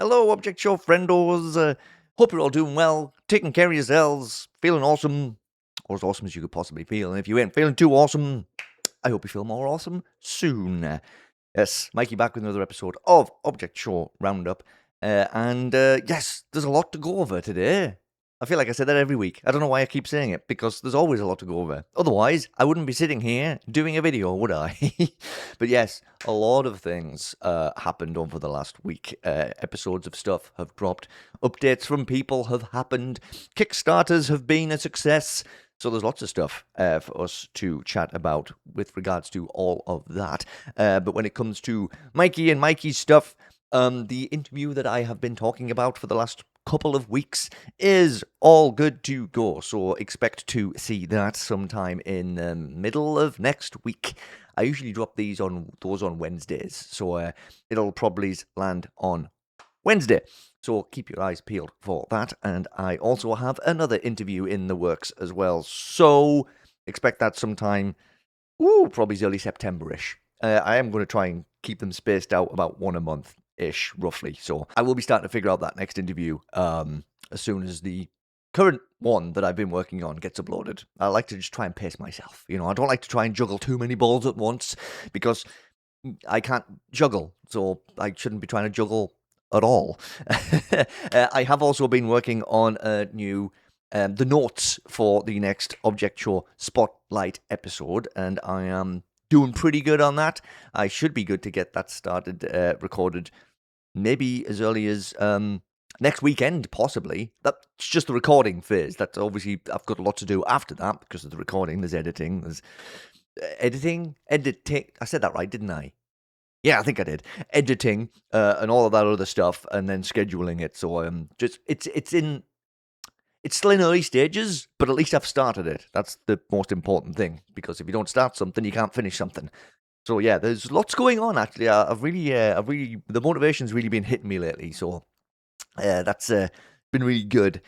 Hello, Object Show friendos. Hope you're all doing well, taking care of yourselves, feeling awesome, or as awesome as you could possibly feel. And if you ain't feeling too awesome, I hope you feel more awesome soon. Yes, Mikey back with another episode of Object Show Roundup. Yes, there's a lot to go over today. I feel like I say that every week. I don't know why I keep saying it, because there's always a lot to go over. Otherwise, I wouldn't be sitting here doing a video, would I? But yes, a lot of things happened over the last week. Episodes of stuff have dropped. Updates from people have happened. Kickstarters have been a success. So there's lots of stuff for us to chat about with regards to all of that. But when it comes to Mikey and Mikey's stuff, the interview that I have been talking about for the last couple of weeks is all good to go. So expect to see that sometime in the middle of next week. I usually drop those on Wednesdays, so it'll probably land on Wednesday. So keep your eyes peeled for that. And I also have another interview in the works as well. So expect that sometime, probably early September-ish. I am going to try and keep them spaced out about one a month-ish, roughly. So I will be starting to figure out that next interview as soon as the current one that I've been working on gets uploaded. I like to just try and pace myself. You know, I don't like to try and juggle too many balls at once because I can't juggle. So I shouldn't be trying to juggle at all. I have also been working on a new the notes for the next Object Show Spotlight episode, and I am doing pretty good on that. I should be good to get that started, recorded, maybe as early as next weekend, possibly. That's just the recording phase. That's obviously, I've got a lot to do after that because of the recording. There's editing, there's editing. I said that right, didn't I? Yeah, I think I did. Editing and all of that other stuff, and then scheduling it. So it's still in early stages, but at least I've started it. That's the most important thing, because if you don't start something, you can't finish something. So yeah, there's lots going on. Actually, the motivation's really been hitting me lately. So that's been really good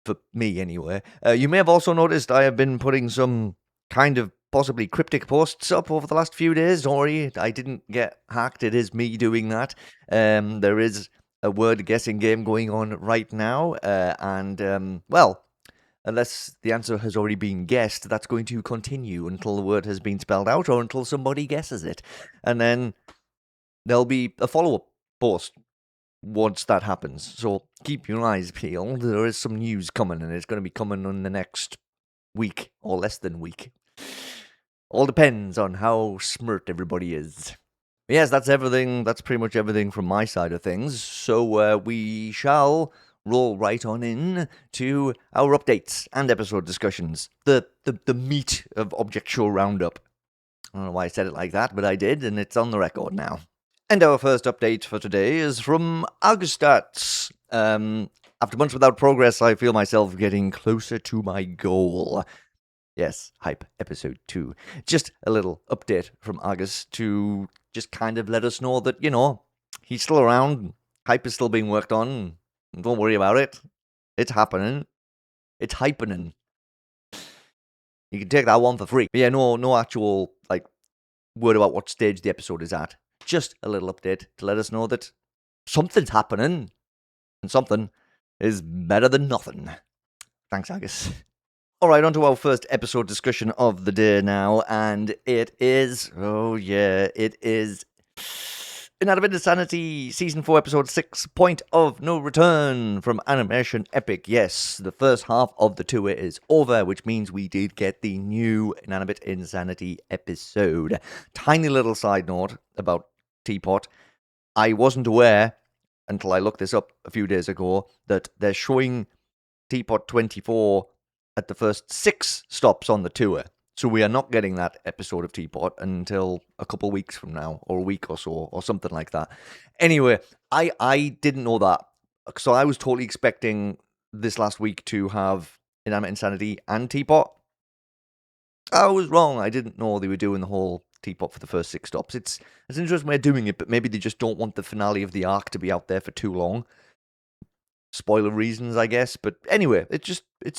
for me, anyway. You may have also noticed I have been putting some kind of possibly cryptic posts up over the last few days. Don't worry, I didn't get hacked. It is me doing that. There is a word guessing game going on right now, well, unless the answer has already been guessed, that's going to continue until the word has been spelled out or until somebody guesses it. And then there'll be a follow-up post once that happens. So keep your eyes peeled. There is some news coming, and it's going to be coming in the next week or less than week. All depends on how smart everybody is. Yes, that's everything. That's pretty much everything from my side of things. So we shall roll right on in to our updates and episode discussions. The meat of Object Show Roundup. I don't know why I said it like that, but I did, and it's on the record now. And our first update for today is from Agustheverything. After months without progress, I feel myself getting closer to my goal. Yes, hype episode 2. Just a little update from Agus to just kind of let us know that, you know, he's still around. Hype is still being worked on. Don't worry about it. It's happening. It's hypening. You can take that one for free. But yeah, no actual, like, word about what stage the episode is at. Just a little update to let us know that something's happening. And something is better than nothing. Thanks, Agus. Alright, on to our first episode discussion of the day now, and it is, Inanimate Insanity, Season 4, Episode 6, Point of No Return from AnimationEpic. Yes, the first half of the tour is over, which means we did get the new Inanimate Insanity episode. Tiny little side note about Teapot. I wasn't aware, until I looked this up a few days ago, that they're showing Teapot 24 at the first 6 stops on the tour. So we are not getting that episode of Teapot until a couple weeks from now, or a week or so, or something like that. Anyway, I didn't know that. So I was totally expecting this last week to have Inanimate Insanity and Teapot. I was wrong. I didn't know they were doing the whole Teapot for the first 6 stops. It's an interesting way of doing it, but maybe they just don't want the finale of the arc to be out there for too long. spoiler reasons, I guess. But anyway, it's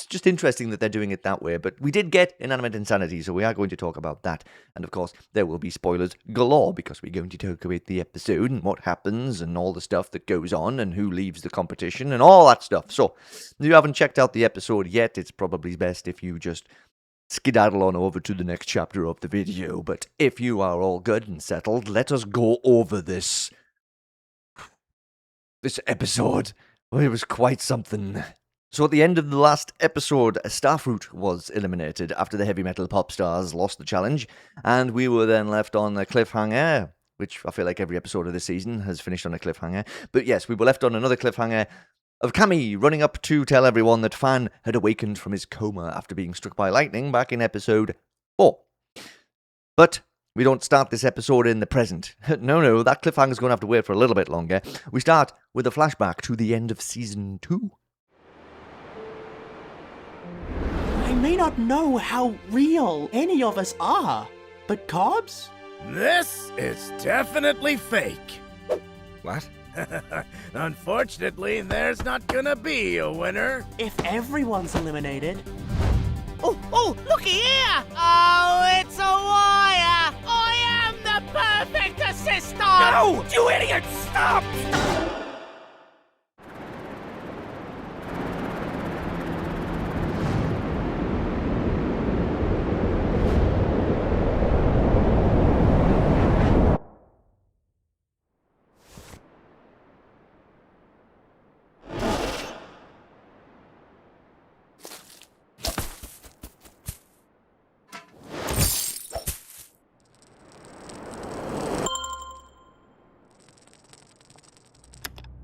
just interesting that they're doing it that way. But we did get Inanimate Insanity, so we are going to talk about that. And of course, there will be spoilers galore, because we're going to talk about the episode and what happens and all the stuff that goes on and who leaves the competition and all that stuff. So if you haven't checked out the episode yet, it's probably best if you just skedaddle on over to the next chapter of the video. But if you are all good and settled, let us go over this episode. Well, it was quite something. So at the end of the last episode, Starfruit was eliminated after the heavy metal pop stars lost the challenge, and we were then left on a cliffhanger, which I feel like every episode of this season has finished on a cliffhanger. But yes, we were left on another cliffhanger of Cammy running up to tell everyone that Fan had awakened from his coma after being struck by lightning back in episode 4. But we don't start this episode in the present. No, that cliffhanger's going to have to wait for a little bit longer. We start with a flashback to the end of Season 2. I may not know how real any of us are, but Cobbs? This is definitely fake. What? Unfortunately, there's not gonna be a winner. If everyone's eliminated... Oh, looky here! Oh, it's a wire! I am the perfect assistant! No! You idiot! Stop!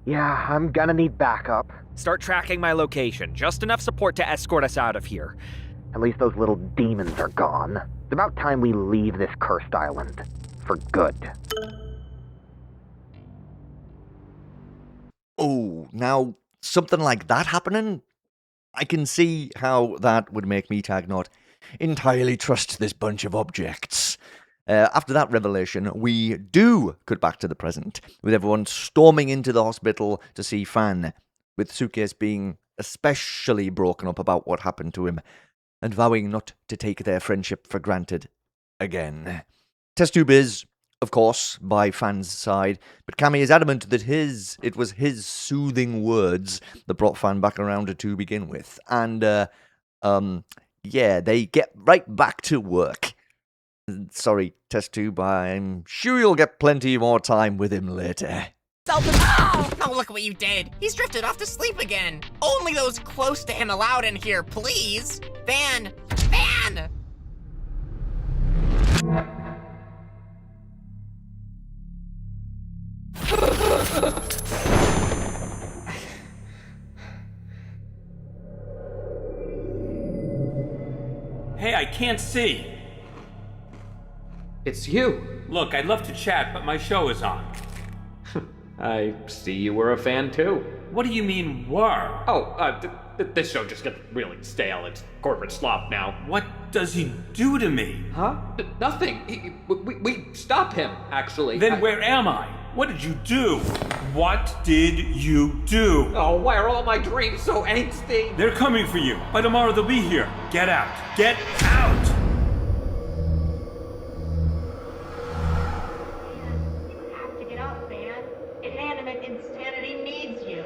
Yeah, I'm gonna need backup. Start tracking my location. Just enough support to escort us out of here. At least those little demons are gone. It's about time we leave this cursed island. For good. Oh, now, something like that happening? I can see how that would make me tag not entirely trust this bunch of objects. After that revelation, we do cut back to the present, with everyone storming into the hospital to see Fan, with Suitcase being especially broken up about what happened to him, and vowing not to take their friendship for granted again. Test tube is, of course, by Fan's side, but Cammy is adamant that it was his soothing words that brought Fan back around to begin with. And, yeah, they get right back to work. Sorry, Test Tube, I'm sure you'll get plenty more time with him later. Oh, look what you did! He's drifted off to sleep again! Only those close to him allowed in here, please! Van! Hey, I can't see. It's you. Look, I'd love to chat, but my show is on. I see you were a fan too. What do you mean, were? Oh, this show just gets really stale. It's corporate slop now. What does he do to me? Huh? Nothing. We stop him, actually. Then where am I? What did you do? What did you do? Oh, why are all my dreams so angsty? They're coming for you. By tomorrow they'll be here. Get out. Get out! Inanimate Insanity needs you.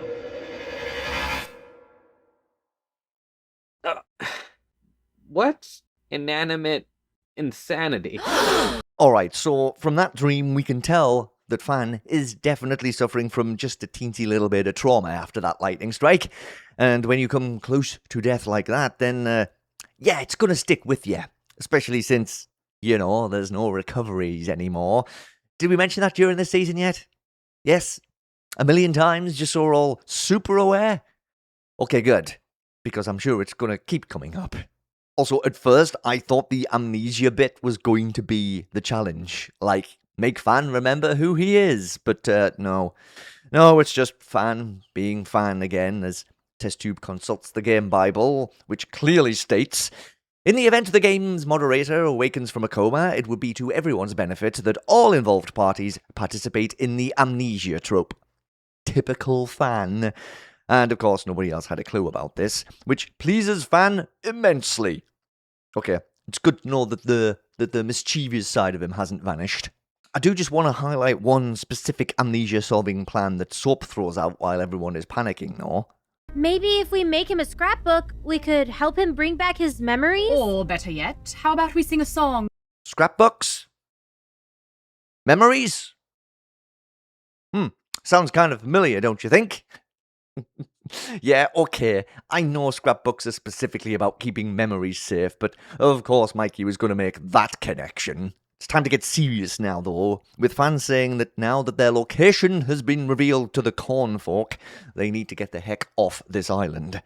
What's Inanimate Insanity? Alright, so from that dream we can tell that Fan is definitely suffering from just a teensy little bit of trauma after that lightning strike. And when you come close to death like that, then, yeah, it's gonna stick with you. Especially since, you know, there's no recoveries anymore. Did we mention that during this season yet? Yes? A million times, just so we're all super aware? Okay, good. Because I'm sure it's gonna keep coming up. Also, at first, I thought the amnesia bit was going to be the challenge. Like, make Fan remember who he is. But, no. No, it's just Fan being Fan again, as Test Tube consults the game Bible, which clearly states, in the event the game's moderator awakens from a coma, it would be to everyone's benefit that all involved parties participate in the amnesia trope. Typical Fan. And of course, nobody else had a clue about this, which pleases Fan immensely. Okay, it's good to know that the mischievous side of him hasn't vanished. I do just want to highlight one specific amnesia-solving plan that Soap throws out while everyone is panicking, though. Maybe if we make him a scrapbook, we could help him bring back his memories? Or better yet, how about we sing a song? Scrapbooks? Memories? Sounds kind of familiar, don't you think? Yeah, okay, I know scrapbooks are specifically about keeping memories safe, but of course Mikey was going to make that connection. It's time to get serious now, though, with fans saying that now that their location has been revealed to the corn folk, they need to get the heck off this island.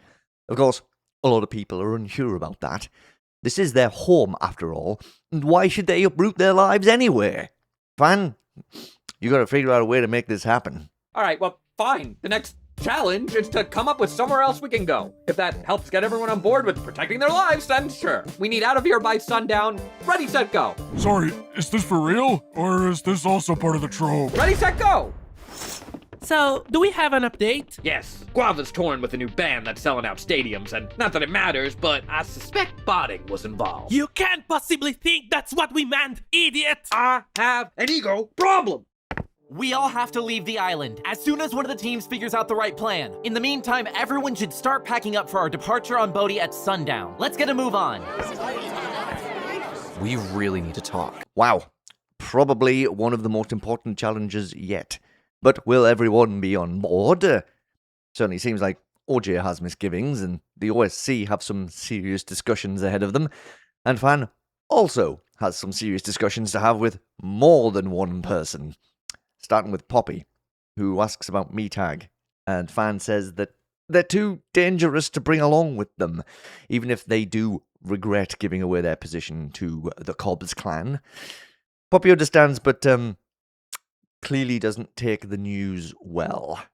Of course, a lot of people are unsure about that. This is their home, after all, and why should they uproot their lives anyway? Fan, you gotta figure out a way to make this happen. Alright, well, fine. The next challenge is to come up with somewhere else we can go. If that helps get everyone on board with protecting their lives, then sure. We need out of here by sundown. Ready, set, go. Sorry, is this for real? Or is this also part of the trope? Ready, set, go! So, do we have an update? Yes, Guava's touring with a new band that's selling out stadiums, and not that it matters, but I suspect botting was involved. You can't possibly think that's what we meant, idiot! I have an ego problem! We all have to leave the island as soon as one of the teams figures out the right plan. In the meantime, everyone should start packing up for our departure on Bodhi at sundown. Let's get a move on. We really need to talk. Wow, probably one of the most important challenges yet. But will everyone be on board? Certainly seems like OJ has misgivings, and the OSC have some serious discussions ahead of them. And Fan also has some serious discussions to have with more than one person. Starting with Poppy, who asks about me tag, and Fan says that they're too dangerous to bring along with them, even if they do regret giving away their position to the Cobbs clan. Poppy understands, but clearly doesn't take the news well.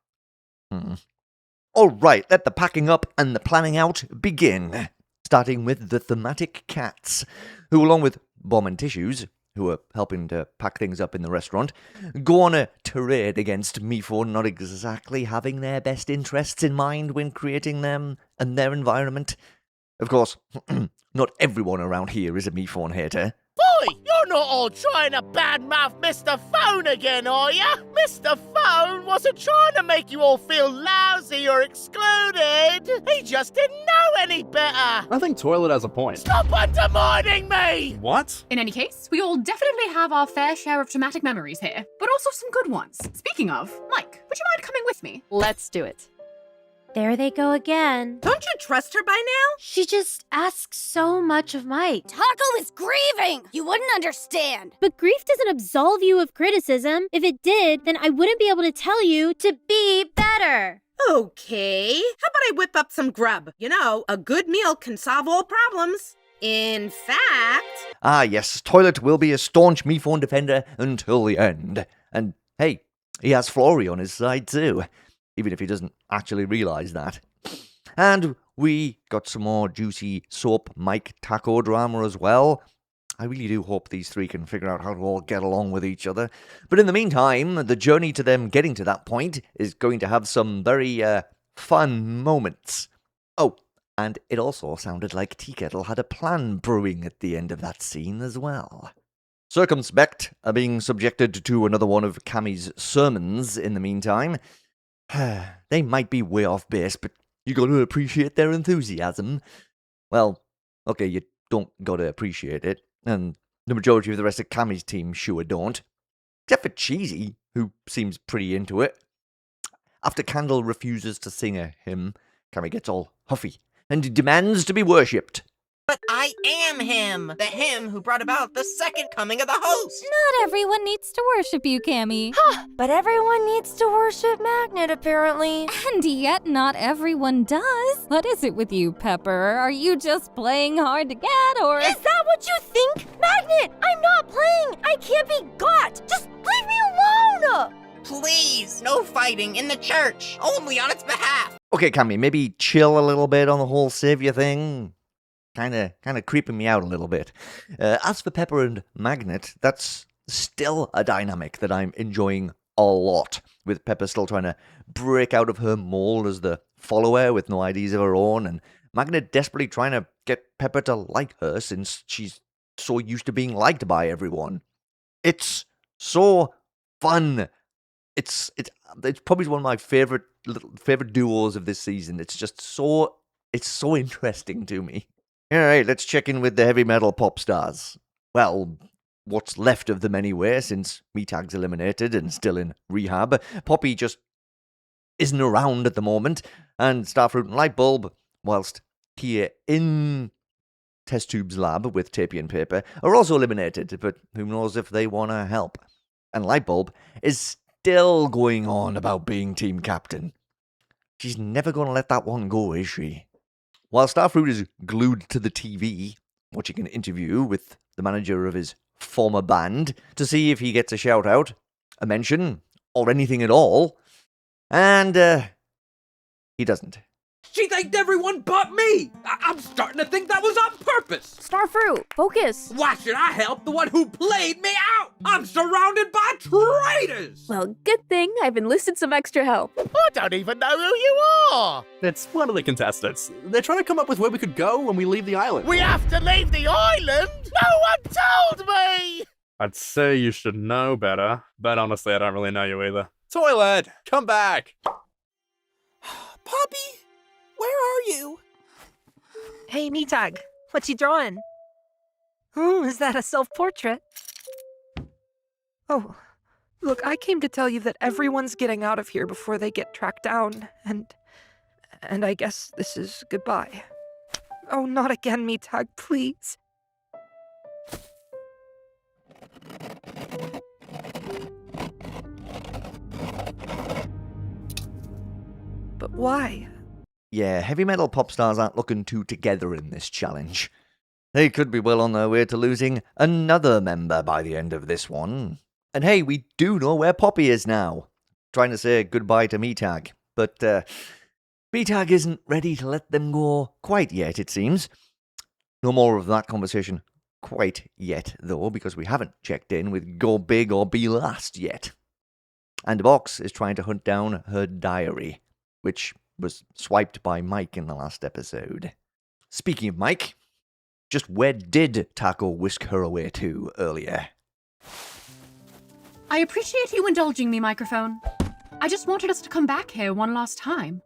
Alright, let the packing up and the planning out begin. Starting with the thematic cats, who along with Bomb and Tissues, who are helping to pack things up in the restaurant, go on a tirade against me for not exactly having their best interests in mind when creating them and their environment. Of course, not everyone around here is a Mephone hater. Boy, you're not all trying to badmouth Mr. Phone again, are ya? Mr. Phone wasn't trying to make you all feel lousy or excluded. He just didn't know any better. I think Toilet has a point. Stop undermining me! What? In any case, we all definitely have our fair share of traumatic memories here, but also some good ones. Speaking of, Mike, would you mind coming with me? Let's do it. There they go again. Don't you trust her by now? She just asks so much of Mike. Taco is grieving! You wouldn't understand. But grief doesn't absolve you of criticism. If it did, then I wouldn't be able to tell you to be better. Okay. How about I whip up some grub? You know, a good meal can solve all problems. In fact... Ah yes, Toilet will be a staunch Mephone defender until the end. And hey, he has Flory on his side too. Even if he doesn't actually realise that. And we got some more juicy Soap Mike Taco drama as well. I really do hope these three can figure out how to all get along with each other. But in the meantime, the journey to them getting to that point is going to have some very fun moments. Oh, and it also sounded like Tea Kettle had a plan brewing at the end of that scene as well. Circumspect are being subjected to another one of Cammy's sermons in the meantime. They might be way off base, but you gotta appreciate their enthusiasm. Well, okay, you don't gotta appreciate it, and the majority of the rest of Cammy's team sure don't. Except for Cheesy, who seems pretty into it. After Candle refuses to sing a hymn, Cammy gets all huffy, and demands to be worshipped. But I am him! The him who brought about the second coming of the host! Not everyone needs to worship you, Cammy. But everyone needs to worship Magnet, apparently. And yet not everyone does. What is it with you, Pepper? Are you just playing hard to get, or... Is that what you think? Magnet, I'm not playing! I can't be got! Just leave me alone! Please, no fighting in the church, only on its behalf! Okay, Cammy, maybe chill a little bit on the whole savior thing. Kinda creeping me out a little bit. As for Pepper and Magnet, that's still a dynamic that I'm enjoying a lot, with Pepper still trying to break out of her mold as the follower with no ideas of her own, and Magnet desperately trying to get Pepper to like her since she's so used to being liked by everyone. It's so fun. It's probably one of my favorite duos of this season. It's so interesting to me. All right, let's check in with the heavy metal pop stars. Well, what's left of them anyway, since Meatag's eliminated and still in rehab. Poppy just isn't around at the moment, and Starfruit and Lightbulb, whilst here in Test Tube's lab with Tapey and Paper, are also eliminated, but who knows if they want to help. And Lightbulb is still going on about being team captain. She's never going to let that one go, is she? While Starfruit is glued to the TV, watching an interview with the manager of his former band to see if he gets a shout out, a mention, or anything at all, and he doesn't. She thanked everyone but me! I'm starting to think that was on purpose! Starfruit, focus! Why should I help the one who played me out? I'm surrounded by traitors! Well, good thing I've enlisted some extra help. I don't even know who you are! It's one of the contestants. They're trying to come up with where we could go when we leave the island. We have to leave the island? No one told me! I'd say you should know better, but honestly, I don't really know you either. Toilet, come back! Poppy, where are you? Hey, Meatag, what you drawing? Oh, is that a self-portrait? Oh, look, I came to tell you that everyone's getting out of here before they get tracked down, and I guess this is goodbye. Oh, not again, Meatag, please. But why? Yeah, heavy metal pop stars aren't looking too together in this challenge. They could be well on their way to losing another member by the end of this one. And hey, we do know where Poppy is now. Trying to say goodbye to Meatag. But Meatag isn't ready to let them go quite yet, it seems. No more of that conversation quite yet, though, because we haven't checked in with Go Big or Be Last yet. And Box is trying to hunt down her diary, which was swiped by Mike in the last episode. Speaking of Mike, just where did Taco whisk her away to earlier? I appreciate you indulging me, Microphone. I just wanted us to come back here one last time.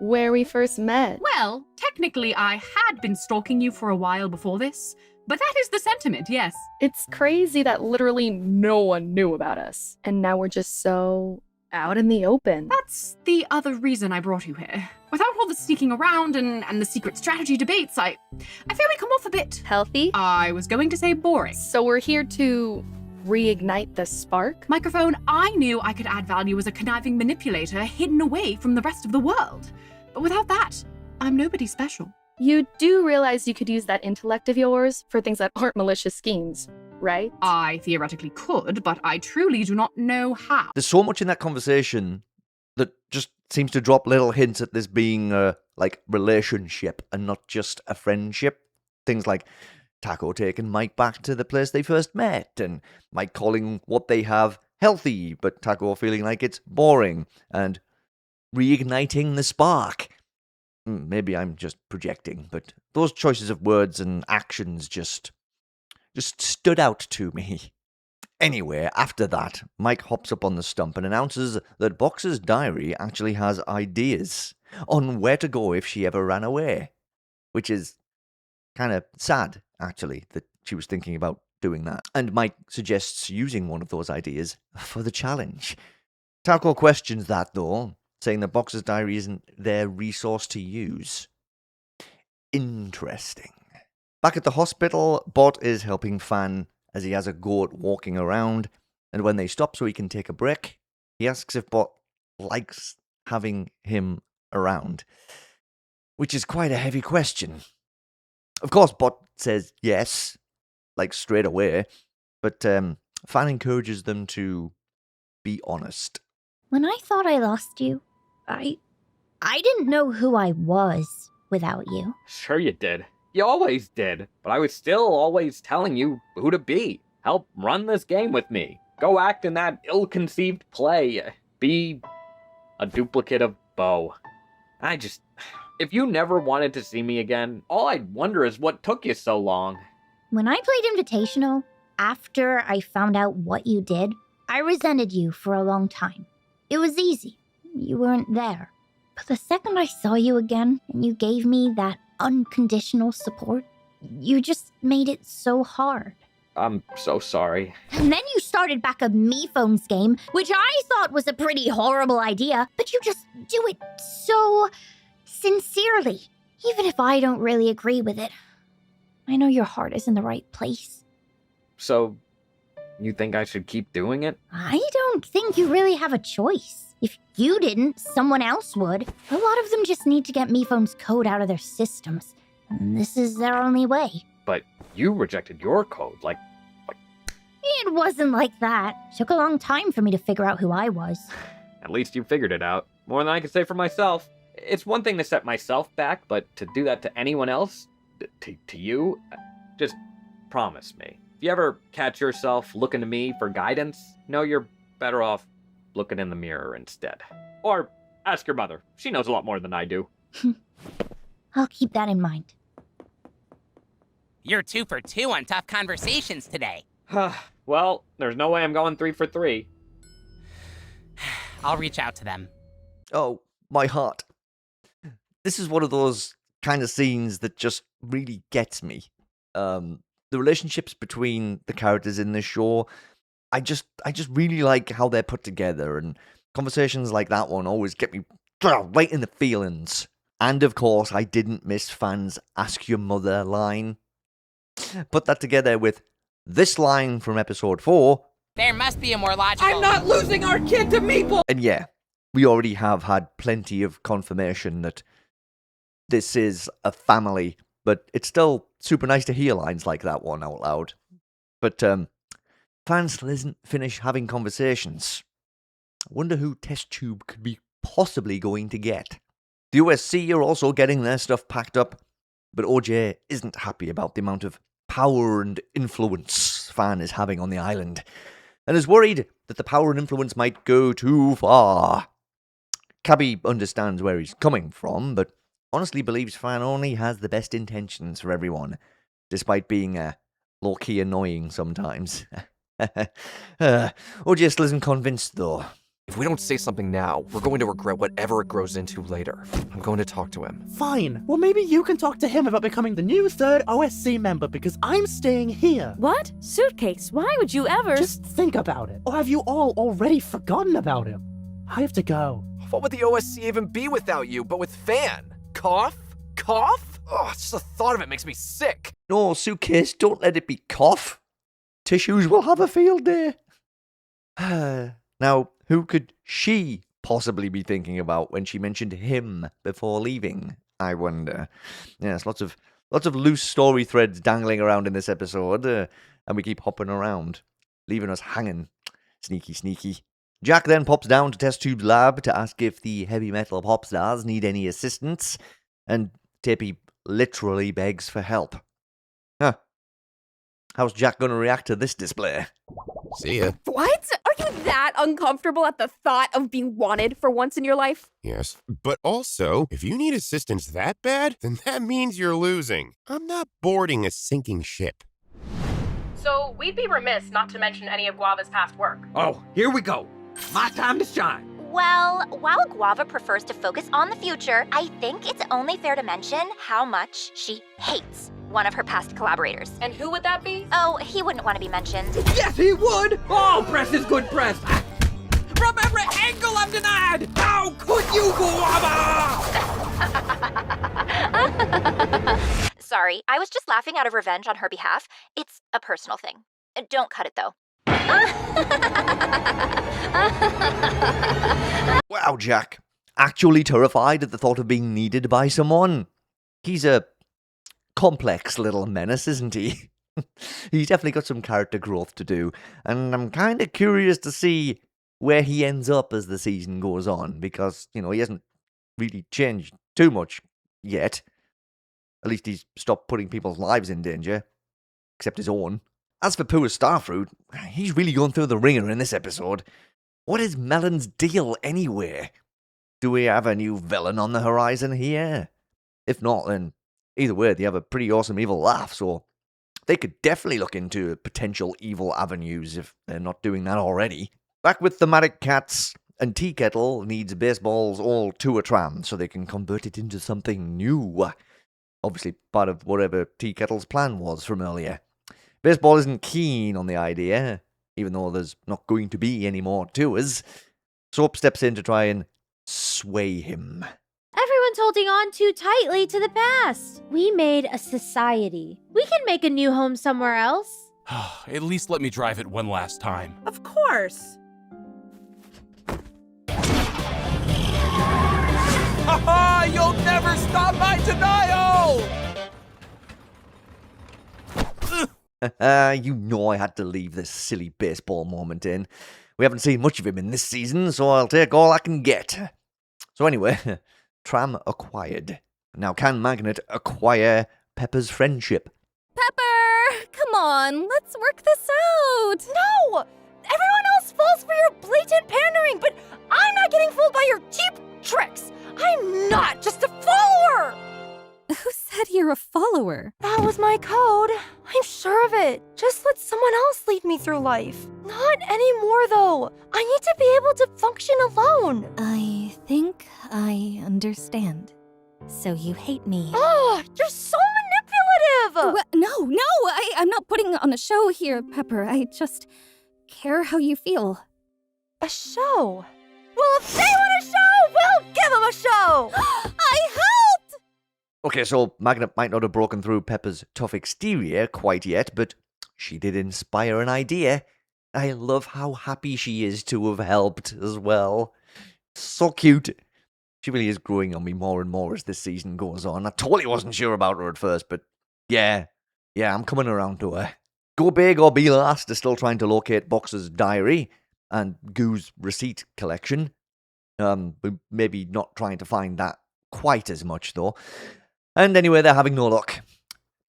Where we first met? Well, technically I had been stalking you for a while before this, but that is the sentiment, yes. It's crazy that literally no one knew about us, and now we're just so out in the open. That's the other reason I brought you here. Without all the sneaking around and the secret strategy debates, I fear we come off a bit... healthy? I was going to say boring. So we're here to reignite the spark? Microphone, I knew I could add value as a conniving manipulator hidden away from the rest of the world. But without that, I'm nobody special. You do realize you could use that intellect of yours for things that aren't malicious schemes, right? I theoretically could, but I truly do not know how. There's so much in that conversation that just seems to drop little hints at this being a, relationship and not just a friendship. Things like Taco taking Mike back to the place they first met, and Mike calling what they have healthy, but Taco feeling like it's boring, and reigniting the spark. Maybe I'm just projecting, but those choices of words and actions just stood out to me. Anyway, after that, Mike hops up on the stump and announces that Box's diary actually has ideas on where to go if she ever ran away, which is kind of sad, actually, that she was thinking about doing that. And Mike suggests using one of those ideas for the challenge. Taco questions that, though, saying that Box's diary isn't their resource to use. Interesting. Back at the hospital, Bot is helping Fan as he has a go at walking around, and when they stop so he can take a break, he asks if Bot likes having him around, which is quite a heavy question. Of course, Bot says yes, straight away, but Fan encourages them to be honest. When I thought I lost you, I didn't know who I was without you. Sure you did. You always did. But I was still always telling you who to be. Help run this game with me. Go act in that ill-conceived play. Be a duplicate of Bo. If you never wanted to see me again, all I'd wonder is what took you so long. When I played Invitational, after I found out what you did, I resented you for a long time. It was easy. You weren't there. But the second I saw you again, and you gave me that unconditional support, you just made it so hard. I'm so sorry. And then you started back a Me Phones game, which I thought was a pretty horrible idea, but you just do it so sincerely. Even if I don't really agree with it, I know your heart is in the right place. So, you think I should keep doing it? I don't think you really have a choice. If you didn't, someone else would. A lot of them just need to get Me Phone's code out of their systems. And this is their only way. But you rejected your code, like... It wasn't like that. It took a long time for me to figure out who I was. At least you figured it out. More than I could say for myself. It's one thing to set myself back, but to do that to anyone else? To you? Just promise me. If you ever catch yourself looking to me for guidance, know you're better off looking in the mirror instead. Or ask your mother. She knows a lot more than I do. I'll keep that in mind. You're 2 for 2 on tough conversations today. Well, there's no way I'm going 3 for 3. I'll reach out to them. Oh, my heart. This is one of those kind of scenes that just really gets me. The relationships between the characters in this show, I just really like how they're put together, and conversations like that one always get me right in the feelings. And of course, I didn't miss Fan's Ask Your Mother line. Put that together with this line from episode 4. There must be a more logical... I'm not losing our kid to Meeple! And yeah, we already have had plenty of confirmation that this is a family, but it's still super nice to hear lines like that one out loud. But Fan still isn't finished having conversations. I wonder who Test Tube could be possibly going to get. The OSC are also getting their stuff packed up, but OJ isn't happy about the amount of power and influence Fan is having on the island, and is worried that the power and influence might go too far. Cabby understands where he's coming from, but honestly believes Fan only has the best intentions for everyone, despite being low-key annoying sometimes. OJ still isn't convinced, though. If we don't say something now, we're going to regret whatever it grows into later. I'm going to talk to him. Fine. Well, maybe you can talk to him about becoming the new 3rd OSC member, because I'm staying here. What? Suitcase? Why would you ever? Just think about it. Or have you all already forgotten about him? I have to go. What would the OSC even be without you, but with Fan? Cough? Cough? Oh, just the thought of it makes me sick. No, Suitcase, don't let it be cough. Tissues will have a field day. Now, who could she possibly be thinking about when she mentioned him before leaving, I wonder? Yes, lots of loose story threads dangling around in this episode, and we keep hopping around, leaving us hanging. Sneaky, sneaky. Jack then pops down to Test Tube's lab to ask if the heavy metal pop stars need any assistance, and Tippy literally begs for help. Huh. How's Jack gonna react to this display? See ya. What? Are you that uncomfortable at the thought of being wanted for once in your life? Yes, but also, if you need assistance that bad, then that means you're losing. I'm not boarding a sinking ship. So, we'd be remiss not to mention any of Guava's past work. Oh, here we go. My time to shine. Well, while Guava prefers to focus on the future, I think it's only fair to mention how much she hates one of her past collaborators. And who would that be? Oh, he wouldn't want to be mentioned. Yes, he would! All press is good press. From every angle I'm denied! How could you, Guava? Sorry, I was just laughing out of revenge on her behalf. It's a personal thing. Don't cut it, though. Wow, Jack. Actually terrified at the thought of being needed by someone. He's a complex little menace, isn't he? He's definitely got some character growth to do, and I'm kind of curious to see where he ends up as the season goes on, because, he hasn't really changed too much yet. At least he's stopped putting people's lives in danger, except his own. As for poor Starfruit, he's really gone through the ringer in this episode. What is Melon's deal anyway? Do we have a new villain on the horizon here? If not, then either way, they have a pretty awesome evil laugh, so they could definitely look into potential evil avenues if they're not doing that already. Back with thematic cats, and Tea Kettle needs baseballs all to a tram so they can convert it into something new. Obviously part of whatever Tea Kettle's plan was from earlier. Baseball isn't keen on the idea, even though there's not going to be any more tours. Soap steps in to try and sway him. Everyone's holding on too tightly to the past. We made a society. We can make a new home somewhere else. At least let me drive it one last time. Of course. Ha-ha! You'll never stop my denial! You know I had to leave this silly baseball moment in. We haven't seen much of him in this season, so I'll take all I can get. So anyway, Tram acquired. Now can Magnet acquire Pepper's friendship? Pepper! Come on, let's work this out! No! Everyone else falls for your blatant pandering, but I'm not getting fooled by your cheap tricks! I'm not just a follower! Who said you're a follower? That was my code. I'm sure of it. Just let someone else lead me through life. Not anymore, though. I need to be able to function alone. I think I understand. So you hate me. Oh, you're so manipulative! No, I'm not putting on a show here, Pepper. I just care how you feel. A show? Well, if they want a show, we'll give them a show! I helped! Okay, so Magnet might not have broken through Pepper's tough exterior quite yet, but she did inspire an idea. I love how happy she is to have helped as well. So cute. She really is growing on me more and more as this season goes on. I totally wasn't sure about her at first, but yeah, I'm coming around to her. Go Big or Be Last is still trying to locate Box's diary and Goo's receipt collection. But maybe not trying to find that quite as much, though. And anyway, they're having no luck.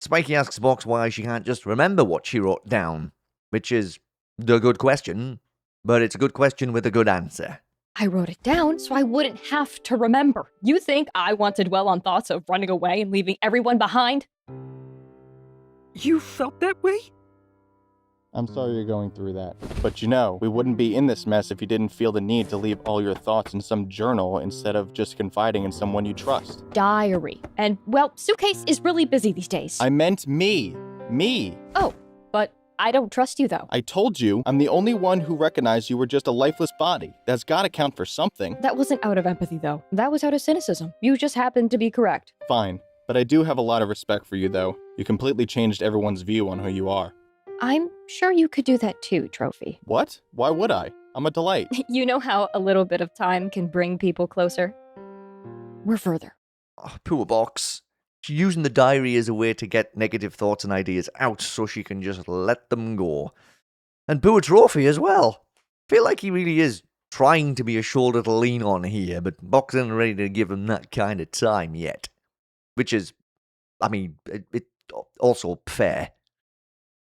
Spiky asks Box why she can't just remember what she wrote down, which is the good question, but it's a good question with a good answer. I wrote it down so I wouldn't have to remember. You think I want to dwell on thoughts of running away and leaving everyone behind? You felt that way? I'm sorry you're going through that. But you know, we wouldn't be in this mess if you didn't feel the need to leave all your thoughts in some journal instead of just confiding in someone you trust. Diary. And, well, Suitcase is really busy these days. I meant me. Me. Oh, but I don't trust you, though. I told you, I'm the only one who recognized you were just a lifeless body. That's gotta count for something. That wasn't out of empathy, though. That was out of cynicism. You just happened to be correct. Fine. But I do have a lot of respect for you, though. You completely changed everyone's view on who you are. I'm sure you could do that too, Trophy. What? Why would I? I'm a delight. You know how a little bit of time can bring people closer? We're further. Oh, poor Box. She's using the diary as a way to get negative thoughts and ideas out so she can just let them go. And poor Trophy as well. Feel like he really is trying to be a shoulder to lean on here, but Box isn't ready to give him that kind of time yet. Which is, it's also fair.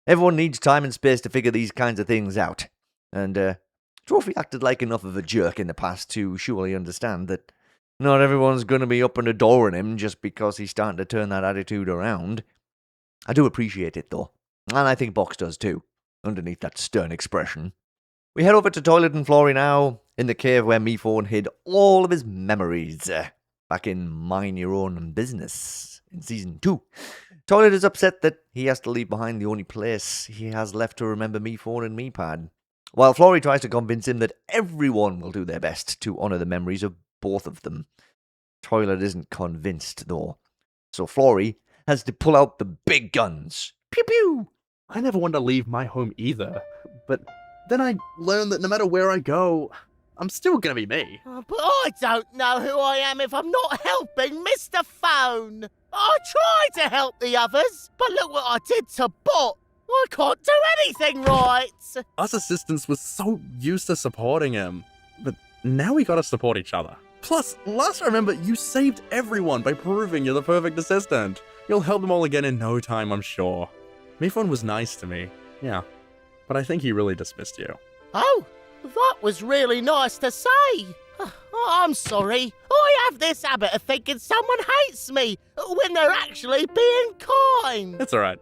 Everyone needs time and space to figure these kinds of things out. And Trophy acted like enough of a jerk in the past to surely understand that not everyone's going to be up and adoring him just because he's starting to turn that attitude around. I do appreciate it, though. And I think Box does, too, underneath that stern expression. We head over to Toilet and Flory now, in the cave where Mephone hid all of his memories. Back in Mind Your Own Business, in Season 2. Toilet is upset that he has to leave behind the only place he has left to remember Mephone and Meepad, while Flory tries to convince him that everyone will do their best to honour the memories of both of them. Toilet isn't convinced, though, so Flory has to pull out the big guns. Pew pew! I never want to leave my home either, but then I learned that no matter where I go, I'm still gonna be me. Oh, but I don't know who I am if I'm not helping Mr. Phone. I tried to help the others, but look what I did to Bot. I can't do anything right. Us assistants were so used to supporting him, but now we gotta support each other. Plus, last I remember, you saved everyone by proving you're the perfect assistant. You'll help them all again in no time, I'm sure. Mephone was nice to me, yeah, but I think he really dismissed you. Oh, that was really nice to say. Oh, I'm sorry. I have this habit of thinking someone hates me when they're actually being kind. It's alright.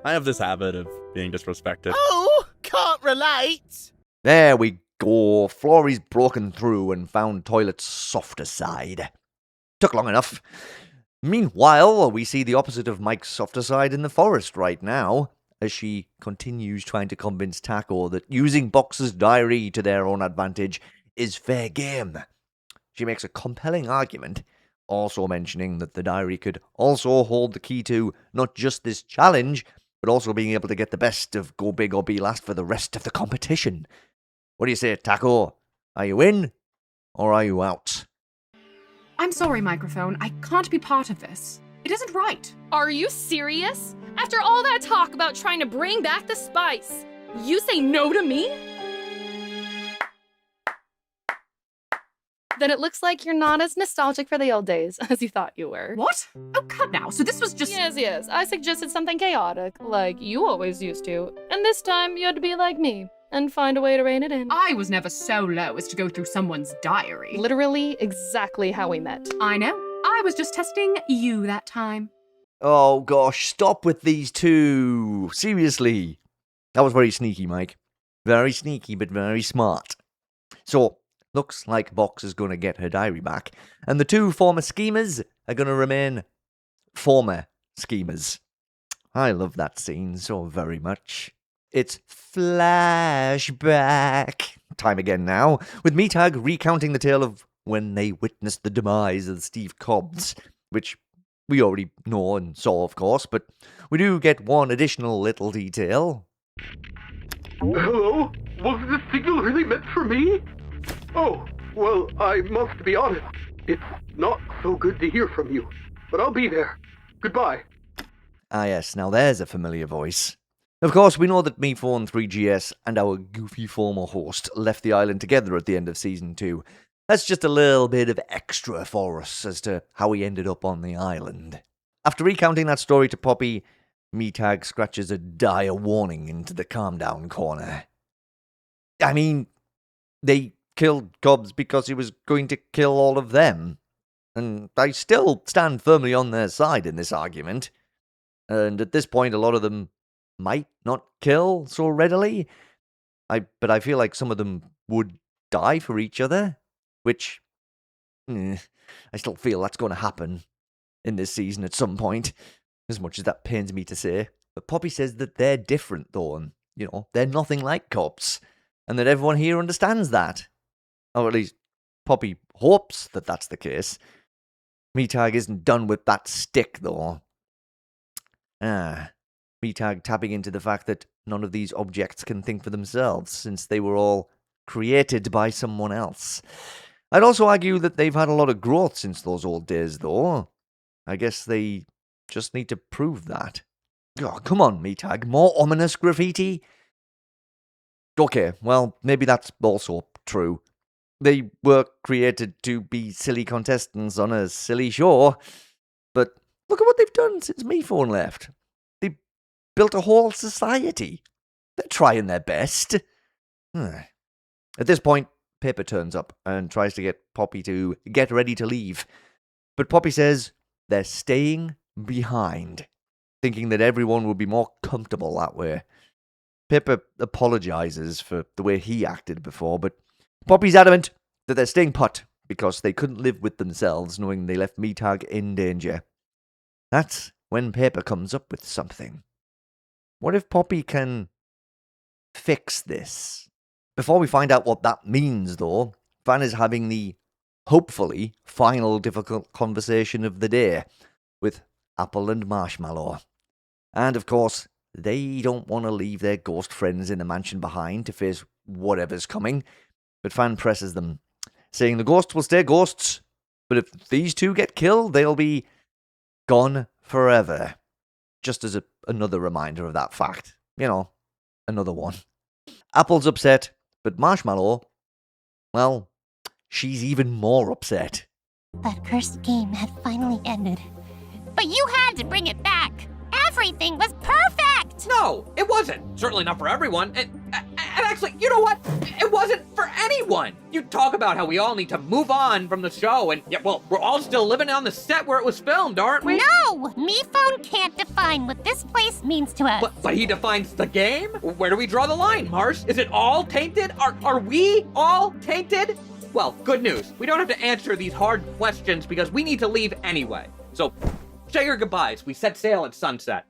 I have this habit of being disrespected. Oh, can't relate. There we go. Florey's broken through and found Toilet's softer side. Took long enough. Meanwhile, we see the opposite of Mike's softer side in the forest right now, as she continues trying to convince Taco that using Box's diary to their own advantage is fair game. She makes a compelling argument, also mentioning that the diary could also hold the key to not just this challenge, but also being able to get the best of Go Big or Be Last for the rest of the competition. What do you say, Taco? Are you in, or are you out? I'm sorry, Microphone. I can't be part of this. It isn't right. Are you serious? After all that talk about trying to bring back the spice, you say no to me? Then it looks like you're not as nostalgic for the old days as you thought you were. What? Oh, cut now. So this was just... Yes. I suggested something chaotic, like you always used to. And this time you had to be like me and find a way to rein it in. I was never so low as to go through someone's diary. Literally exactly how we met. I know. I was just testing you that time. Oh gosh, stop with these two. Seriously. That was very sneaky, Mike. Very sneaky, but very smart. So, looks like Box is going to get her diary back, and the two former schemers are going to remain former schemers. I love that scene so very much. It's flashback time again now, with Meatag recounting the tale of when they witnessed the demise of Steve Cobbs, which we already know and saw, of course, but we do get one additional little detail. Hello? Was this signal really meant for me? Oh, well, I must be honest. It's not so good to hear from you, but I'll be there. Goodbye. Ah yes, now there's a familiar voice. Of course, we know that MePhone 3GS and our goofy former host left the island together at the end of Season 2. That's just a little bit of extra for us as to how he ended up on the island. After recounting that story to Poppy, Meatag scratches a dire warning into the calm down corner. I mean, they killed Cobbs because he was going to kill all of them. And I still stand firmly on their side in this argument. And at this point, a lot of them might not kill so readily. But I feel like some of them would die for each other. Which, I still feel that's going to happen in this season at some point. As much as that pains me to say. But Poppy says that they're different, though. And, they're nothing like Cobbs. And that everyone here understands that. Or at least, Poppy hopes that that's the case. Meatag isn't done with that stick, though. Meatag tapping into the fact that none of these objects can think for themselves, since they were all created by someone else. I'd also argue that they've had a lot of growth since those old days, though. I guess they just need to prove that. Oh, come on, Meatag. More ominous graffiti? Okay, well, maybe that's also true. They were created to be silly contestants on a silly show. But look at what they've done since MePhone left. They built a whole society. They're trying their best. At this point, Paper turns up and tries to get Poppy to get ready to leave. But Poppy says they're staying behind, thinking that everyone would be more comfortable that way. Paper apologizes for the way he acted before, but Poppy's adamant that they're staying put because they couldn't live with themselves knowing they left Meatag in danger. That's when Paper comes up with something. What if Poppy can fix this? Before we find out what that means, though, Van is having the, hopefully, final difficult conversation of the day with Apple and Marshmallow. And, of course, they don't want to leave their ghost friends in the mansion behind to face whatever's coming, but Fan presses them, saying the ghosts will stay ghosts, but if these two get killed, they'll be gone forever. Just as another reminder of that fact. Another one. Apple's upset. But Marshmallow, well, she's even more upset. That cursed game had finally ended. But you had to bring it back. Everything was perfect! No, it wasn't. Certainly not for everyone. And actually, you know what? It wasn't for anyone. You talk about how we all need to move on from the show, and yeah, well, we're all still living on the set where it was filmed, aren't we? No! Me phone can't define what this place means to us. But he defines the game? Where do we draw the line, Marsh? Is it all tainted? Are we all tainted? Well, good news. We don't have to answer these hard questions because we need to leave anyway. So, say your goodbyes. We set sail at sunset.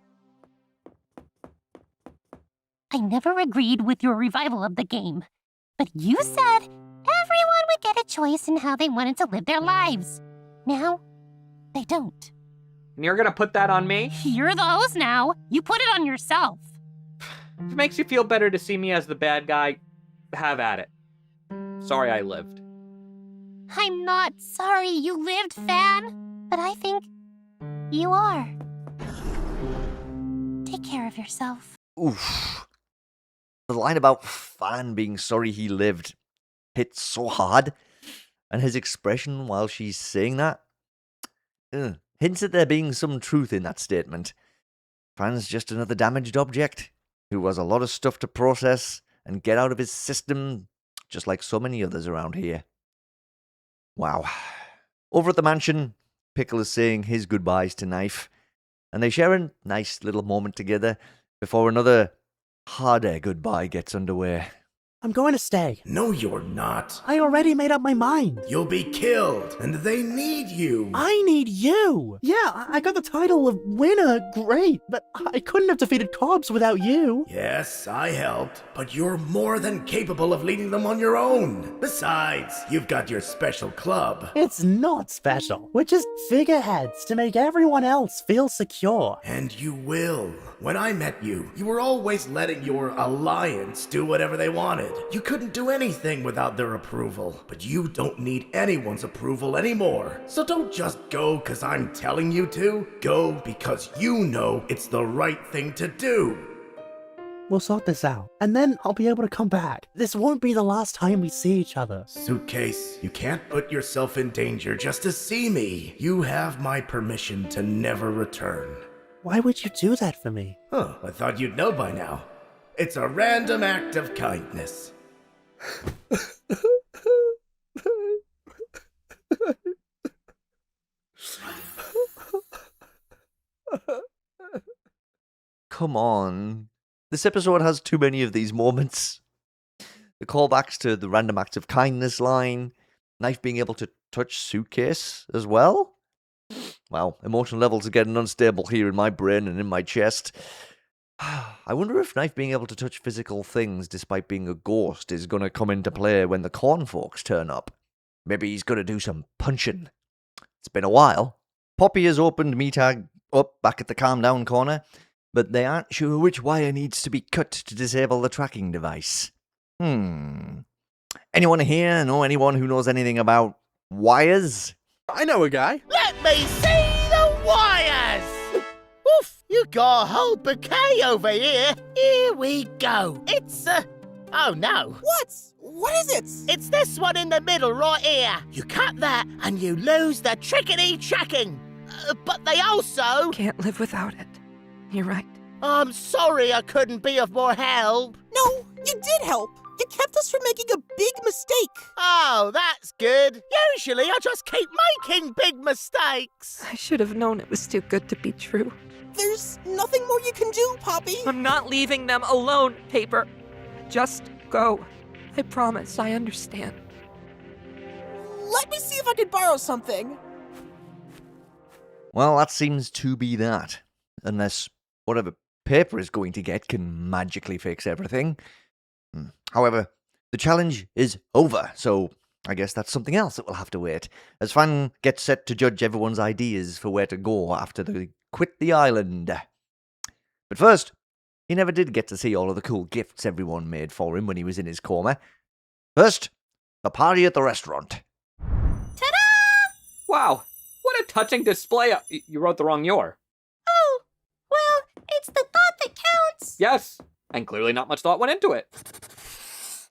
I never agreed with your revival of the game, but you said everyone would get a choice in how they wanted to live their lives. Now, they don't. And you're gonna put that on me? You're the host now. You put it on yourself. If it makes you feel better to see me as the bad guy, have at it. Sorry I lived. I'm not sorry you lived, Fan, but I think you are. Take care of yourself. Oof. The line about Fan being sorry he lived hits so hard, and his expression while she's saying that hints at there being some truth in that statement. Fan's just another damaged object who has a lot of stuff to process and get out of his system, just like so many others around here. Wow. Over at the mansion, Pickle is saying his goodbyes to Knife, and they share a nice little moment together before another harder goodbye gets underway. I'm going to stay. No, you're not. I already made up my mind. You'll be killed, and they need you. I need you. Yeah, I got the title of winner, great, but I couldn't have defeated Cobbs without you. Yes, I helped, but you're more than capable of leading them on your own. Besides, you've got your special club. It's not special. We're just figureheads to make everyone else feel secure. And you will. When I met you, you were always letting your alliance do whatever they wanted. You couldn't do anything without their approval, but you don't need anyone's approval anymore. So don't just go 'cause I'm telling you to. Go because you know it's the right thing to do. We'll sort this out, and then I'll be able to come back. This won't be the last time we see each other. Suitcase, you can't put yourself in danger just to see me. You have my permission to never return. Why would you do that for me? Huh, I thought you'd know by now. It's a random act of kindness. Come on. This episode has too many of these moments. The callbacks to the random acts of kindness line, Knife being able to touch Suitcase as well. Wow, emotional levels are getting unstable here in my brain and in my chest. I wonder if Knife being able to touch physical things despite being a ghost is going to come into play when the corn folks turn up. Maybe he's going to do some punching. It's been a while. Poppy has opened Meatag up back at the calm down corner, but they aren't sure which wire needs to be cut to disable the tracking device. Anyone here know anyone who knows anything about wires? I know a guy. Let me see the wires! Oof, you got a whole bouquet over here. Here we go. It's, oh no. What is it? It's this one in the middle right here. You cut that and you lose the trickety tracking. But they also... Can't live without it. You're right. I'm sorry I couldn't be of more help. No, you did help. You kept us from making a big mistake. Oh, that's good. Usually I just keep making big mistakes. I should have known it was too good to be true. There's nothing more you can do, Poppy. I'm not leaving them alone, Paper. Just go. I promise, I understand. Let me see if I can borrow something. Well, that seems to be that. Unless whatever Paper is going to get can magically fix everything. However, the challenge is over, so I guess that's something else that will have to wait, as Fan gets set to judge everyone's ideas for where to go after they quit the island. But first, he never did get to see all of the cool gifts everyone made for him when he was in his coma. First, the party at the restaurant. Ta-da! Wow, what a touching display of... You wrote the wrong your. Oh, well, it's the thought that counts. Yes, and clearly not much thought went into it.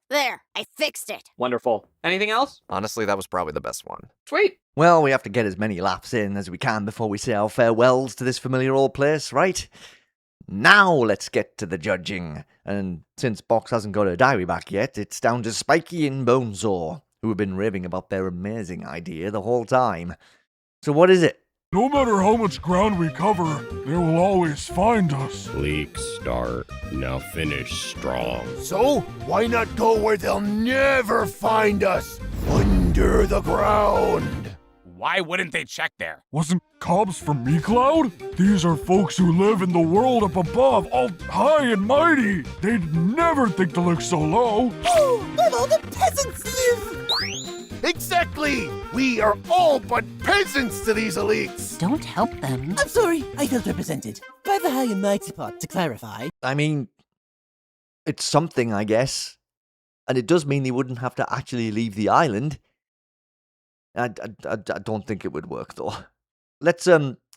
There, I fixed it. Wonderful. Anything else? Honestly, that was probably the best one. Sweet. Well, we have to get as many laughs in as we can before we say our farewells to this familiar old place, right? Now let's get to the judging. And since Box hasn't got her diary back yet, it's down to Sparky and Bonesaw, who have been raving about their amazing idea the whole time. So what is it? No matter how much ground we cover, they will always find us. Bleak start, now finish strong. So, why not go where they'll never find us? Under the ground. Why wouldn't they check there? Wasn't Cobbs from MeCloud? These are folks who live in the world up above, all high and mighty. They'd never think to look so low. Oh, where all the peasants live! Exactly! We are all but peasants to these elites! Don't help them. I'm sorry, I felt represented. By the high and mighty part, to clarify. I mean, it's something, I guess. And it does mean they wouldn't have to actually leave the island. I don't think it would work, though. Let's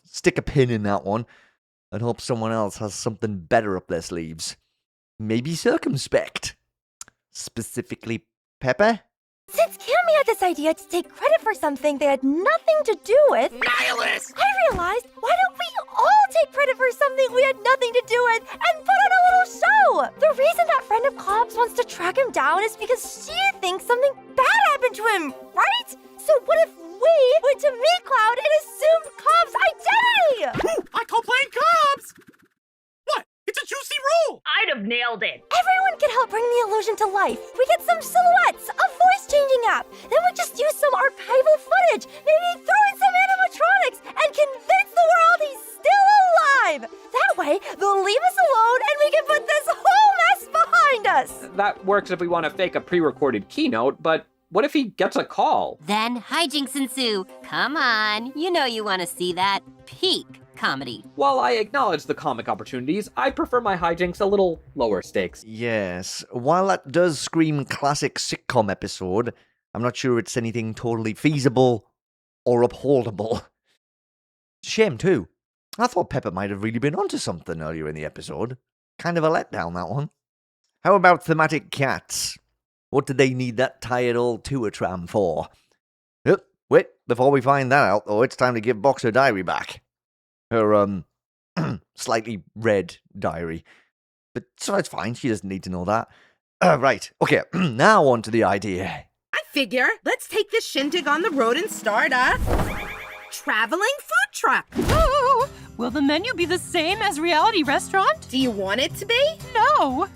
stick a pin in that one and hope someone else has something better up their sleeves. Maybe Circumspect. Specifically, Pepper? Since Cammy had this idea to take credit for something they had nothing to do with, Nihilist! I realized, why don't we all take credit for something we had nothing to do with and put on a little show? The reason that friend of Cobb's wants to track him down is because she thinks something bad happened to him, right? So what if we went to MeCloud and assumed Cobb's identity? Ooh, I call playing Cobbs! What? It's a juicy rule! I'd have nailed it. Everyone can help bring the illusion to life. We get some silhouettes, a voice-changing app. Then we just use some archival footage, maybe throw in some animatronics, and convince the world he's still alive. That way, they'll leave us alone and we can put this whole mess behind us. That works if we want to fake a pre-recorded keynote, but what if he gets a call? Then hijinks ensue. Come on, you know you want to see that. Peak comedy. While I acknowledge the comic opportunities, I prefer my hijinks a little lower stakes. Yes, while that does scream classic sitcom episode, I'm not sure it's anything totally feasible or upholdable. Shame, too. I thought Pepper might have really been onto something earlier in the episode. Kind of a letdown, that one. How about thematic cats? What did they need that tired old tour tram for? Wait, before we find that out, though, it's time to give Box her diary back. Her, slightly red diary. But so it's fine, she doesn't need to know that. Right, okay, now on to the idea. I figure, let's take this shindig on the road and start a traveling food truck. Oh, will the menu be the same as Reality Restaurant? Do you want it to be? No.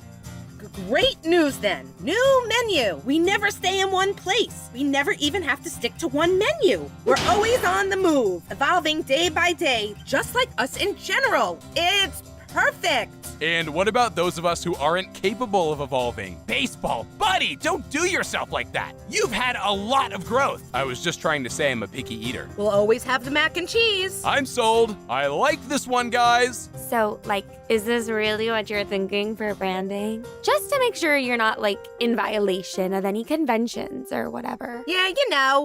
Great news then. New menu. We never stay in one place. We never even have to stick to one menu. We're always on the move, evolving day by day, just like us in general. It's perfect. And what about those of us who aren't capable of evolving? Baseball, buddy, don't do yourself like that. You've had a lot of growth. I was just trying to say I'm a picky eater. We'll always have the mac and cheese. I'm sold. I like this one, guys. So, is this really what you're thinking for branding? Just to make sure you're not, in violation of any conventions or whatever. Yeah,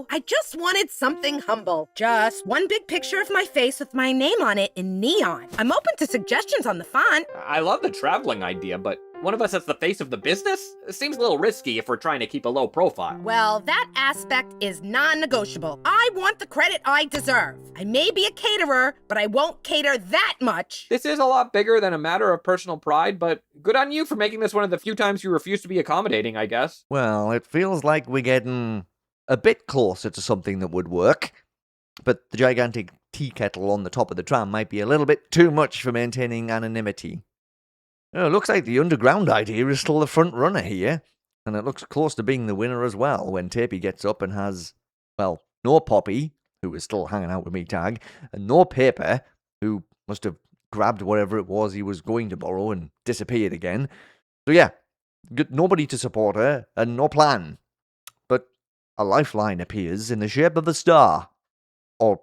I just wanted something humble. Just one big picture of my face with my name on it in neon. I'm open to suggestions on the font. I love the traveling idea, but one of us as the face of the business? It seems a little risky if we're trying to keep a low profile. Well, that aspect is non-negotiable. I want the credit I deserve. I may be a caterer, but I won't cater that much. This is a lot bigger than a matter of personal pride, but good on you for making this one of the few times you refuse to be accommodating, I guess. Well, it feels like we're getting a bit closer to something that would work, but the gigantic tea kettle on the top of the tram might be a little bit too much for maintaining anonymity. Oh, it looks like the underground idea is still the front runner here, and it looks close to being the winner as well when Tapey gets up and has, well, no Poppy, who is still hanging out with me tag, and no Paper, who must have grabbed whatever it was he was going to borrow and disappeared again. So yeah, nobody to support her, and no plan. But a lifeline appears in the shape of a star. Or,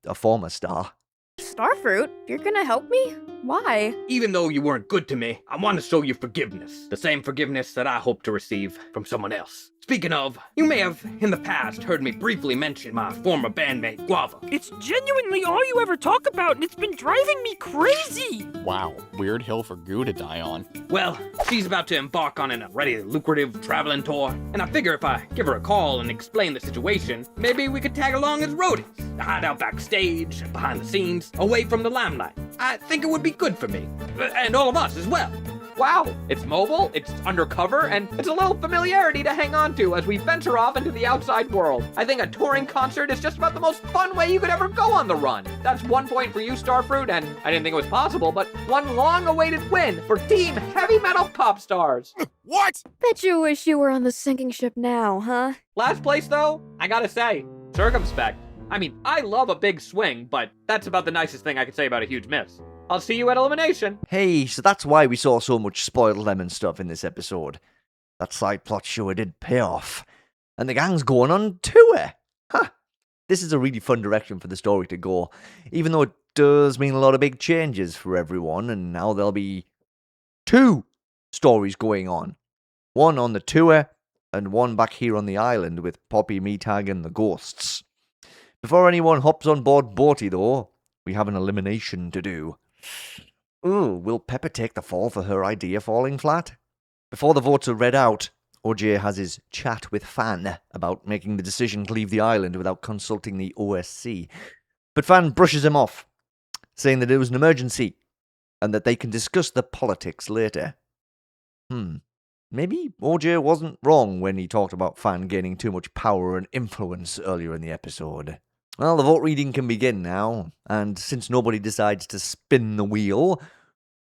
a former star. Starfruit, you're gonna help me? Why? Even though you weren't good to me, I want to show you forgiveness. The same forgiveness that I hope to receive from someone else. Speaking of, you may have, in the past, heard me briefly mention my former bandmate, Guava. It's genuinely all you ever talk about, and it's been driving me crazy! Wow, weird hill for Goo to die on. Well, she's about to embark on an already lucrative traveling tour, and I figure if I give her a call and explain the situation, maybe we could tag along as roadies. To hide out backstage, behind the scenes, away from the limelight. I think it would be good for me. And all of us as well. Wow, it's mobile, it's undercover, and it's a little familiarity to hang on to as we venture off into the outside world. I think a touring concert is just about the most fun way you could ever go on the run. That's 1 point for you, Starfruit, and I didn't think it was possible, but one long-awaited win for Team Heavy Metal Pop Stars. What? Bet you wish you were on the sinking ship now, huh? Last place, though, I gotta say, circumspect. I mean, I love a big swing, but that's about the nicest thing I could say about a huge miss. I'll see you at elimination. Hey, so that's why we saw so much spoiled lemon stuff in this episode. That side plot sure did pay off. And the gang's going on tour. Huh. This is a really fun direction for the story to go, even though it does mean a lot of big changes for everyone, and now there'll be 2 stories going on. One on the tour, and one back here on the island with Poppy, Meatag, and the ghosts. Before anyone hops on board Boaty, though, we have an elimination to do. Ooh, will Pepper take the fall for her idea falling flat? Before the votes are read out, OJ has his chat with Fan about making the decision to leave the island without consulting the OSC. But Fan brushes him off, saying that it was an emergency, and that they can discuss the politics later. Maybe OJ wasn't wrong when he talked about Fan gaining too much power and influence earlier in the episode. Well, the vote reading can begin now, and since nobody decides to spin the wheel,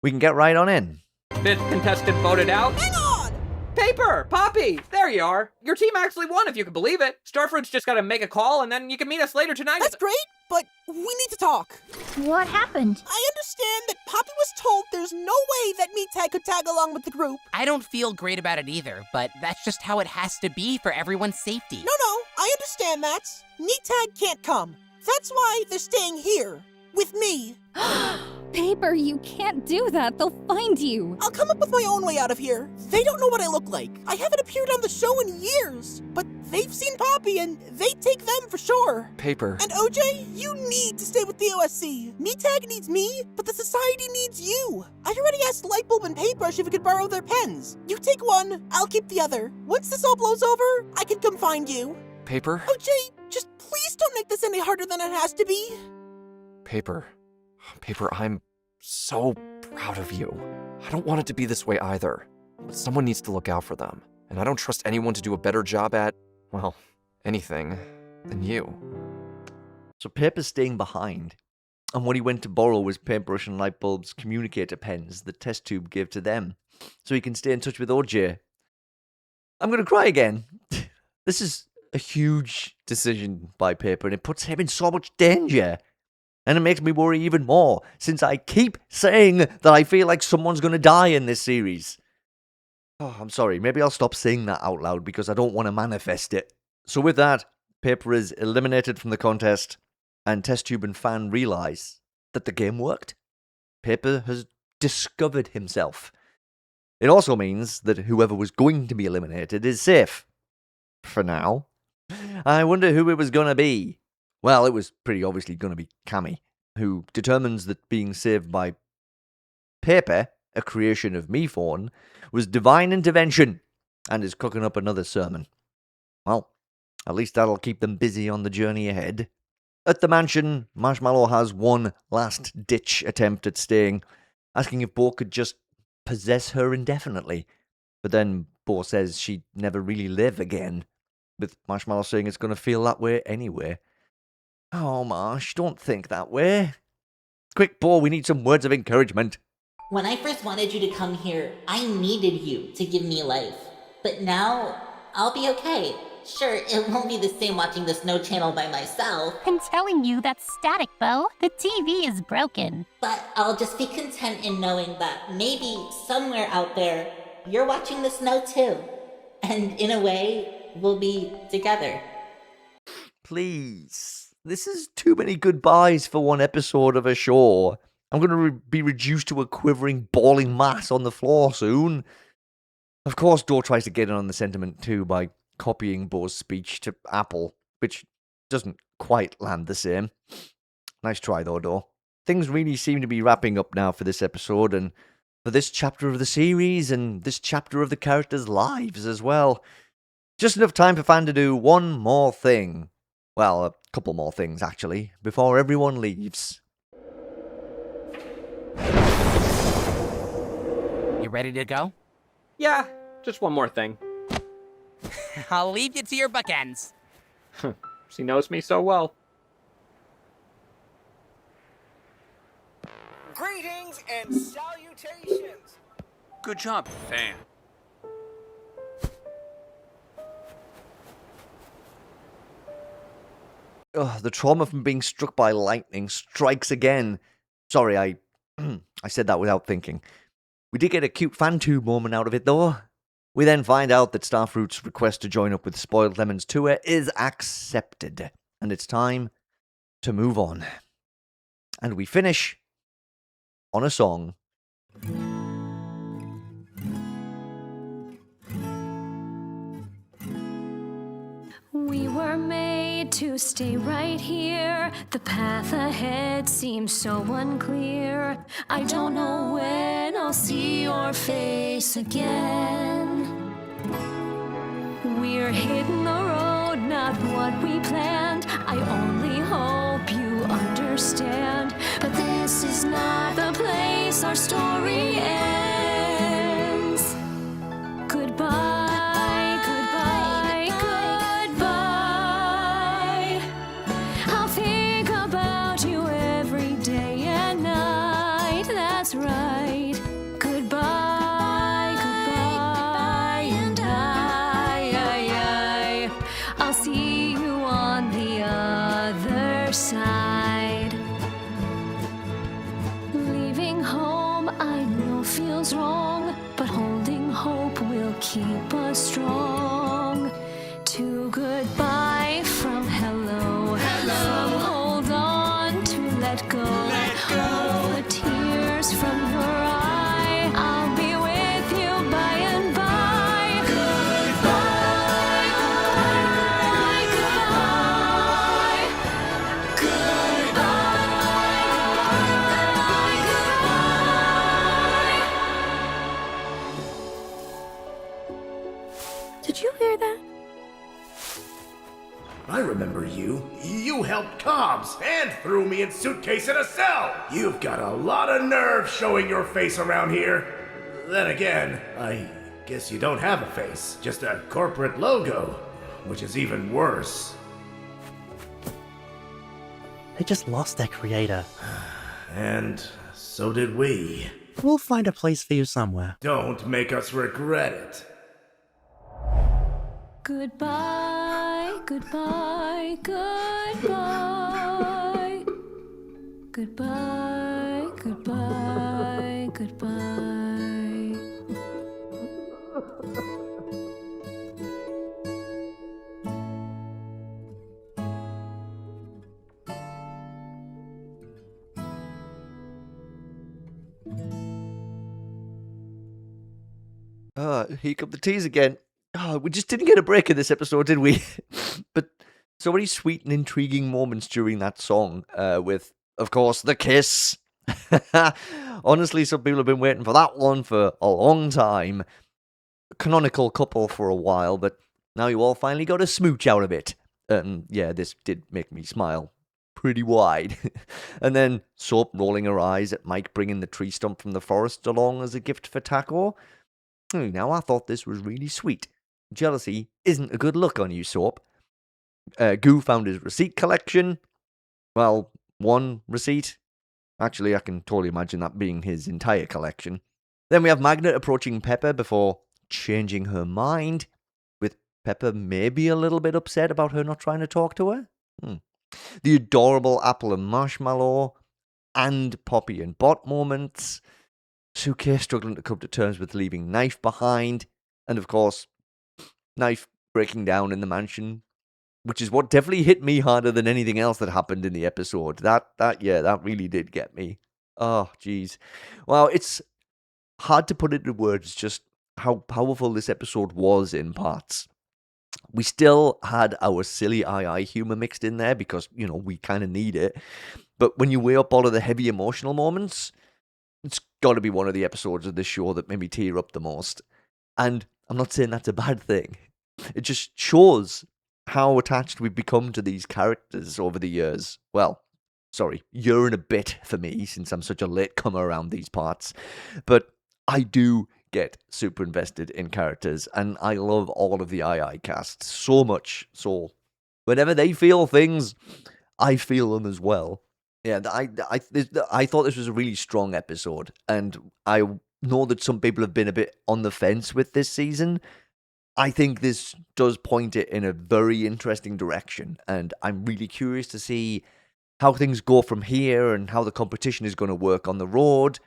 we can get right on in. 5th contestant voted out. Hang on! Paper! Poppy! There you are. Your team actually won, if you can believe it. Starfruit's just gotta make a call, and then you can meet us later tonight. That's great, but we need to talk. What happened? I understand that Poppy was told there's no way that Meatag could tag along with the group. I don't feel great about it either, but that's just how it has to be for everyone's safety. No, I understand that. Meatag can't come. That's why they're staying here, with me. Paper, you can't do that. They'll find you. I'll come up with my own way out of here. They don't know what I look like. I haven't appeared on the show in years, but they've seen Poppy and they take them for sure. Paper. And OJ, you need to stay with the OSC. Meatag needs me, but the society needs you. I already asked Lightbulb and Paintbrush if we could borrow their pens. You take one, I'll keep the other. Once this all blows over, I can come find you. Paper? OJ, just please don't make this any harder than it has to be. Paper, I'm so proud of you. I don't want it to be this way either, but someone needs to look out for them, and I don't trust anyone to do a better job at, well, anything than you. So Paper's staying behind, and what he went to borrow was Paintbrush and Lightbulb's communicator pens the test tube gave to them, so he can stay in touch with OJ. I'm gonna cry again. This is a huge decision by Paper, and it puts him in so much danger. And it makes me worry even more, since I keep saying that I feel like someone's going to die in this series. Oh, I'm sorry, maybe I'll stop saying that out loud because I don't want to manifest it. So with that, Paper is eliminated from the contest, and Test Tube and Fan realise that the game worked. Paper has discovered himself. It also means that whoever was going to be eliminated is safe. For now. I wonder who it was going to be. Well, it was pretty obviously going to be Cammy, who determines that being saved by Paper, a creation of MePhone, was divine intervention, and is cooking up another sermon. Well, at least that'll keep them busy on the journey ahead. At the mansion, Marshmallow has one last-ditch attempt at staying, asking if Bo could just possess her indefinitely. But then Bo says she'd never really live again, with Marshmallow saying it's going to feel that way anyway. Oh, Marsh, don't think that way. Quick, Bo, we need some words of encouragement. When I first wanted you to come here, I needed you to give me life. But now, I'll be okay. Sure, it won't be the same watching the Snow Channel by myself. I'm telling you that's static, Bo. The TV is broken. But I'll just be content in knowing that maybe somewhere out there, you're watching the snow too. And in a way, we'll be together. Please. This is too many goodbyes for one episode of a show. I'm going to be reduced to a quivering, bawling mass on the floor soon. Of course, Dor tries to get in on the sentiment too by copying Bo's speech to Apple, which doesn't quite land the same. Nice try though, Dor. Things really seem to be wrapping up now for this episode, and for this chapter of the series, and this chapter of the characters' lives as well. Just enough time for Fan to do one more thing. Well, a couple more things, actually, before everyone leaves. ready to go? Yeah, just one more thing. I'll leave you to your bookends. She knows me so well. Greetings and salutations! Good job, fan. Ugh, the trauma from being struck by lightning strikes again. Sorry, I said that without thinking. We did get a cute fan tube moment out of it, though. We then find out that Starfruit's request to join up with Spoiled Lemon's tour is accepted, and it's time to move on. And we finish on a song. We were made to stay right here. The path ahead seems so unclear. I don't know when I'll see your face again. We're hitting the road, not what we planned. I only hope you understand. But this is not the place our story ends. Goodbye. Keep us strong. To goodbye from hello. From hold on to let go. All the tears from your eye, I'll be with you by and by. Goodbye, goodbye, goodbye. Did you hear that? I remember you. You helped Cobbs and threw me in suitcase in a cell. You've got a lot of nerve showing your face around here. Then again, I guess you don't have a face, just a corporate logo, which is even worse. They just lost their creator. And so did we. We'll find a place for you somewhere. Don't make us regret it. Goodbye, goodbye, goodbye. Goodbye, goodbye, goodbye. Here come the teas again. Oh, we just didn't get a break in this episode, did we? But so many sweet and intriguing moments during that song, with, of course, the kiss. Honestly, some people have been waiting for that one for a long time. Canonical couple for a while, but now you all finally got a smooch out of it. Yeah, this did make me smile pretty wide. And then Soap rolling her eyes at Mike bringing the tree stump from the forest along as a gift for Taco. Now, I thought this was really sweet. Jealousy isn't a good look on you, Soap. Goo found his receipt collection. Well, one receipt. Actually, I can totally imagine that being his entire collection. Then we have Magnet approaching Pepper before changing her mind, with Pepper maybe a little bit upset about her not trying to talk to her. The adorable Apple and Marshmallow, and Poppy and Bot moments. Suke struggling to come to terms with leaving Knife behind, and of course, Knife breaking down in the mansion, which is what definitely hit me harder than anything else that happened in the episode. That really did get me. Oh, jeez. Well, it's hard to put into words just how powerful this episode was in parts. We still had our silly eye humor mixed in there because, we kind of need it. But when you weigh up all of the heavy emotional moments, it's got to be one of the episodes of this show that made me tear up the most. And I'm not saying that's a bad thing. It just shows how attached we've become to these characters over the years. Well, sorry, year and a bit for me, since I'm such a latecomer around these parts. But I do get super invested in characters, and I love all of the II cast so much. So whenever they feel things, I feel them as well. Yeah, I thought this was a really strong episode, and I know that some people have been a bit on the fence with this season. I think this does point it in a very interesting direction, and I'm really curious to see how things go from here and how the competition is going to work on the road.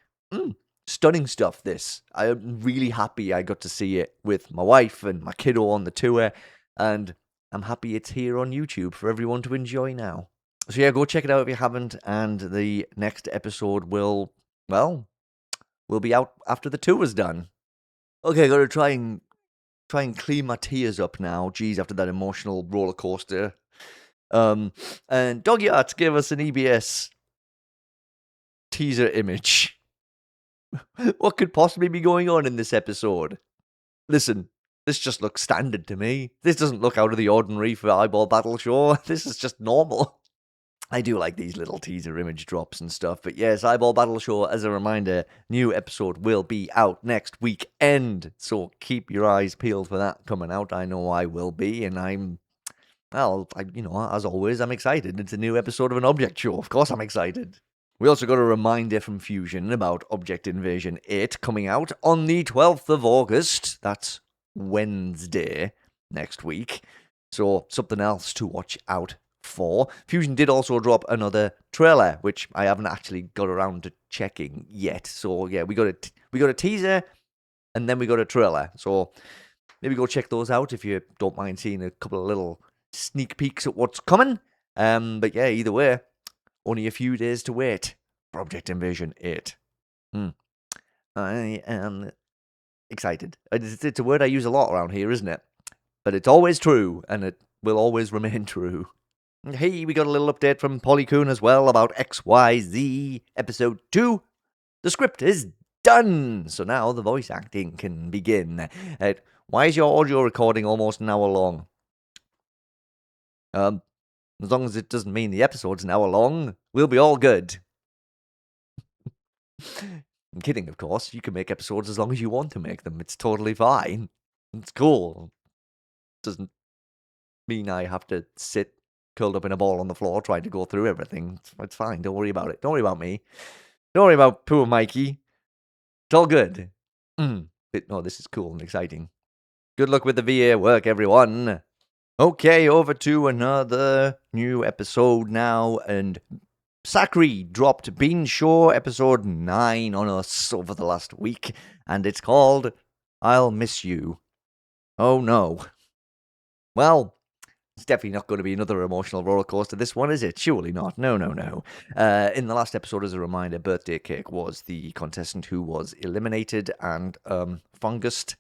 Stunning stuff, this. I'm really happy I got to see it with my wife and my kiddo on the tour, and I'm happy it's here on YouTube for everyone to enjoy now. So yeah, go check it out if you haven't, and the next episode will be out after the tour's done. Okay, gotta try and clean my tears up now. Geez, after that emotional roller coaster. And DoggyArts gave us an EBS teaser image. What could possibly be going on in this episode? Listen, this just looks standard to me. This doesn't look out of the ordinary for Eyeball Battle Show. This is just normal. I do like these little teaser image drops and stuff. But yes, Eyeball Battle Show, as a reminder, new episode will be out next weekend. So keep your eyes peeled for that coming out. I know I will be, and as always, I'm excited. It's a new episode of an object show. Of course I'm excited. We also got a reminder from Fusion about Object Invasion 8 coming out on the 12th of August. That's Wednesday next week. So something else to watch out for. Fusion did also drop another trailer, which I haven't actually got around to checking yet. So yeah, we got a teaser, and then we got a trailer. So maybe go check those out if you don't mind seeing a couple of little sneak peeks at what's coming. But yeah, either way, only a few days to wait for Object Invasion 8. I am excited. It's a word I use a lot around here, isn't it? But it's always true, and it will always remain true. Hey, we got a little update from Polykun as well about XYZ Episode 2. The script is done, so now the voice acting can begin. Why is your audio recording almost an hour long? As long as it doesn't mean the episode's an hour long, we'll be all good. I'm kidding, of course. You can make episodes as long as you want to make them. It's totally fine. It's cool. Doesn't mean I have to sit curled up in a ball on the floor trying to go through everything. It's fine. Don't worry about it. Don't worry about me. Don't worry about poor Mikey. It's all good. No, this is cool and exciting. Good luck with the VA work, everyone. Okay, over to another new episode now, and Sacri dropped Bean Show episode 9 on us over the last week, and it's called I'll Miss You. Oh no. Well, it's definitely not going to be another emotional roller coaster, this one, is it? Surely not. No. In the last episode, as a reminder, Birthday Cake was the contestant who was eliminated, and Fungust.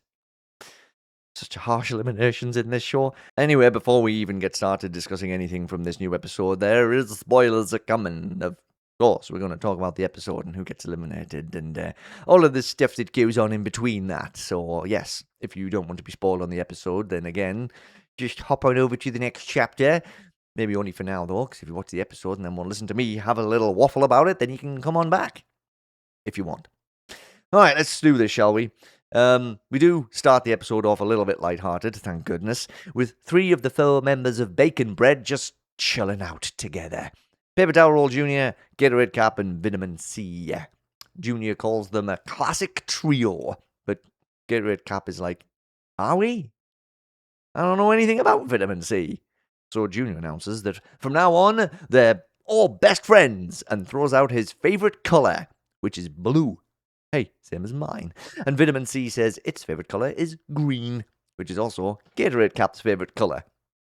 Such harsh eliminations in this show. Anyway, before we even get started discussing anything from this new episode, there is spoilers are coming. Of course, we're going to talk about the episode and who gets eliminated and all of this stuff that goes on in between that. So, yes, if you don't want to be spoiled on the episode, then again, just hop on over to the next chapter. Maybe only for now, though, because if you watch the episode and then want to listen to me have a little waffle about it, then you can come on back. If you want. All right, let's do this, shall we? We do start the episode off a little bit lighthearted, thank goodness, with 3 of the 4 members of Bacon Bread just chilling out together. Paper Towel Roll Jr., Gatorade Cap, and Vitamin C. Junior calls them a classic trio, but Gatorade Cap is like, are we? I don't know anything about Vitamin C. So Junior announces that from now on, they're all best friends, and throws out his favorite color, which is blue. Hey, same as mine. And Vitamin C says its favorite color is green, which is also Gatorade Cap's favorite color.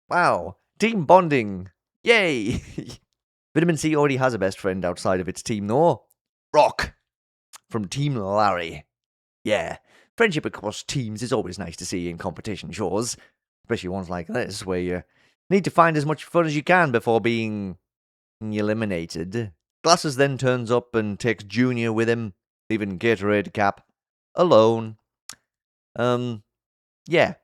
Wow, team bonding. Yay! Vitamin C already has a best friend outside of its team, though. Rock, from Team Larry. Yeah, friendship across teams is always nice to see in competition shows, especially ones like this, where you need to find as much fun as you can before being eliminated. Glasses then turns up and takes Junior with him, leaving Gatorade Cap alone. Yeah.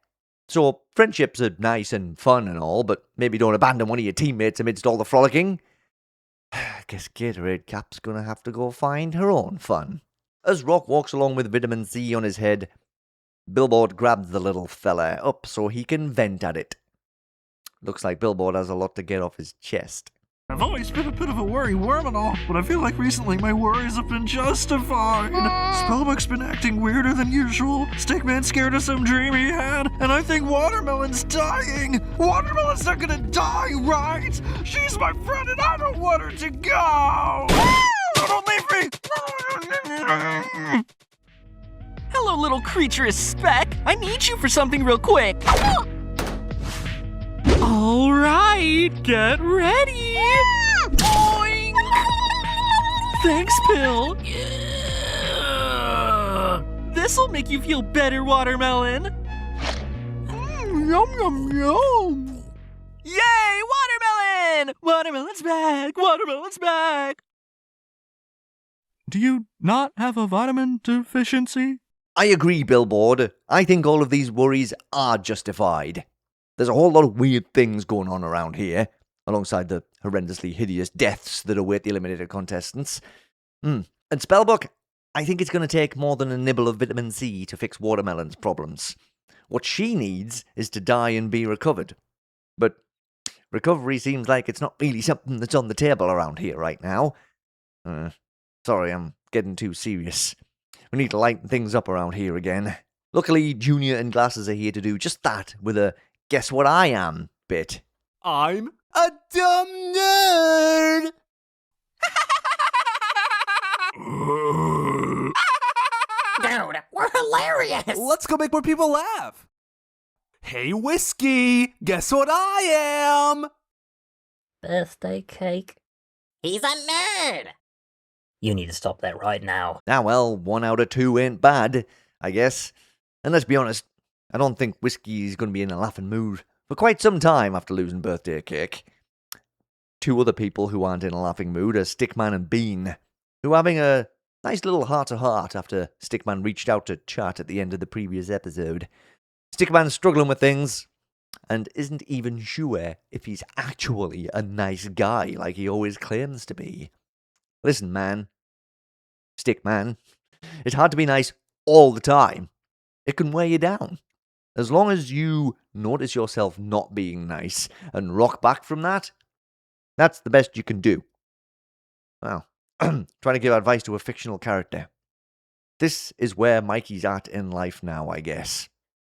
So, friendships are nice and fun and all, but maybe don't abandon one of your teammates amidst all the frolicking. I guess Gatorade Cap's gonna have to go find her own fun. As Rock walks along with vitamin C on his head, Billboard grabs the little fella up so he can vent at it. Looks like Billboard has a lot to get off his chest. I've always been a bit of a worry worm and all, but I feel like recently my worries have been justified. Spellbook's been acting weirder than usual, Stickman's scared of some dream he had, and I think Watermelon's dying. Watermelon's not gonna die, right? She's my friend and I don't want her to go! Don't leave me! Hello, little creature Speck. I need you for something real quick. All right, get ready. Boing. Thanks, Pill. This'll make you feel better, Watermelon. Yum, yum, yum. Yay, Watermelon! Watermelon's back. Watermelon's back. Do you not have a vitamin deficiency? I agree, Billboard. I think all of these worries are justified. There's a whole lot of weird things going on around here, alongside the horrendously hideous deaths that await the eliminated contestants. And Spellbook, I think it's going to take more than a nibble of vitamin C to fix Watermelon's problems. What she needs is to die and be recovered. But recovery seems like it's not really something that's on the table around here right now. Sorry, I'm getting too serious. We need to lighten things up around here again. Luckily, Junior and Glasses are here to do just that with a guess what I am bit. I'm a dumb nerd! Dude, we're hilarious! Let's go make more people laugh! Hey, Whiskey! Guess what I am? Birthday cake. He's a nerd! You need to stop that right now. Ah, well, 1 out of 2 ain't bad, I guess. And let's be honest, I don't think Whiskey's going to be in a laughing mood for quite some time after losing birthday cake. 2 other people who aren't in a laughing mood are Stickman and Bean, who are having a nice little heart-to-heart after Stickman reached out to chat at the end of the previous episode. Stickman's struggling with things, and isn't even sure if he's actually a nice guy like he always claims to be. Listen, man. Stickman, it's hard to be nice all the time. It can weigh you down. As long as you notice yourself not being nice and rock back from that, that's the best you can do. Well, trying to give advice to a fictional character. This is where Mikey's at in life now, I guess.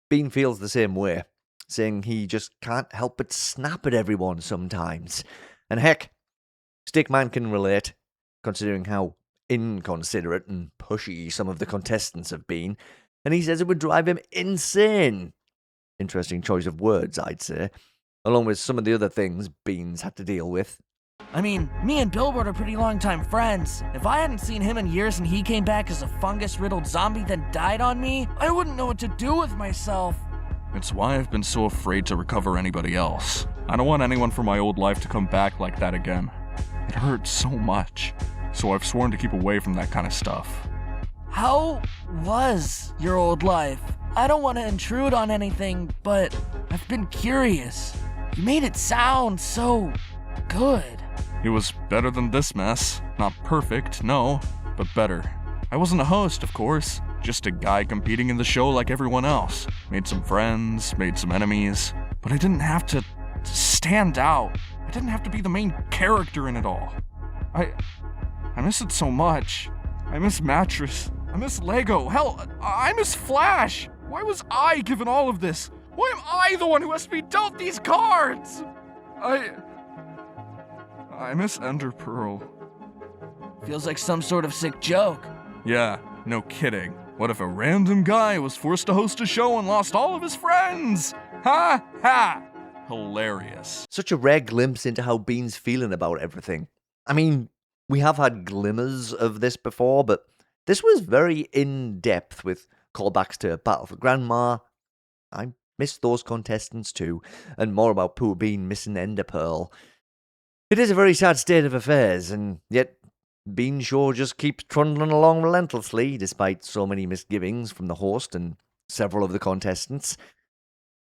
Bean feels the same way, saying he just can't help but snap at everyone sometimes. And heck, Stickman can relate, considering how inconsiderate and pushy some of the contestants have been, and he says it would drive him insane. Interesting choice of words, I'd say, along with some of the other things Beans had to deal with. I mean, me and Billboard are pretty long-time friends. If I hadn't seen him in years and he came back as a fungus-riddled zombie then died on me, I wouldn't know what to do with myself. It's why I've been so afraid to recover anybody else. I don't want anyone from my old life to come back like that again. It hurts so much, so I've sworn to keep away from that kind of stuff. How was your old life? I don't want to intrude on anything, but I've been curious. You made it sound so good. It was better than this mess. Not perfect, no, but better. I wasn't a host, of course. Just a guy competing in the show like everyone else. Made some friends, made some enemies, but I didn't have to stand out. I didn't have to be the main character in it all. I miss it so much. I miss Mattress. I miss Lego. Hell, I miss Flash. Why was I given all of this? Why am I the one who has to be dealt these cards? I miss Ender Pearl. Feels like some sort of sick joke. Yeah, no kidding. What if a random guy was forced to host a show and lost all of his friends? Ha ha! Hilarious. Such a rare glimpse into how Bean's feeling about everything. I mean, we have had glimmers of this before, but this was very in-depth with callbacks to Battle for Grandma. I missed those contestants too, and more about poor Bean missing Ender Pearl. It is a very sad state of affairs, and yet Bean sure just keeps trundling along relentlessly, despite so many misgivings from the host and several of the contestants.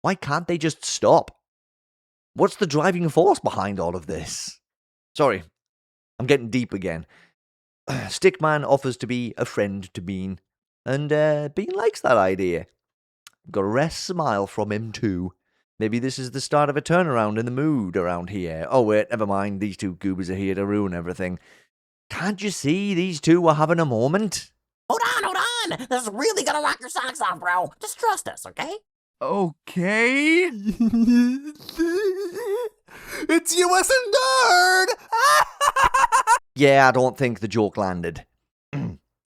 Why can't they just stop? What's the driving force behind all of this? Sorry, I'm getting deep again. Stickman offers to be a friend to Bean, and Bean likes that idea. Got a rare smile from him, too. Maybe this is the start of a turnaround in the mood around here. Oh, wait, never mind. These two goobers are here to ruin everything. Can't you see these two are having a moment? Hold on! This is really gonna rock your socks off, bro. Just trust us, okay? Okay. It's US and Nerd! Yeah, I don't think the joke landed.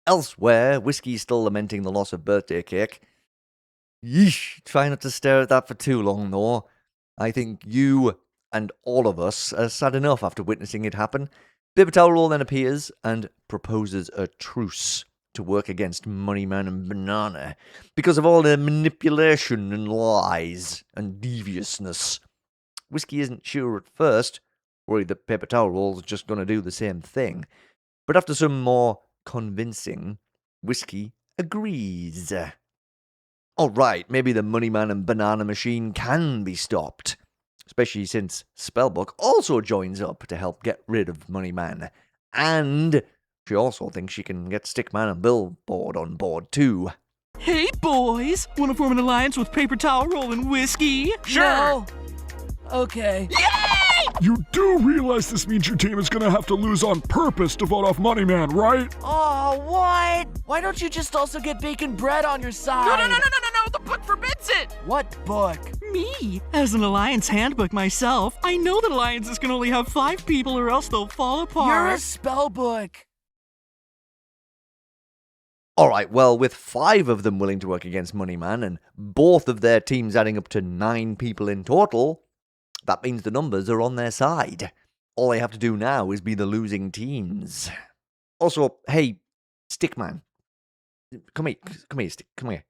Elsewhere, Whiskey's still lamenting the loss of birthday cake. Yeesh, try not to stare at that for too long, though. I think you and all of us are sad enough after witnessing it happen. Paper Towel Roll then appears and proposes a truce to work against Moneyman and Banana because of all their manipulation and lies and deviousness. Whiskey isn't sure at first, worried that Paper Towel Roll's just going to do the same thing. But after some more convincing, Whiskey agrees. Alright, maybe the Moneyman and Banana machine can be stopped. Especially since Spellbook also joins up to help get rid of Moneyman. And she also thinks she can get Stickman and Billboard on board too. Hey boys, wanna form an alliance with Paper Towel Roll and Whiskey? Sure. No. Okay. You do realize this means your team is gonna have to lose on purpose to vote off Moneyman, right? Oh, what? Why don't you just also get bacon bread on your side? No! The book forbids it! What book? Me. As an Alliance handbook myself, I know that alliances can only have 5 people or else they'll fall apart. You're a spellbook. Alright, well, with 5 of them willing to work against Moneyman and both of their teams adding up to 9 people in total, that means the numbers are on their side. All they have to do now is be the losing teams. Also, hey, Stickman. Come here, Stick, come here.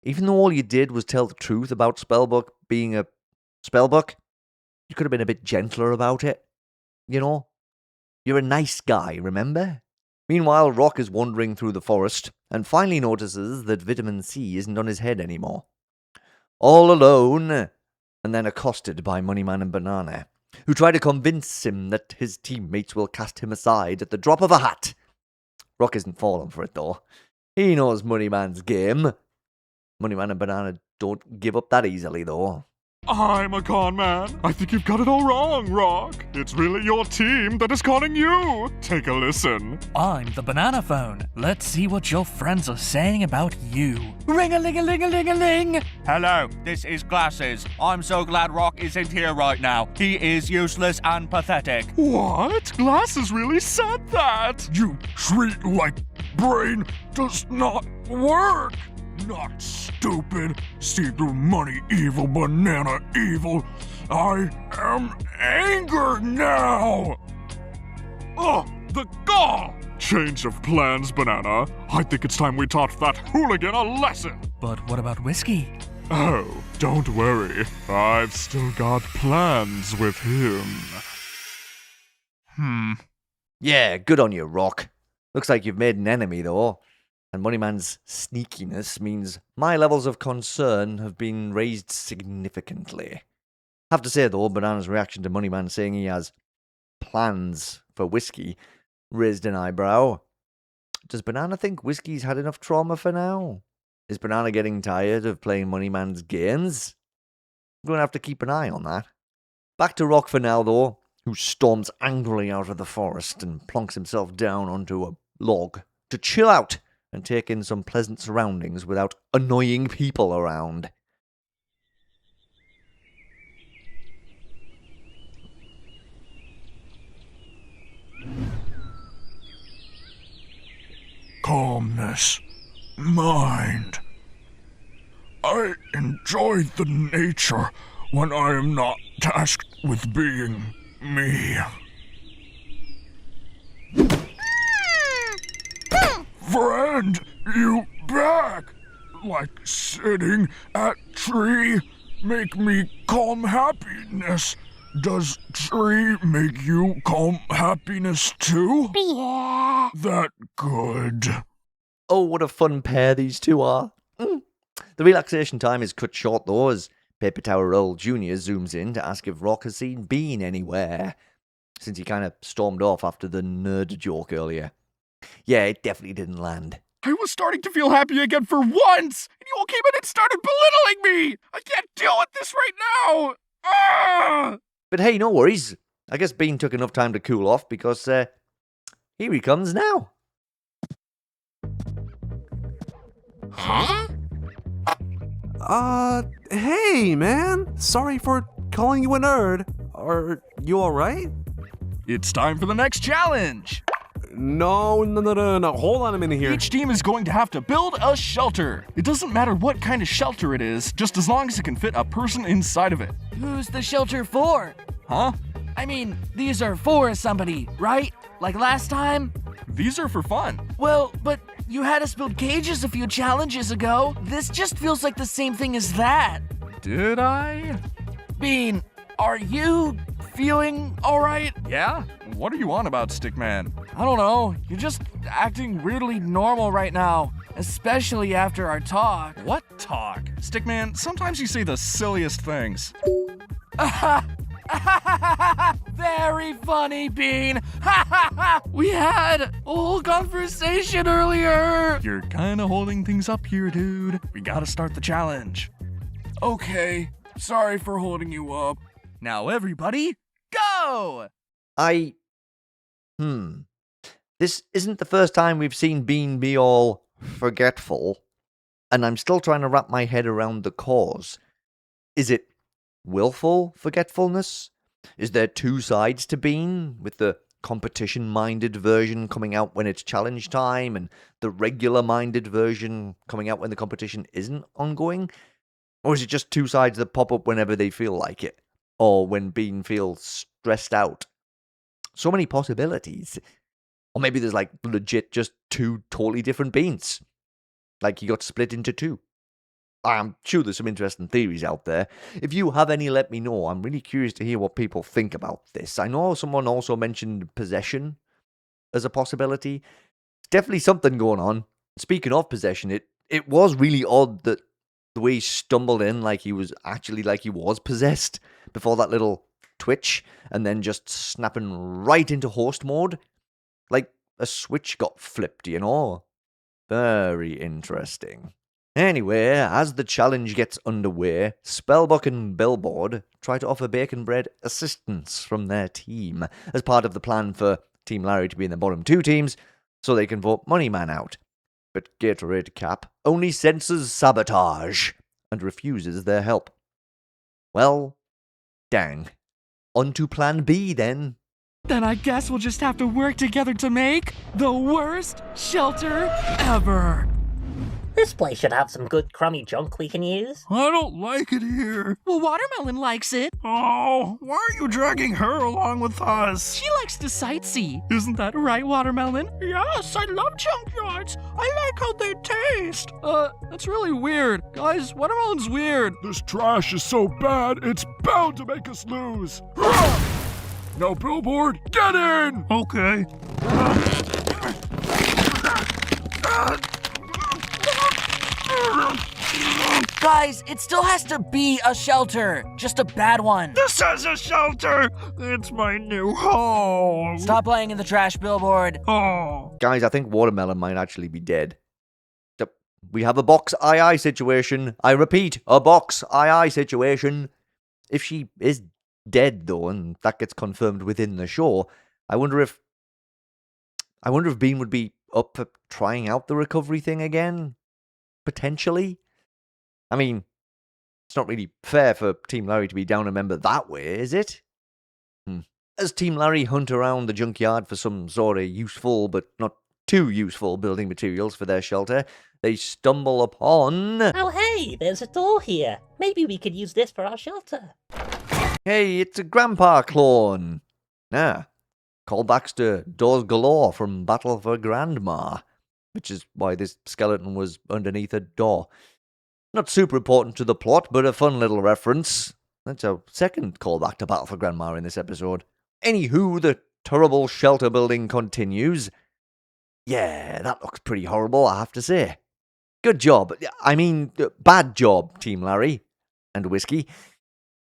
Even though all you did was tell the truth about Spellbook being a Spellbook, you could have been a bit gentler about it. You know? You're a nice guy, remember? Meanwhile, Rock is wandering through the forest and finally notices that Vitamin C isn't on his head anymore. All alone, and then accosted by Moneyman and Banana, who try to convince him that his teammates will cast him aside at the drop of a hat. Rock isn't falling for it, though. He knows Moneyman's game. Moneyman and Banana don't give up that easily, though. I'm a con man. I think you've got it all wrong, Rock. It's really your team that is conning you. Take a listen. I'm the banana phone. Let's see what your friends are saying about you. Ring-a-ling-a-ling-a-ling-a-ling. Hello, this is Glasses. I'm so glad Rock isn't here right now. He is useless and pathetic. What? Glasses really said that? You treat like brain does not work. Not stupid, see-through money evil, banana evil. I am angered now. Oh, the gall! Change of plans, Banana. I think it's time we taught that hooligan a lesson. But what about Whiskey? Oh, don't worry. I've still got plans with him. Yeah, good on you, Rock. Looks like you've made an enemy, though. And Moneyman's sneakiness means my levels of concern have been raised significantly. Have to say, though, Banana's reaction to Moneyman saying he has plans for Whiskey raised an eyebrow. Does Banana think Whiskey's had enough trauma for now? Is Banana getting tired of playing Moneyman's games? I'm going to have to keep an eye on that. Back to Rock for now, though, who storms angrily out of the forest and plonks himself down onto a log to chill out and take in some pleasant surroundings without annoying people around. Calmness. Mind. I enjoy the nature when I am not tasked with being me. Friend, you back? Like sitting at tree make me calm happiness. Does tree make you calm happiness too? Yeah. That good. Oh, what a fun pair these two are. The relaxation time is cut short, though, as Paper Tower Roll Jr. zooms in to ask if Rock has seen Bean anywhere. since he kind of stormed off after the nerd joke earlier. Yeah, it definitely didn't land. I was starting to feel happy again for once, and you all came in and started belittling me! I can't deal with this right now! Ah! But hey, no worries. I guess Bean took enough time to cool off because here he comes now. Huh? Hey, man. Sorry for calling you a nerd. Are you alright? It's time for the next challenge! No. Hold on a minute here. Each team is going to have to build a shelter. It doesn't matter what kind of shelter it is, just as long as it can fit a person inside of it. Who's the shelter for? Huh? I mean, these are for somebody, right? Like last time? These are for fun. Well, but you had us build cages a few challenges ago. This just feels like the same thing as that. Did I? Bean, are you feeling alright? Yeah? What are you on about, Stickman? I don't know. You're just acting weirdly normal right now, especially after our talk. What talk? Stickman, sometimes you say the silliest things. Very funny, Bean. We had a whole conversation earlier. You're kinda holding things up here, dude. We gotta start the challenge. Okay, sorry for holding you up. Now everybody, go! This isn't the first time we've seen Bean be all forgetful, and I'm still trying to wrap my head around the cause. Is it willful forgetfulness? Is there two sides to Bean, with the competition-minded version coming out when it's challenge time, and the regular-minded version coming out when the competition isn't ongoing? Or is it just two sides that pop up whenever they feel like it? Or when Bean feels stressed out? So many possibilities. Or maybe there's like legit just two totally different Beans. Like he got split into two. I'm sure there's some interesting theories out there. If you have any, let me know. I'm really curious to hear what people think about this. I know someone also mentioned possession as a possibility. It's definitely something going on. Speaking of possession, it was really odd that the way he stumbled in like he was possessed before that little twitch and then just snapping right into host mode. Like a switch got flipped, you know? Very interesting. Anyway, as the challenge gets underway, Spellbook and Billboard try to offer Bacon Bread assistance from their team as part of the plan for Team Larry to be in the bottom two teams so they can vote Moneyman out. But Gatorade Cap only senses sabotage and refuses their help. Well, dang. On to Plan B then. Then I guess we'll just have to work together to make the worst shelter ever. This place should have some good crummy junk we can use. I don't like it here. Well, Watermelon likes it. Oh, why are you dragging her along with us? She likes to sightsee. Isn't that right, Watermelon? Yes, I love junkyards. I like how they taste. That's really weird. Guys, Watermelon's weird. This trash is so bad, it's bound to make us lose. Now, Billboard, get in! Okay. Guys, it still has to be a shelter. Just a bad one. This is a shelter! It's my new home! Stop playing in the trash, Billboard. Oh. Guys, I think Watermelon might actually be dead. We have a box II situation. I repeat, a box II situation. If she is dead, though, and that gets confirmed within the show, I wonder if Bean would be up for trying out the recovery thing again? Potentially? I mean, it's not really fair for Team Larry to be down a member that way, is it? As Team Larry hunt around the junkyard for some sort of useful, but not too useful building materials for their shelter, they stumble upon... Oh hey, there's a door here. Maybe we could use this for our shelter. Hey, it's a Grandpa clone. Callbacks to Doors Galore from Battle for Grandma, which is why this skeleton was underneath a door. Not super important to the plot, but a fun little reference. That's our second callback to Battle for Grandma in this episode. Anywho, the terrible shelter building continues. Yeah, that looks pretty horrible, I have to say. Good job. I mean, bad job, Team Larry. And Whiskey.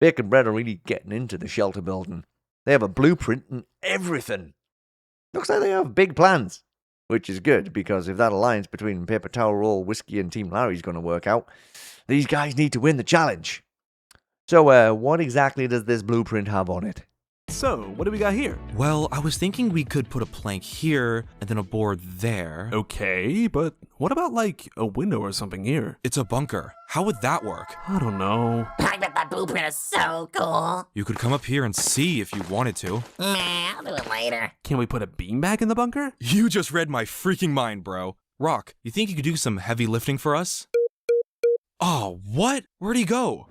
Bacon Bread are really getting into the shelter building. They have a blueprint and everything. Looks like they have big plans, which is good, because if that alliance between Paper Towel Roll, Whiskey, and Team Larry is going to work out, these guys need to win the challenge. So, what exactly does this blueprint have on it? So, what do we got here? Well, I was thinking we could put a plank here and then a board there. Okay, but what about like a window or something here? It's a bunker. How would that work? I don't know. I bet that blueprint is so cool. You could come up here and see if you wanted to. Nah, I'll do it later. Can we put a beanbag in the bunker? You just read my freaking mind, bro. Rock, you think you could do some heavy lifting for us? Oh, what? Where'd he go?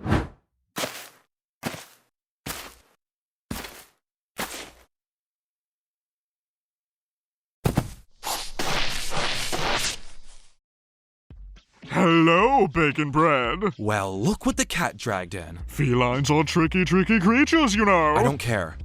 Hello, bacon bread. Well, look what the cat dragged in. Felines are tricky, tricky creatures, you know. I don't care.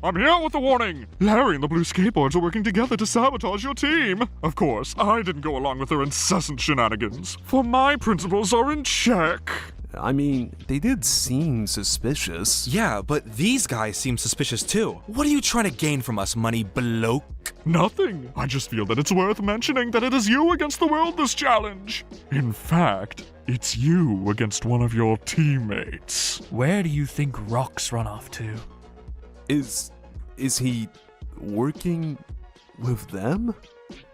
I'm here with a warning. Larry and the blue skateboards are working together to sabotage your team. Of course, I didn't go along with their incessant shenanigans, for my principles are in check. I mean, they did seem suspicious. Yeah, but these guys seem suspicious too. What are you trying to gain from us, money bloke? Nothing. I just feel that it's worth mentioning that it is you against the world this challenge. In fact, it's you against one of your teammates. Where do you think Rock's run off to? Is he working with them?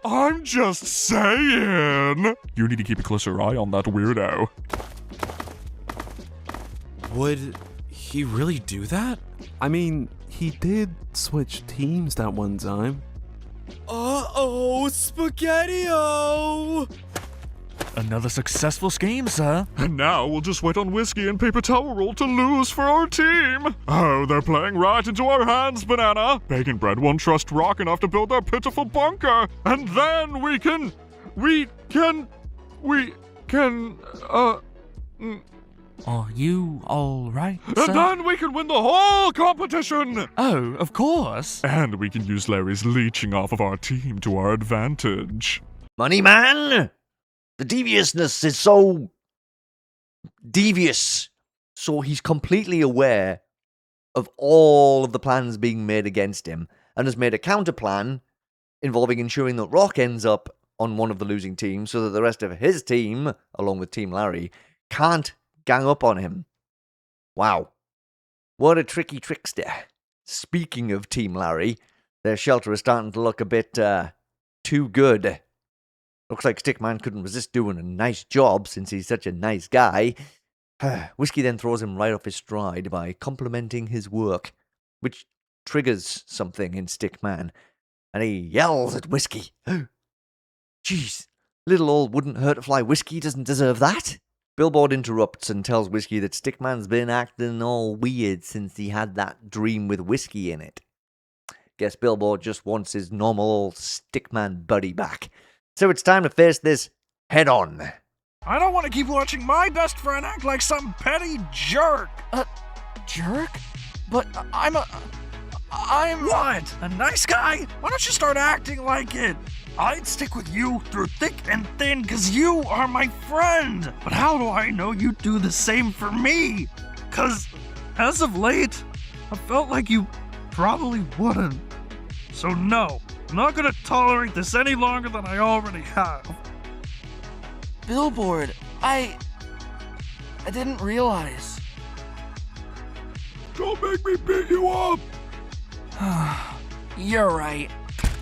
I'm just saying. You need to keep a closer eye on that weirdo. Would he really do that? I mean, he did switch teams that one time. Uh-oh, Spaghetti-O! Another successful scheme, sir. And now we'll just wait on Whiskey and Paper Towel Roll to lose for our team. Oh, they're playing right into our hands, Banana. Bacon Bread won't trust Rock enough to build their pitiful bunker. And then we can... Are you alright, And sir? then we can win the whole competition! Oh, of course. And we can use Larry's leeching off of our team to our advantage. Money Man! The deviousness is so devious. So he's completely aware of all of the plans being made against him and has made a counter plan involving ensuring that Rock ends up on one of the losing teams so that the rest of his team, along with Team Larry, can't gang up on him. Wow. What a tricky trickster. Speaking of Team Larry, their shelter is starting to look a bit too good. Looks like Stickman couldn't resist doing a nice job since he's such a nice guy. Whiskey then throws him right off his stride by complimenting his work, which triggers something in Stickman, and he yells at Whiskey. Jeez, little old wouldn't hurt to fly Whiskey doesn't deserve that. Billboard interrupts and tells Whiskey that Stickman's been acting all weird since he had that dream with Whiskey in it. Guess Billboard just wants his normal old Stickman buddy back. So it's time to face this head on. I don't want to keep watching my best friend act like some petty jerk. Jerk? But I'm what? A nice guy? Why don't you start acting like it? I'd stick with you through thick and thin because you are my friend. But how do I know you'd do the same for me? Because as of late, I felt like you probably wouldn't. So no, I'm not gonna tolerate this any longer than I already have. Billboard, I didn't realize. Don't make me beat you up! You're right.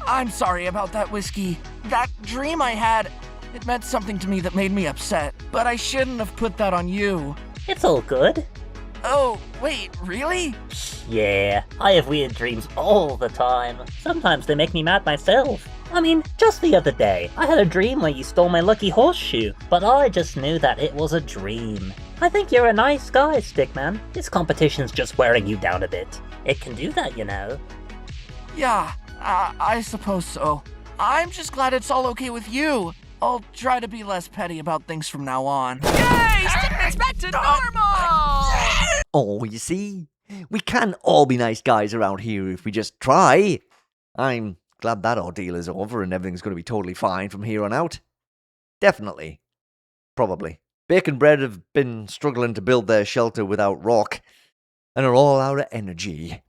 I'm sorry about that, Whiskey. That dream I had, it meant something to me that made me upset. But I shouldn't have put that on you. It's all good. Oh, wait, really? Yeah, I have weird dreams all the time. Sometimes they make me mad myself. I mean, just the other day, I had a dream where you stole my lucky horseshoe, but I just knew that it was a dream. I think you're a nice guy, Stickman. This competition's just wearing you down a bit. It can do that, you know. Yeah, I suppose so. I'm just glad it's all okay with you. I'll try to be less petty about things from now on. Yay! Stickman's back to normal! Oh, you see? We can all be nice guys around here if we just try. I'm glad that ordeal is over and everything's going to be totally fine from here on out. Definitely. Probably. Bacon Bread have been struggling to build their shelter without Rock, and are all out of energy.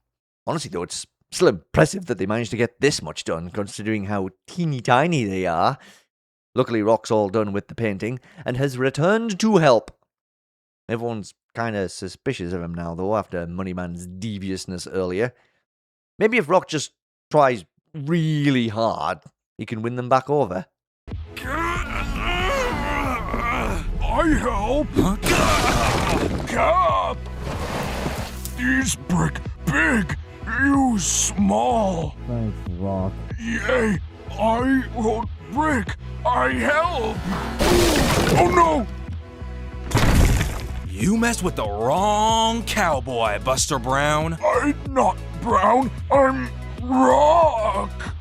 Honestly, though, it's still impressive that they managed to get this much done, considering how teeny tiny they are. Luckily, Rock's all done with the painting, and has returned to help. Everyone's kind of suspicious of him now, though, after Moneyman's deviousness earlier. Maybe if Rock just tries really hard, he can win them back over. I help. Cap! He's brick big, you small. Thanks, Rock. Yay! I hold brick. I help. Oh no! You messed with the wrong cowboy, Buster Brown. I'm not Brown. I'm Rock.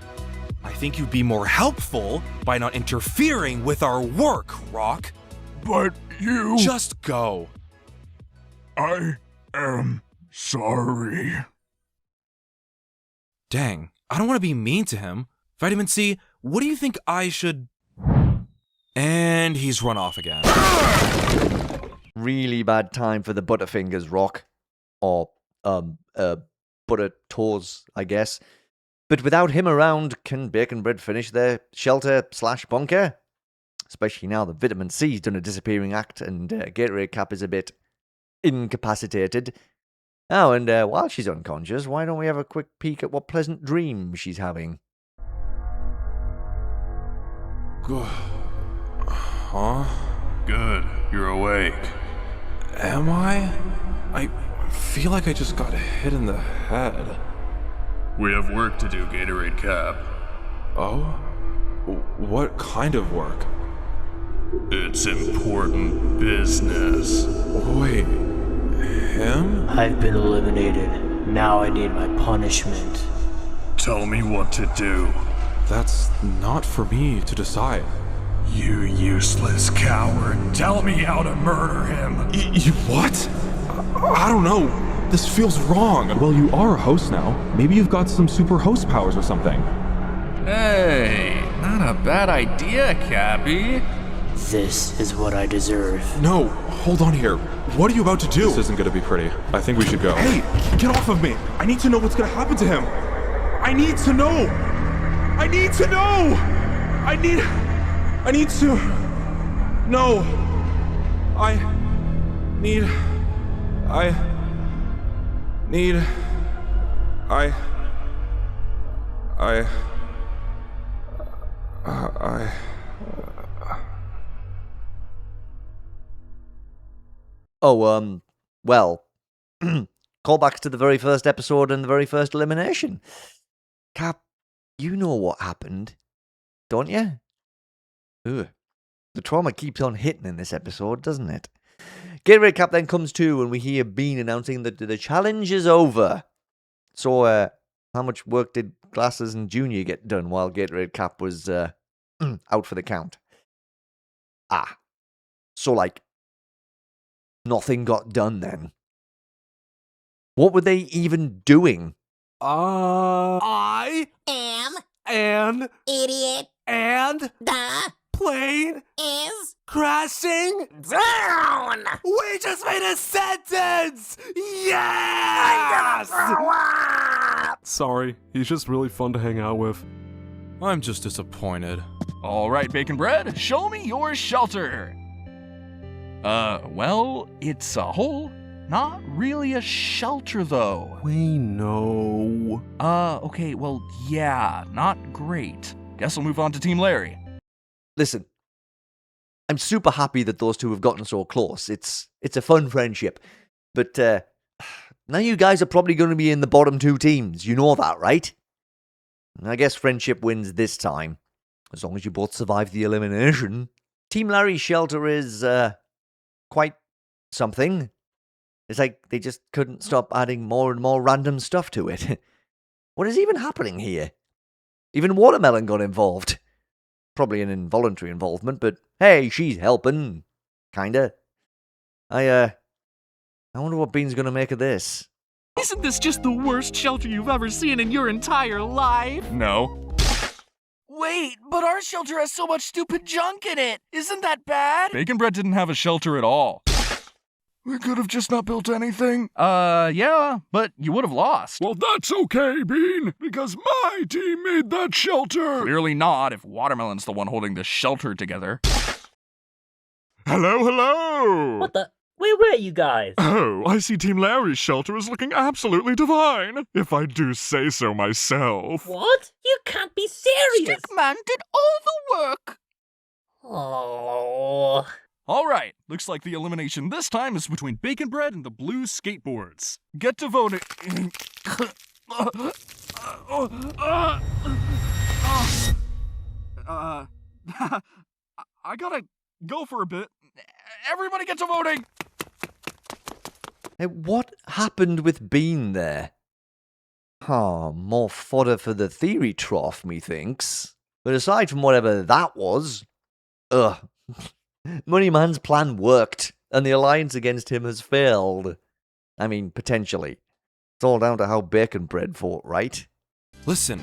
I think you'd be more helpful by not interfering with our work, Rock. But you... Just go. I am sorry. Dang, I don't want to be mean to him. Vitamin C, what do you think I should... And he's run off again. Really bad time for the Butterfingers, Rock. Or, Butter Toes, I guess. But without him around, can Bacon Bread finish their shelter/bunker? Especially now that Vitamin C's done a disappearing act and Gatorade Cap is a bit incapacitated. Oh, and while she's unconscious, why don't we have a quick peek at what pleasant dream she's having? Huh? Good, you're awake. Am I? I feel like I just got hit in the head. We have work to do, Gatorade Cap. Oh? What kind of work? It's important business. Wait, him? I've been eliminated. Now I need my punishment. Tell me what to do. That's not for me to decide. You useless coward. Tell me how to murder him. You what? I don't know. This feels wrong. Well, you are a host now. Maybe you've got some super host powers or something. Hey, not a bad idea, Cappy. This is what I deserve. No, hold on here. What are you about to do? This isn't gonna be pretty. I think we should go. Hey, get off of me. I need to know what's gonna happen to him. I need to know. I need to know. I need to. No. I need. Oh, well, callbacks to the very first episode and the very first elimination. Cap, you know what happened, don't you? Ugh. The trauma keeps on hitting in this episode, doesn't it? Gatorade Cap then comes to, and we hear Bean announcing that the challenge is over. So, how much work did Glasses and Junior get done while Gatorade Cap was out for the count? So, like, nothing got done then. What were they even doing? I am an idiot and the plane is crashing down. We just made a sentence! I'm Yes! gonna throw up. Sorry, he's just really fun to hang out with. I'm just disappointed. All right, Bacon Bread, show me your shelter. Well, it's a hole. Not really a shelter, though. We know. Okay, well, yeah, not great. Guess we'll move on to Team Larry. Listen, I'm super happy that those two have gotten so close. It's a fun friendship. But now you guys are probably going to be in the bottom two teams. You know that, right? I guess friendship wins this time. As long as you both survive the elimination. Team Larry's shelter is quite something. It's like they just couldn't stop adding more and more random stuff to it. What is even happening here? Even Watermelon got involved. Probably an involuntary involvement, but hey, she's helping. Kinda. I wonder what Bean's gonna make of this. Isn't this just the worst shelter you've ever seen in your entire life? No. Wait, but our shelter has so much stupid junk in it. Isn't that bad? Bacon Bread didn't have a shelter at all. We could have just not built anything. Yeah, but you would have lost. Well, that's okay, Bean, because my team made that shelter. Clearly not, if Watermelon's the one holding the shelter together. Hello, hello! What the? Where were you guys? Oh, I see Team Larry's shelter is looking absolutely divine, if I do say so myself. What? You can't be serious! Stickman did all the work! Oh... All right, looks like the elimination this time is between Bacon Bread and the Blue Skateboards. Get to voting. I gotta go for a bit. Everybody get to voting! Hey, what happened with Bean there? More fodder for the theory trough, methinks. But aside from whatever that was, Moneyman's plan worked, and the alliance against him has failed. I mean, potentially. It's all down to how Bacon Bread fought, right? Listen.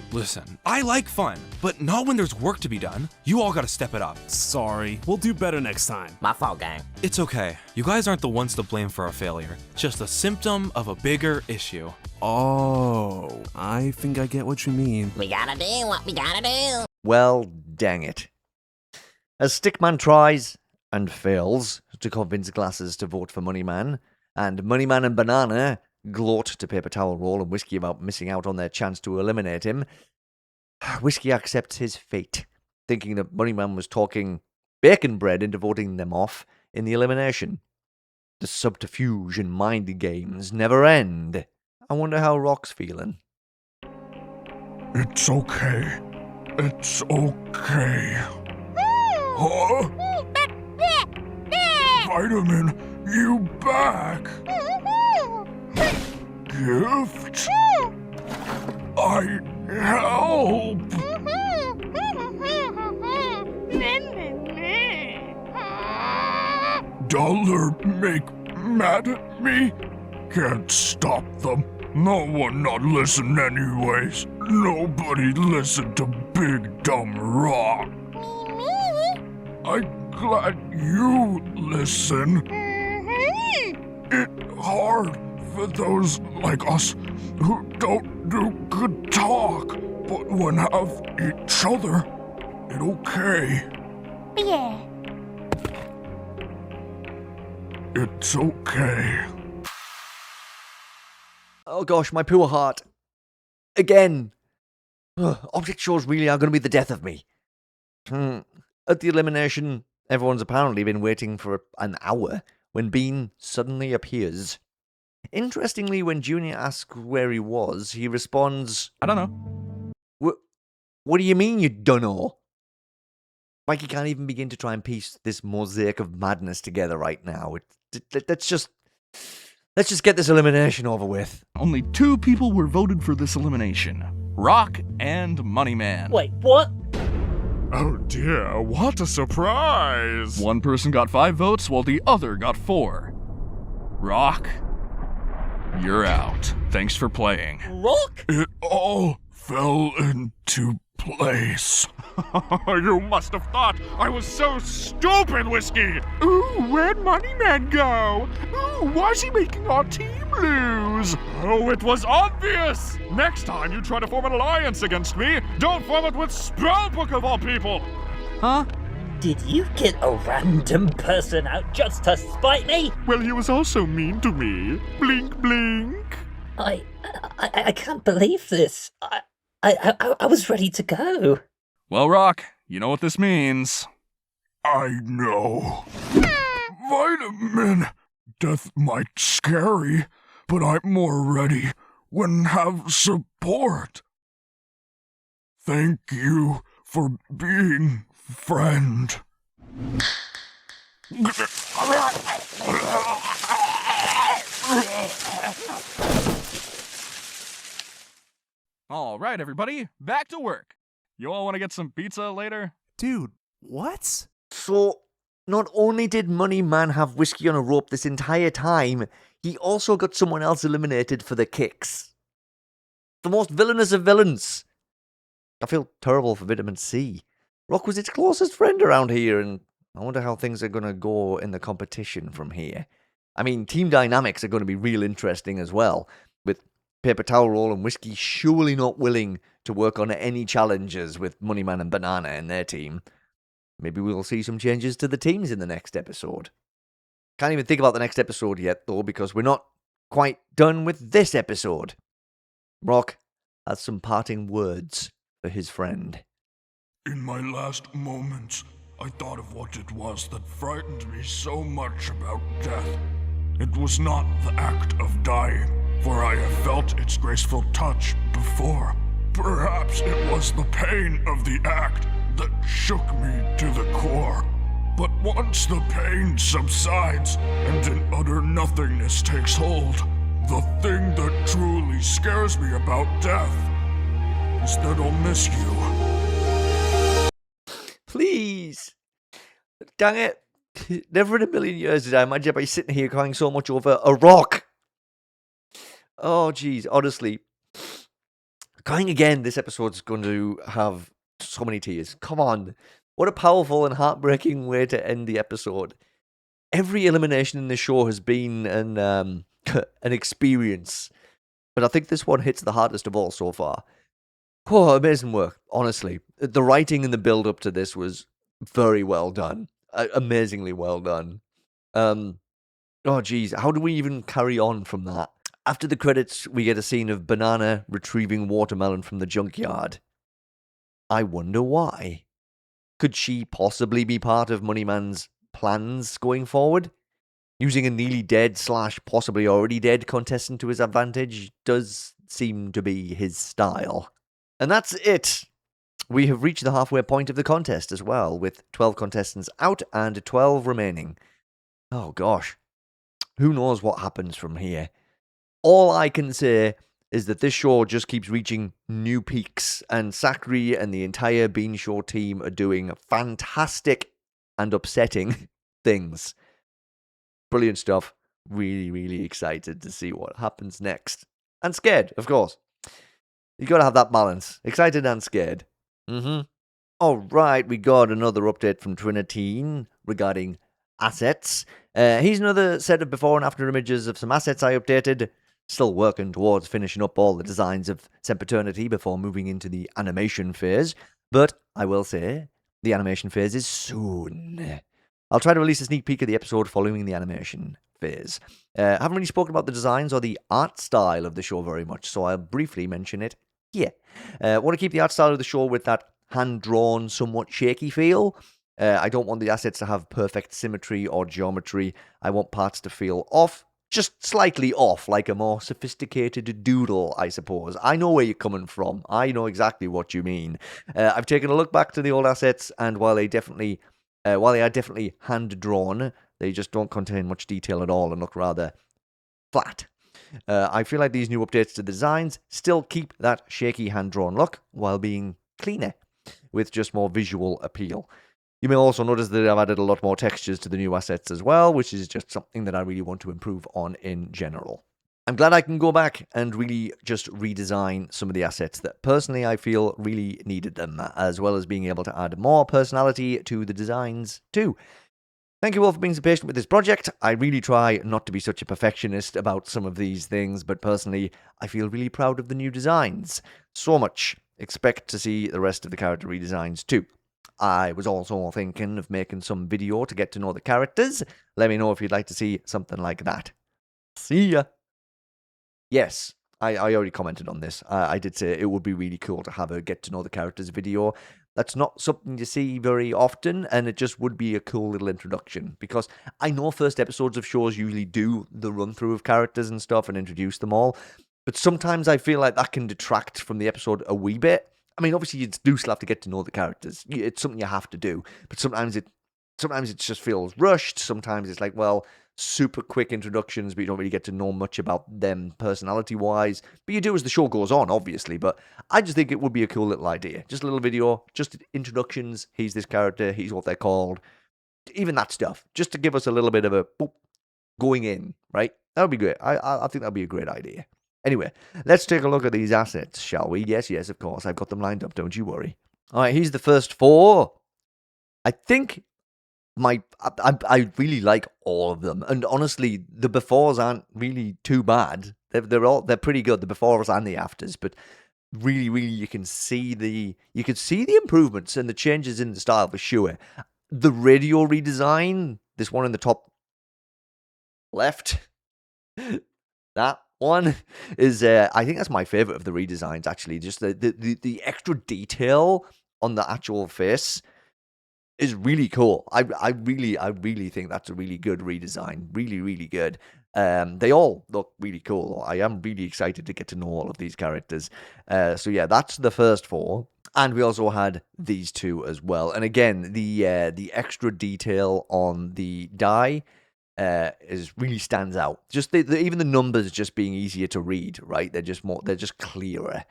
I like fun, but not when there's work to be done. You all gotta step it up. Sorry, we'll do better next time. My fault, gang. It's okay. You guys aren't the ones to blame for our failure. Just a symptom of a bigger issue. Oh, I think I get what you mean. We gotta do what we gotta do. Well, dang it. As Stickman tries and fails to convince Glasses to vote for Moneyman, and Moneyman and Banana gloat to Paper Towel Roll and Whiskey about missing out on their chance to eliminate him, Whiskey accepts his fate, thinking that Moneyman was talking Bacon Bread into voting them off in the elimination. The subterfuge and mind games never end. I wonder how Rock's feeling. It's okay. It's okay. Huh? Vitamin, you back? Gift? I help? Dollar make mad at me? Can't stop them. No one not listen anyways. Nobody listen to Big Dumb Rock. I'm glad you listen. It's hard for those like us who don't do good talk, but when have each other, it okay. Yeah. It's okay. Oh gosh, my poor heart. Again. Object shows really are going to be the death of me. At the elimination, everyone's apparently been waiting for an hour when Bean suddenly appears. Interestingly, when Junior asks where he was, he responds, I don't know. What do you mean you dunno? Like he can't even begin to try and piece this mosaic of madness together right now. Let's just get this elimination over with. Only 2 people were voted for this elimination. Rock and Moneyman. Wait, what? Oh dear, what a surprise! One person got 5 votes while the other got 4. Rock, you're out. Thanks for playing. Rock? It all fell into place. You must have thought I was so stupid, Whiskey! Ooh, where'd Moneyman go? Ooh, why's he making our team lose? Oh, it was obvious! Next time you try to form an alliance against me, don't form it with Spellbook of all people! Huh? Did you get a random person out just to spite me? Well, he was also mean to me. Blink, blink. I can't believe this. I was ready to go. Well, Rock, you know what this means. I know. Vitamin. Death might scary, but I'm more ready when have support. Thank you for being friend. All right, everybody, back to work. You all want to get some pizza later? Dude, what? So, not only did Moneyman have Whiskey on a rope this entire time, he also got someone else eliminated for the kicks. The most villainous of villains. I feel terrible for Vitamin C. Rock was its closest friend around here, and I wonder how things are going to go in the competition from here. I mean, team dynamics are going to be real interesting as well, with Paper Towel Roll and Whiskey surely not willing to work on any challenges with Moneyman and Banana in their team. Maybe we'll see some changes to the teams in the next episode. Can't even think about the next episode yet, though, because we're not quite done with this episode. Rock has some parting words for his friend. In my last moments, I thought of what it was that frightened me so much about death. It was not the act of dying, for I have felt its graceful touch before. Perhaps it was the pain of the act that shook me to the core. But once the pain subsides and an utter nothingness takes hold, the thing that truly scares me about death is that I'll miss you. Please. Dang it. Never in a million years did I imagine I'd be sitting here crying so much over a rock. Oh, jeez. Honestly. Crying again, this episode's going to have so many tears. Come on. What a powerful and heartbreaking way to end the episode. Every elimination in the show has been an experience. But I think this one hits the hardest of all so far. Oh, amazing work, honestly. The writing and the build-up to this was very well done. Amazingly well done. Oh, geez. How do we even carry on from that? After the credits, we get a scene of Banana retrieving watermelon from the junkyard. I wonder why. Could she possibly be part of Moneyman's plans going forward? Using a nearly dead / possibly already dead contestant to his advantage does seem to be his style. And that's it. We have reached the halfway point of the contest as well, with 12 contestants out and 12 remaining. Oh gosh. Who knows what happens from here? All I can say is that this show just keeps reaching new peaks, and Sacri and the entire Bean Show team are doing fantastic and upsetting things. Brilliant stuff. Really, really excited to see what happens next. And scared, of course. You gotta have that balance. Excited and scared. Alright, we got another update from Trinitine regarding assets. Here's another set of before and after images of some assets I updated. Still working towards finishing up all the designs of Sempiternity before moving into the animation phase. But I will say, the animation phase is soon. I'll try to release a sneak peek of the episode following the animation phase. Haven't really spoken about the designs or the art style of the show very much, so I'll briefly mention it here. Want to keep the art style of the show with that hand-drawn, somewhat shaky feel. I don't want the assets to have perfect symmetry or geometry. I want parts to feel off, just slightly off, like a more sophisticated doodle, I suppose. I know where you're coming from. I know exactly what you mean. I've taken a look back to the old assets, and while they are definitely hand-drawn, they just don't contain much detail at all and look rather flat. I feel like these new updates to the designs still keep that shaky hand-drawn look while being cleaner, with just more visual appeal. You may also notice that I've added a lot more textures to the new assets as well, which is just something that I really want to improve on in general. I'm glad I can go back and really just redesign some of the assets that personally I feel really needed them, as well as being able to add more personality to the designs too. Thank you all for being so patient with this project. I really try not to be such a perfectionist about some of these things, but personally I feel really proud of the new designs. So much. Expect to see the rest of the character redesigns too. I was also thinking of making some video to get to know the characters. Let me know if you'd like to see something like that. See ya! Yes, I already commented on this. I did say it would be really cool to have a get to know the characters video. That's not something you see very often, and it just would be a cool little introduction. Because I know first episodes of shows usually do the run-through of characters and stuff and introduce them all. But sometimes I feel like that can detract from the episode a wee bit. I mean, obviously you do still have to get to know the characters. It's something you have to do. But sometimes it just feels rushed. Sometimes it's like, well, super quick introductions, but you don't really get to know much about them personality-wise. But you do as the show goes on, obviously. But I just think it would be a cool little idea. Just a little video, just introductions. He's this character. He's what they're called. Even that stuff. Just to give us a little bit of a boop, going in, right? That would be great. I think that would be a great idea. Anyway, let's take a look at these assets, shall we? Yes, of course. I've got them lined up, don't you worry. All right, here's the first 4. I think I really like all of them, and honestly, the befores aren't really too bad. They're pretty good, the befores and the afters, but really, you can see the improvements and the changes in the style for sure. The radio redesign, this one in the top left, that one is I think that's my favorite of the redesigns, actually. Just the extra detail on the actual face is really cool. I really think that's a really good redesign. Really good. They all look really cool. I am really excited to get to know all of these characters. So yeah, that's the first 4. And we also had these 2 as well. And again, the extra detail on the die really stands out. Just even the numbers just being easier to read, right? They're just clearer.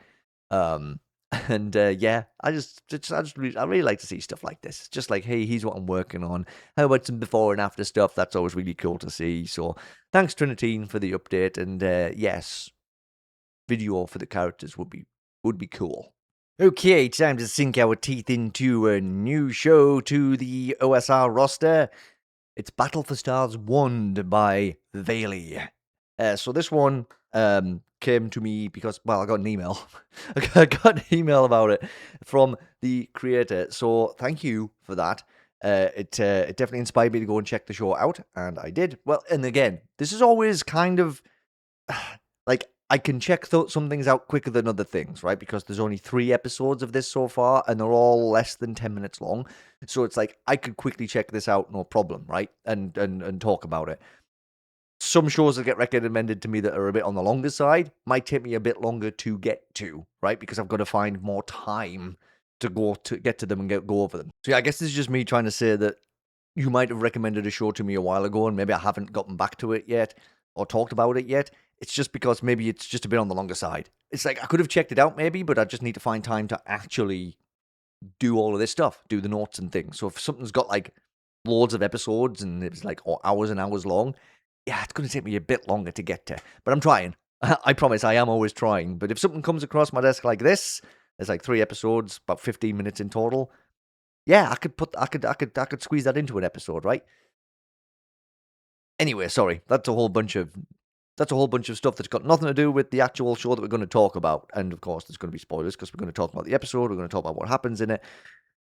And yeah, I really like to see stuff like this. It's just like, hey, here's what I'm working on. How about some before and after stuff? That's always really cool to see. So thanks, Trinitine, for the update. And yes, video for the characters would be cool. Okay, time to sink our teeth into a new show to the OSR roster. It's Battle for Stars Wand by Veyli. So this one came to me because, well, I got an email. I got an email about it from the creator. So thank you for that. It definitely inspired me to go and check the show out, and I did. Well, and again, this is always kind of like I can check some things out quicker than other things, right? Because there's only 3 episodes of this so far, and they're all less than 10 minutes long. So it's like I could quickly check this out, no problem, right? And talk about it. Some shows that get recommended to me that are a bit on the longer side might take me a bit longer to get to, right? Because I've got to find more time to get to them and go over them. So yeah, I guess this is just me trying to say that you might have recommended a show to me a while ago, and maybe I haven't gotten back to it yet or talked about it yet. It's just because maybe it's just a bit on the longer side. It's like I could have checked it out maybe, but I just need to find time to actually do all of this stuff, do the notes and things. So if something's got like loads of episodes and it's like hours and hours long, yeah, it's going to take me a bit longer to get to. But I'm trying. I promise I am always trying. But if something comes across my desk like this, there's like 3 episodes, about 15 minutes in total. Yeah, I could squeeze that into an episode, right? Anyway, sorry. That's a whole bunch of stuff that's got nothing to do with the actual show that we're going to talk about. And of course, there's going to be spoilers because we're going to talk about the episode. We're going to talk about what happens in it,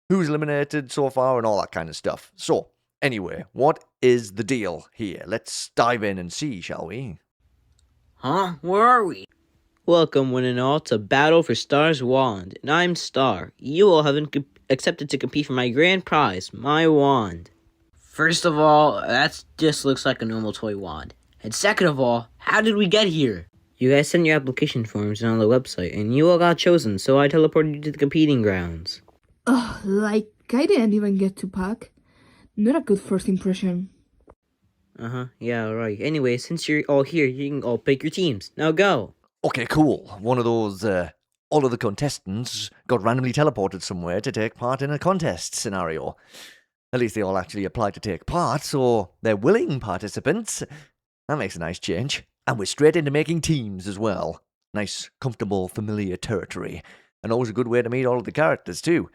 who's eliminated so far, and all that kind of stuff. So, anyway, what is the deal here? Let's dive in and see, shall we? Huh? Where are we? Welcome, one and all, to Battle for Stars Wand, and I'm Star. You all have accepted to compete for my grand prize, my wand. First of all, that just looks like a normal toy wand. And second of all, how did we get here? You guys sent your application forms on the website, and you all got chosen, so I teleported you to the competing grounds. Ugh, like, I didn't even get to pack. Not a good first impression. Yeah, right. Anyway, since you're all here, you can all pick your teams. Now go! Okay, cool. One of those, all of the contestants got randomly teleported somewhere to take part in a contest scenario. At least they all actually applied to take part, so they're willing participants. That makes a nice change. And we're straight into making teams as well. Nice, comfortable, familiar territory. And always a good way to meet all of the characters, too.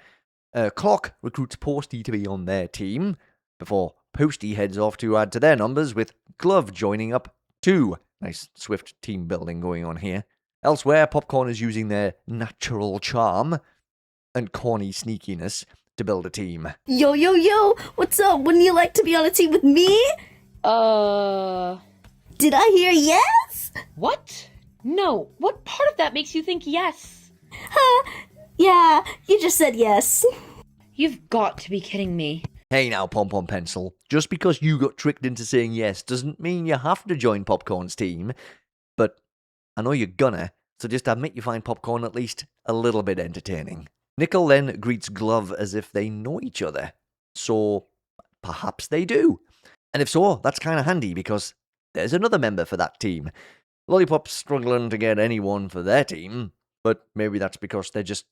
Clock recruits Posty to be on their team, before Posty heads off to add to their numbers, with Glove joining up, too. Nice, swift team building going on here. Elsewhere, Popcorn is using their natural charm and corny sneakiness to build a team. Yo, yo, yo! What's up? Wouldn't you like to be on a team with me? Did I hear yes? What? No. What part of that makes you think yes? Yeah, you just said yes. You've got to be kidding me. Hey now, Pom Pom Pencil. Just because you got tricked into saying yes doesn't mean you have to join Popcorn's team. But I know you're gonna, so just admit you find Popcorn at least a little bit entertaining. Nickel then greets Glove as if they know each other. So, perhaps they do. And if so, that's kind of handy because there's another member for that team. Lollipop's struggling to get anyone for their team, but maybe that's because they're just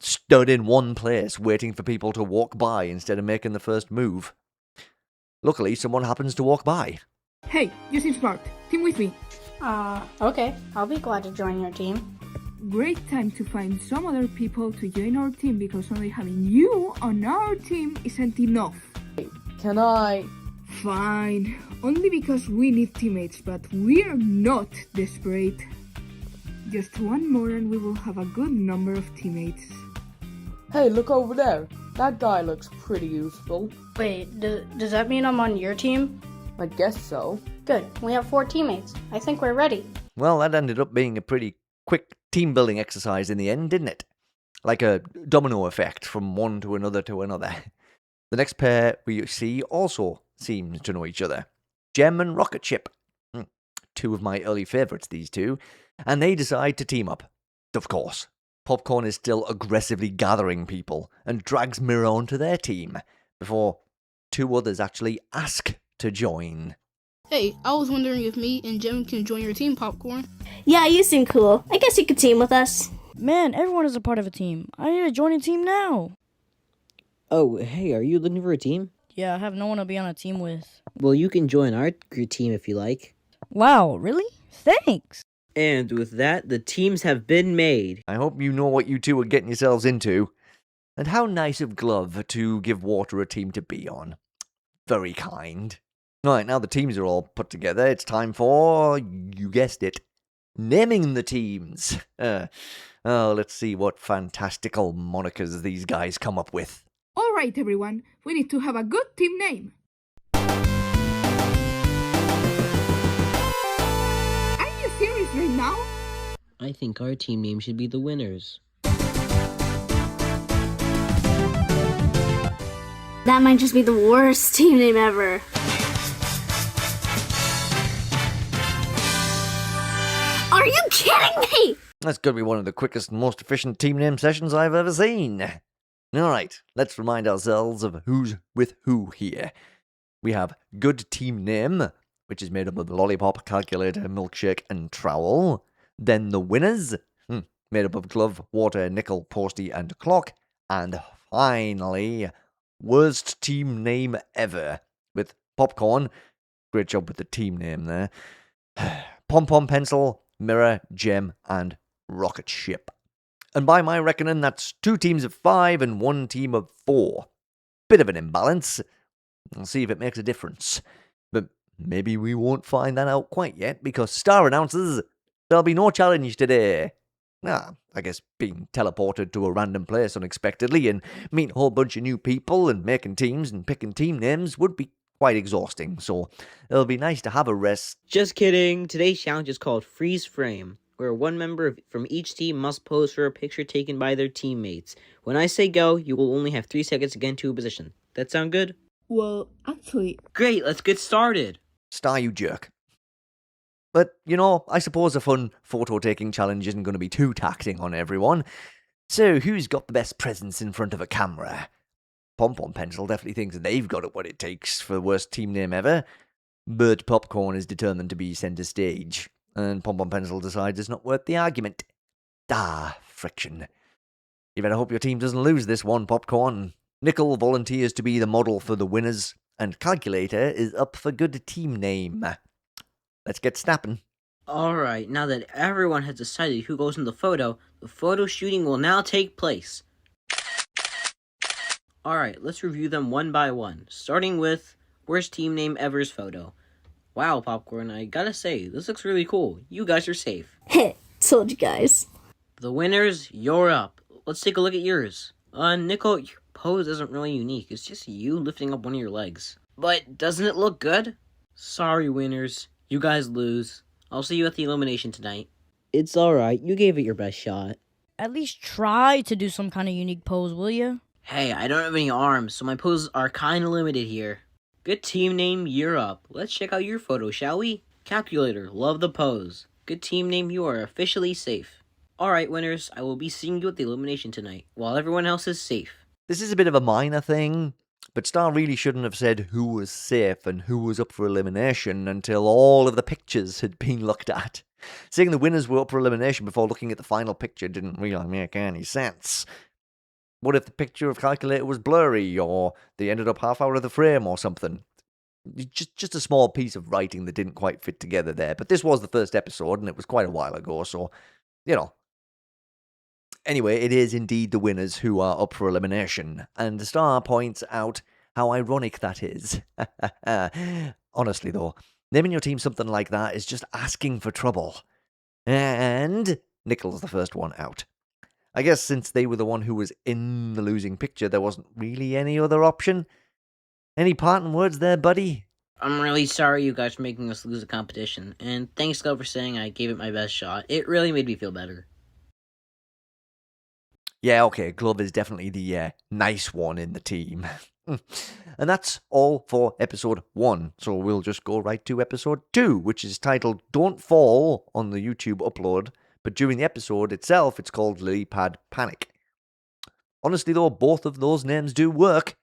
stood in one place waiting for people to walk by instead of making the first move. Luckily, someone happens to walk by. Hey, you seem smart. Team with me. Okay. I'll be glad to join your team. Great time to find some other people to join our team because only having you on our team isn't enough. Can I? Fine. Only because we need teammates, but we're not desperate. Just one more and we will have a good number of teammates. Hey, look over there. That guy looks pretty useful. Wait, does that mean I'm on your team? I guess so. Good, we have 4 teammates. I think we're ready. Well, that ended up being a pretty quick team-building exercise in the end, didn't it? Like a domino effect from one to another to another. The next pair we see also seem to know each other. Gem and Rocket Ship. 2 of my early favourites, these two. And they decide to team up. Of course. Popcorn is still aggressively gathering people and drags Mirror onto their team before 2 others actually ask to join. Hey, I was wondering if me and Jim can join your team, Popcorn. Yeah, you seem cool. I guess you could team with us. Man, everyone is a part of a team. I need to join a team now. Oh, hey, are you looking for a team? Yeah, I have no one to be on a team with. Well, you can join our team if you like. Wow, really? Thanks. And with that, the teams have been made. I hope you know what you two are getting yourselves into. And how nice of Glove to give Water a team to be on. Very kind. Right, now the teams are all put together, it's time for, you guessed it, naming the teams. Let's see what fantastical monikers these guys come up with. All right, everyone. We need to have a good team name. Are you serious right now? I think our team name should be the Winners. That might just be the worst team name ever. Are you kidding me? That's going to be one of the quickest and most efficient team name sessions I've ever seen. Alright, let's remind ourselves of who's with who here. We have Good Team Name, which is made up of Lollipop, Calculator, Milkshake, and Trowel. Then the Winners, made up of Glove, Water, Nickel, Posty, and Clock. And finally, Worst Team Name Ever, with Popcorn. Great job with the team name there. Pom Pom Pencil, Mirror, Gem, and Rocket Ship. And by my reckoning, that's 2 teams of 5 and 1 team of 4. Bit of an imbalance. We'll see if it makes a difference. But maybe we won't find that out quite yet, because Star announces there'll be no challenge today. I guess being teleported to a random place unexpectedly and meeting a whole bunch of new people and making teams and picking team names would be quite exhausting, so it'll be nice to have a rest. Just kidding. Today's challenge is called Freeze Frame, where one member from each team must pose for a picture taken by their teammates. When I say go, you will only have 3 seconds to get into a position. That sound good? Well, actually... Great, let's get started. Star, you jerk. But, I suppose a fun photo-taking challenge isn't going to be too taxing on everyone. So, who's got the best presence in front of a camera? Pom Pom Pencil definitely thinks they've got what it takes for the worst team name ever. But Popcorn is determined to be centre stage. And Pom Pom Pencil decides it's not worth the argument. Friction. You better hope your team doesn't lose this one, Popcorn. Nickel volunteers to be the model for the Winners, and Calculator is up for good team name. Let's get snapping. Alright, now that everyone has decided who goes in the photo shooting will now take place. Alright, let's review them one by one, starting with Worst Team Name Ever's photo. Wow, Popcorn, I gotta say, this looks really cool. You guys are safe. Heh, told you guys. The Winners, you're up. Let's take a look at yours. Nickel, your pose isn't really unique. It's just you lifting up one of your legs. But doesn't it look good? Sorry, Winners. You guys lose. I'll see you at the elimination tonight. It's alright. You gave it your best shot. At least try to do some kind of unique pose, will you? Hey, I don't have any arms, so my poses are kinda limited here. Good team name, you're up. Let's check out your photo, shall we? Calculator, love the pose. Good team name, you are officially safe. Alright, Winners, I will be seeing you at the elimination tonight, while everyone else is safe. This is a bit of a minor thing, but Star really shouldn't have said who was safe and who was up for elimination until all of the pictures had been looked at. Saying the winners were up for elimination before looking at the final picture didn't really make any sense. What if the picture of Calculator was blurry, or they ended up half out of the frame or something? Just a small piece of writing that didn't quite fit together there. But this was the first episode, and it was quite a while ago, so, Anyway, it is indeed the winners who are up for elimination, and Star points out How ironic that is. Honestly, though, naming your team something like that is just asking for trouble. And Nickel's the first one out. I guess since they were the one who was in the losing picture, there wasn't really any other option. Any parting words there, buddy? I'm really sorry you guys are making us lose the competition, and thanks, Glove, for saying I gave it my best shot. It really made me feel better. Yeah, okay, Glove is definitely the nice one in the team. And that's all for episode 1, so we'll just go right to episode 2, which is titled Don't Fall on the YouTube upload, but during the episode itself, it's called Lilypad Panic. Honestly, though, both of those names do work,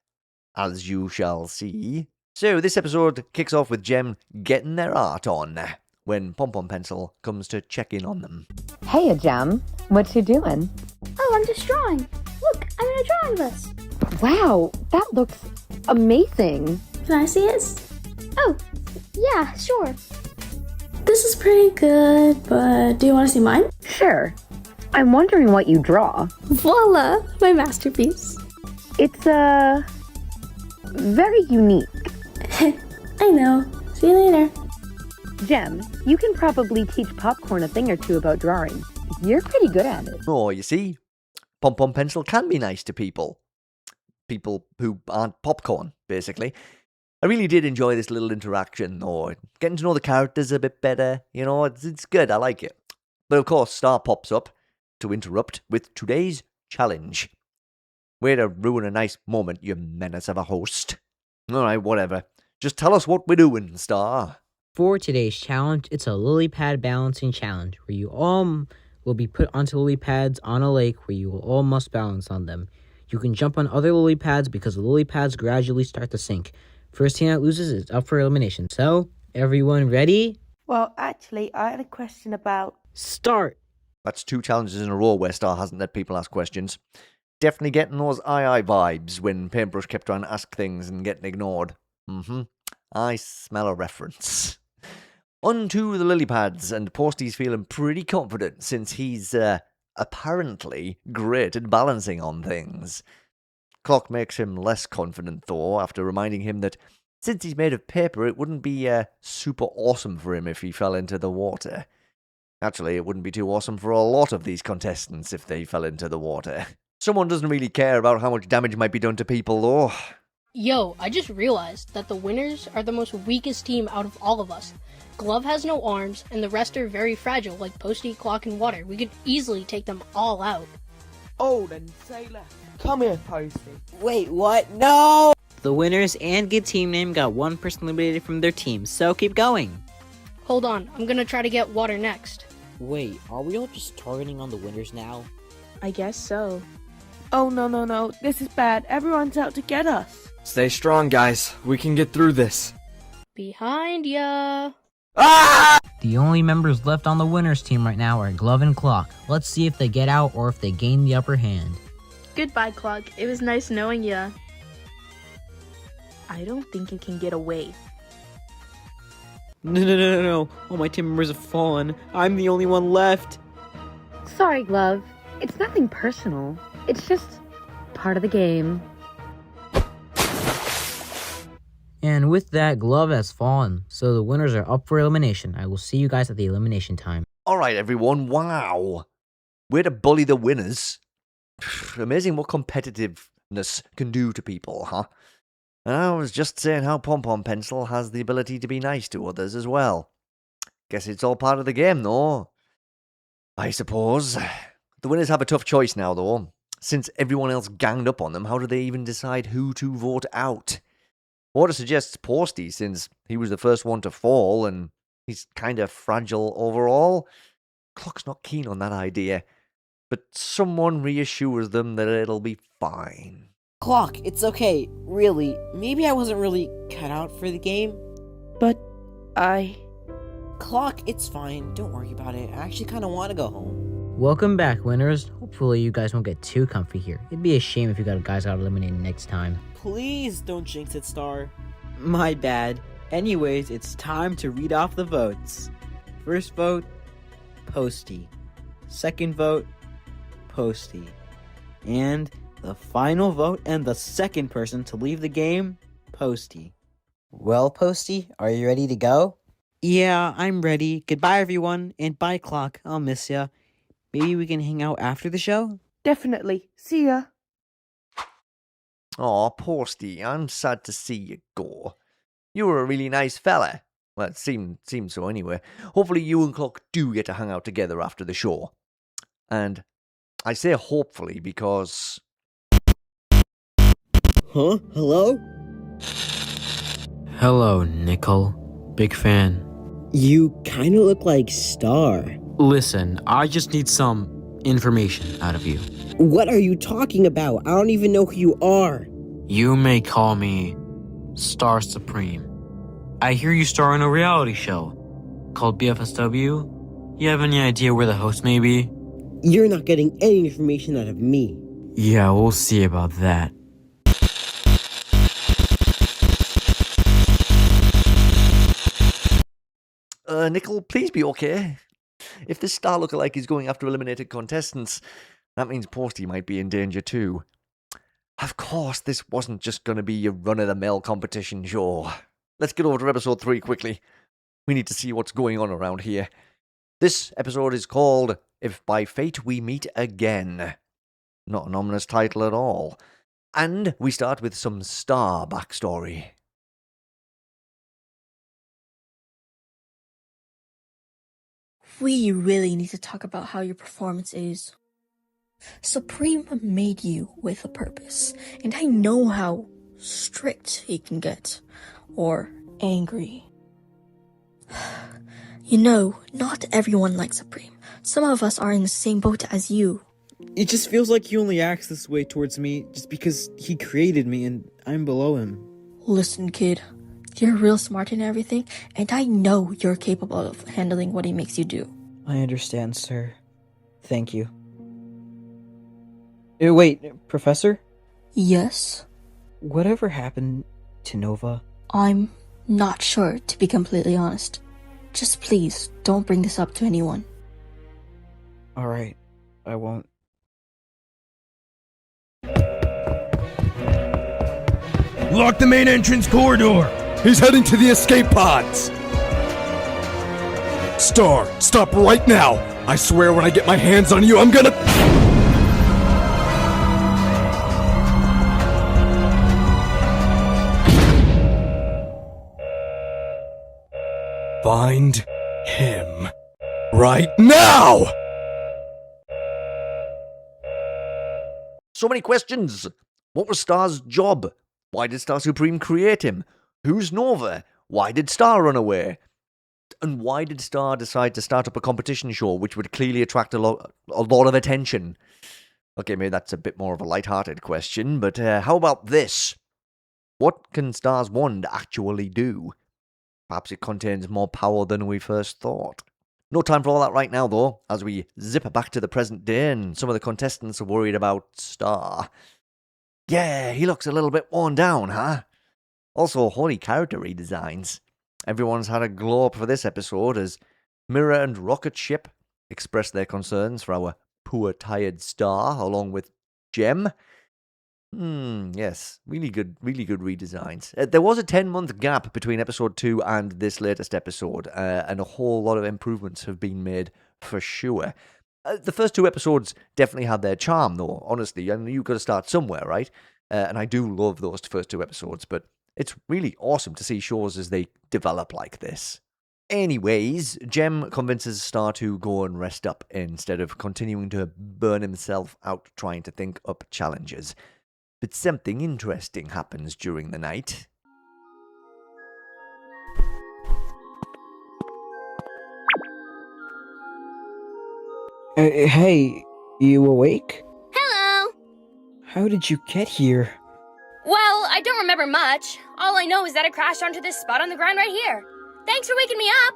as you shall see. So, this episode kicks off with Gem getting their art on, when Pom Pom Pencil comes to check in on them. Hey, Gem. What you doing? Oh, I'm just drawing. Look, I'm in a drawing list. Wow, that looks amazing. Can I see it? Oh, yeah, sure. This is pretty good, but do you want to see mine? Sure. I'm wondering what you draw. Voila, my masterpiece. It's, very unique. I know. See you later. Gem, you can probably teach Popcorn a thing or two about drawing. You're pretty good at it. Oh, you see, Pom Pom Pencil can be nice to people. People who aren't popcorn, basically. I really did enjoy this little interaction, though. Getting to know the characters a bit better, you know, it's good, I like it. But of course, Star pops up to interrupt with today's challenge. Way to ruin a nice moment, you menace of a host. Alright, whatever. Just tell us what we're doing, Star. For today's challenge, it's a lily pad balancing challenge, where you all will be put onto lily pads on a lake where you will all must balance on them. You can jump on other lily pads because the lily pads gradually start to sink. First team that loses is up for elimination. So, everyone ready? Well, actually, I had a question about... Start! That's 2 challenges in a row where Star hasn't let people ask questions. Definitely getting those aye vibes when Paintbrush kept trying to ask things and getting ignored. I smell a reference. On to the lily pads, and Posty's feeling pretty confident since he's, apparently great at balancing on things. Clock makes him less confident, though, after reminding him that since he's made of paper, it wouldn't be super awesome for him if he fell into the water. Actually, it wouldn't be too awesome for a lot of these contestants if they fell into the water. Someone doesn't really care about how much damage might be done to people, though. Yo, I just realized that the winners are the most weakest team out of all of us. Glove has no arms, and the rest are very fragile, like Posty, Clock, and Water. We could easily take them all out. Oh, then, Sailor. Come here, Posty. Wait, what? No! The winners and good team name got one person eliminated from their team, so keep going. Hold on, I'm gonna try to get Water next. Wait, are we all just targeting on the winners now? I guess so. Oh, no. This is bad. Everyone's out to get us. Stay strong, guys. We can get through this. Behind ya! Ah! The only members left on the winners team right now are Glove and Clock. Let's see if they get out or if they gain the upper hand. Goodbye, Clock. It was nice knowing ya. I don't think you can get away. No. All my team members have fallen. I'm the only one left. Sorry, Glove. It's nothing personal. It's just part of the game. And with that, Glove has fallen, so the winners are up for elimination. I will see you guys at the elimination time. Alright, everyone, wow. Way to bully the winners. Amazing what competitiveness can do to people, huh? And I was just saying how Pom Pom Pencil has the ability to be nice to others as well. Guess it's all part of the game, though. I suppose. The winners have a tough choice now, though. Since everyone else ganged up on them, how do they even decide who to vote out? Water suggests Posty, since he was the first one to fall, and he's kind of fragile overall. Clock's not keen on that idea, but someone reassures them that it'll be fine. Clock, it's okay, really. Maybe I wasn't really cut out for the game. But Clock, it's fine. Don't worry about it. I actually kind of want to go home. Welcome back, winners. Hopefully you guys won't get too comfy here. It'd be a shame if you guys got eliminated next time. Please don't jinx it, Star. My bad. Anyways, it's time to read off the votes. First vote, Posty. Second vote, Posty. And the final vote and the second person to leave the game, Posty. Well, Posty, are you ready to go? Yeah, I'm ready. Goodbye, everyone, and bye, Clock. I'll miss ya. Maybe we can hang out after the show? Definitely. See ya. Aw, Posty, I'm sad to see you go. You were a really nice fella. Well, it seemed so anyway. Hopefully you and Clock do get to hang out together after the show. And I say hopefully because... Huh? Hello? Hello, Nickel. Big fan. You kinda look like Star. Listen, I just need some information out of you. What are you talking about? I don't even know who you are. You may call me Star Supreme. I hear you star in a reality show called BFSW. You have any idea where the host may be? You're not getting any information out of me. Yeah, we'll see about that. Nickel, please be okay. If this star lookalike is going after eliminated contestants, that means Posty might be in danger too. Of course, this wasn't just going to be your run-of-the-mill competition show. Let's get over to episode 3 quickly. We need to see what's going on around here. This episode is called If By Fate We Meet Again. Not an ominous title at all. And we start with some Star backstory. We really need to talk about how your performance is. Supreme made you with a purpose, and I know how strict he can get, or angry. You know, not everyone likes Supreme. Some of us are in the same boat as you. It just feels like he only acts this way towards me just because he created me and I'm below him. Listen, kid. You're real smart and everything, and I know you're capable of handling what he makes you do. I understand, sir. Thank you. Wait, Professor? Yes? Whatever happened to Nova? I'm not sure, to be completely honest. Just please, don't bring this up to anyone. Alright, I won't. Lock the main entrance corridor! He's heading to the escape pods! Star, stop right now! I swear when I get my hands on you, I'm gonna... Find him. Right now! So many questions. What was Star's job? Why did Star Supreme create him? Who's Nova? Why did Star run away? And why did Star decide to start up a competition show which would clearly attract a lot of attention? Okay, maybe that's a bit more of a light-hearted question, but how about this? What can Star's wand actually do? Perhaps it contains more power than we first thought. No time for all that right now, though, as we zip back to the present day and some of the contestants are worried about Star. Yeah, he looks a little bit worn down, huh? Also, holy character redesigns. Everyone's had a glow up for this episode as Mirror and Rocket Ship express their concerns for our poor, tired Star, along with Gem. Yes, really good redesigns. There was a 10-month gap between episode 2 and this latest episode, and a whole lot of improvements have been made for sure. The first 2 episodes definitely had their charm, though, honestly, and you've got to start somewhere, right? And I do love those first 2 episodes, but it's really awesome to see shows as they develop like this. Anyways, Gem convinces Star to go and rest up instead of continuing to burn himself out trying to think up challenges. But something interesting happens during the night. Hey, you awake? Hello! How did you get here? Well, I don't remember much. All I know is that I crashed onto this spot on the ground right here. Thanks for waking me up!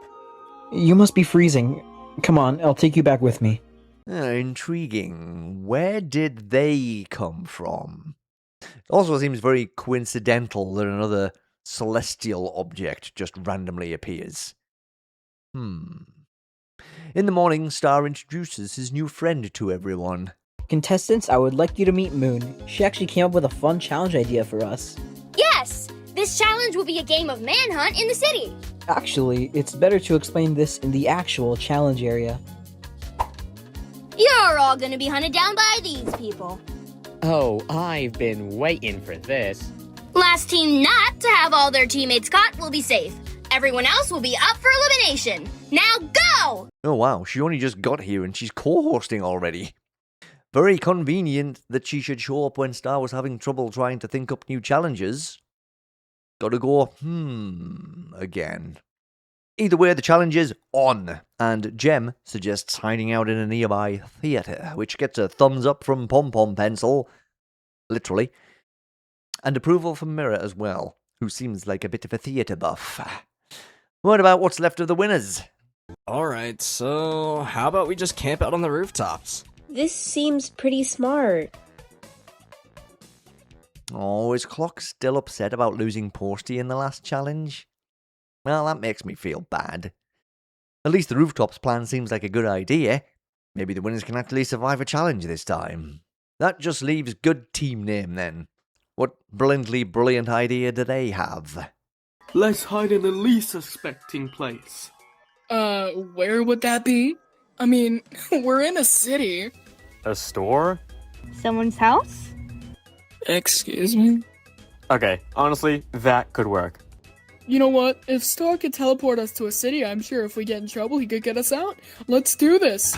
You must be freezing. Come on, I'll take you back with me. Intriguing. Where did they come from? It also seems very coincidental that another celestial object just randomly appears. In the morning, Star introduces his new friend to everyone. Contestants, I would like you to meet Moon. She actually came up with a fun challenge idea for us. Yes! This This challenge will be a game of manhunt in the city. Actually, it's better to explain this in the actual challenge area. You're all gonna be hunted down by these people. Oh, I've been waiting for this. Last team not to have all their teammates caught will be safe. Everyone else will be up for elimination. Now go! Oh wow, she only just got here and she's co-hosting already. Very convenient that she should show up when Star was having trouble trying to think up new challenges. Gotta go, again. Either way, the challenge is on, and Jem suggests hiding out in a nearby theatre, which gets a thumbs up from Pom Pom Pencil, literally, and approval from Mirror as well, who seems like a bit of a theatre buff. What about what's left of the winners? Alright, so how about we just camp out on the rooftops? This seems pretty smart. Oh, is Clock still upset about losing Posty in the last challenge? Well, that makes me feel bad. At least the rooftops plan seems like a good idea. Maybe the winners can actually survive a challenge this time. That just leaves good team name then. What brilliantly brilliant idea do they have? Let's hide in the least suspecting place. Where would that be? I mean, we're in a city. A store? Someone's house? Excuse me? Okay, honestly, that could work. You know what? If Star could teleport us to a city, I'm sure if we get in trouble, he could get us out. Let's do this.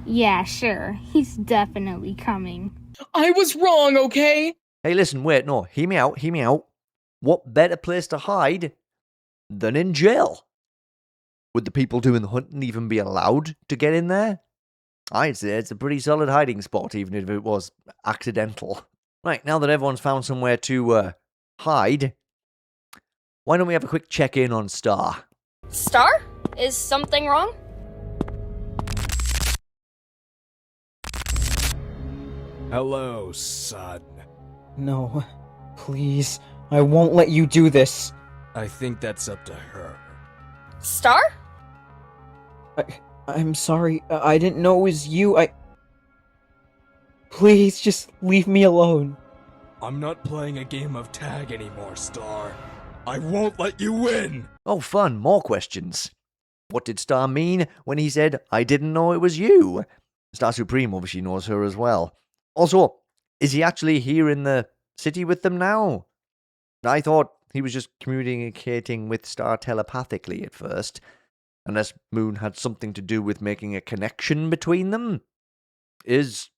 Yeah, sure. He's definitely coming. I was wrong, okay? Hey, listen, wait, no, hear me out. What better place to hide than in jail? Would the people doing the hunting even be allowed to get in there? I'd say it's a pretty solid hiding spot, even if it was accidental. Right, now that everyone's found somewhere to hide, why don't we have a quick check-in on Star? Star? Is something wrong? Hello, son. No, please. I won't let you do this. I think that's up to her. Star? I'm sorry. I didn't know it was you. Please, just leave me alone. I'm not playing a game of tag anymore, Star. I won't let you win! Oh, fun, more questions. What did Star mean when he said, I didn't know it was you? Star Supreme obviously knows her as well. Also, is he actually here in the city with them now? I thought he was just communicating with Star telepathically at first. Unless Moon had something to do with making a connection between them? Is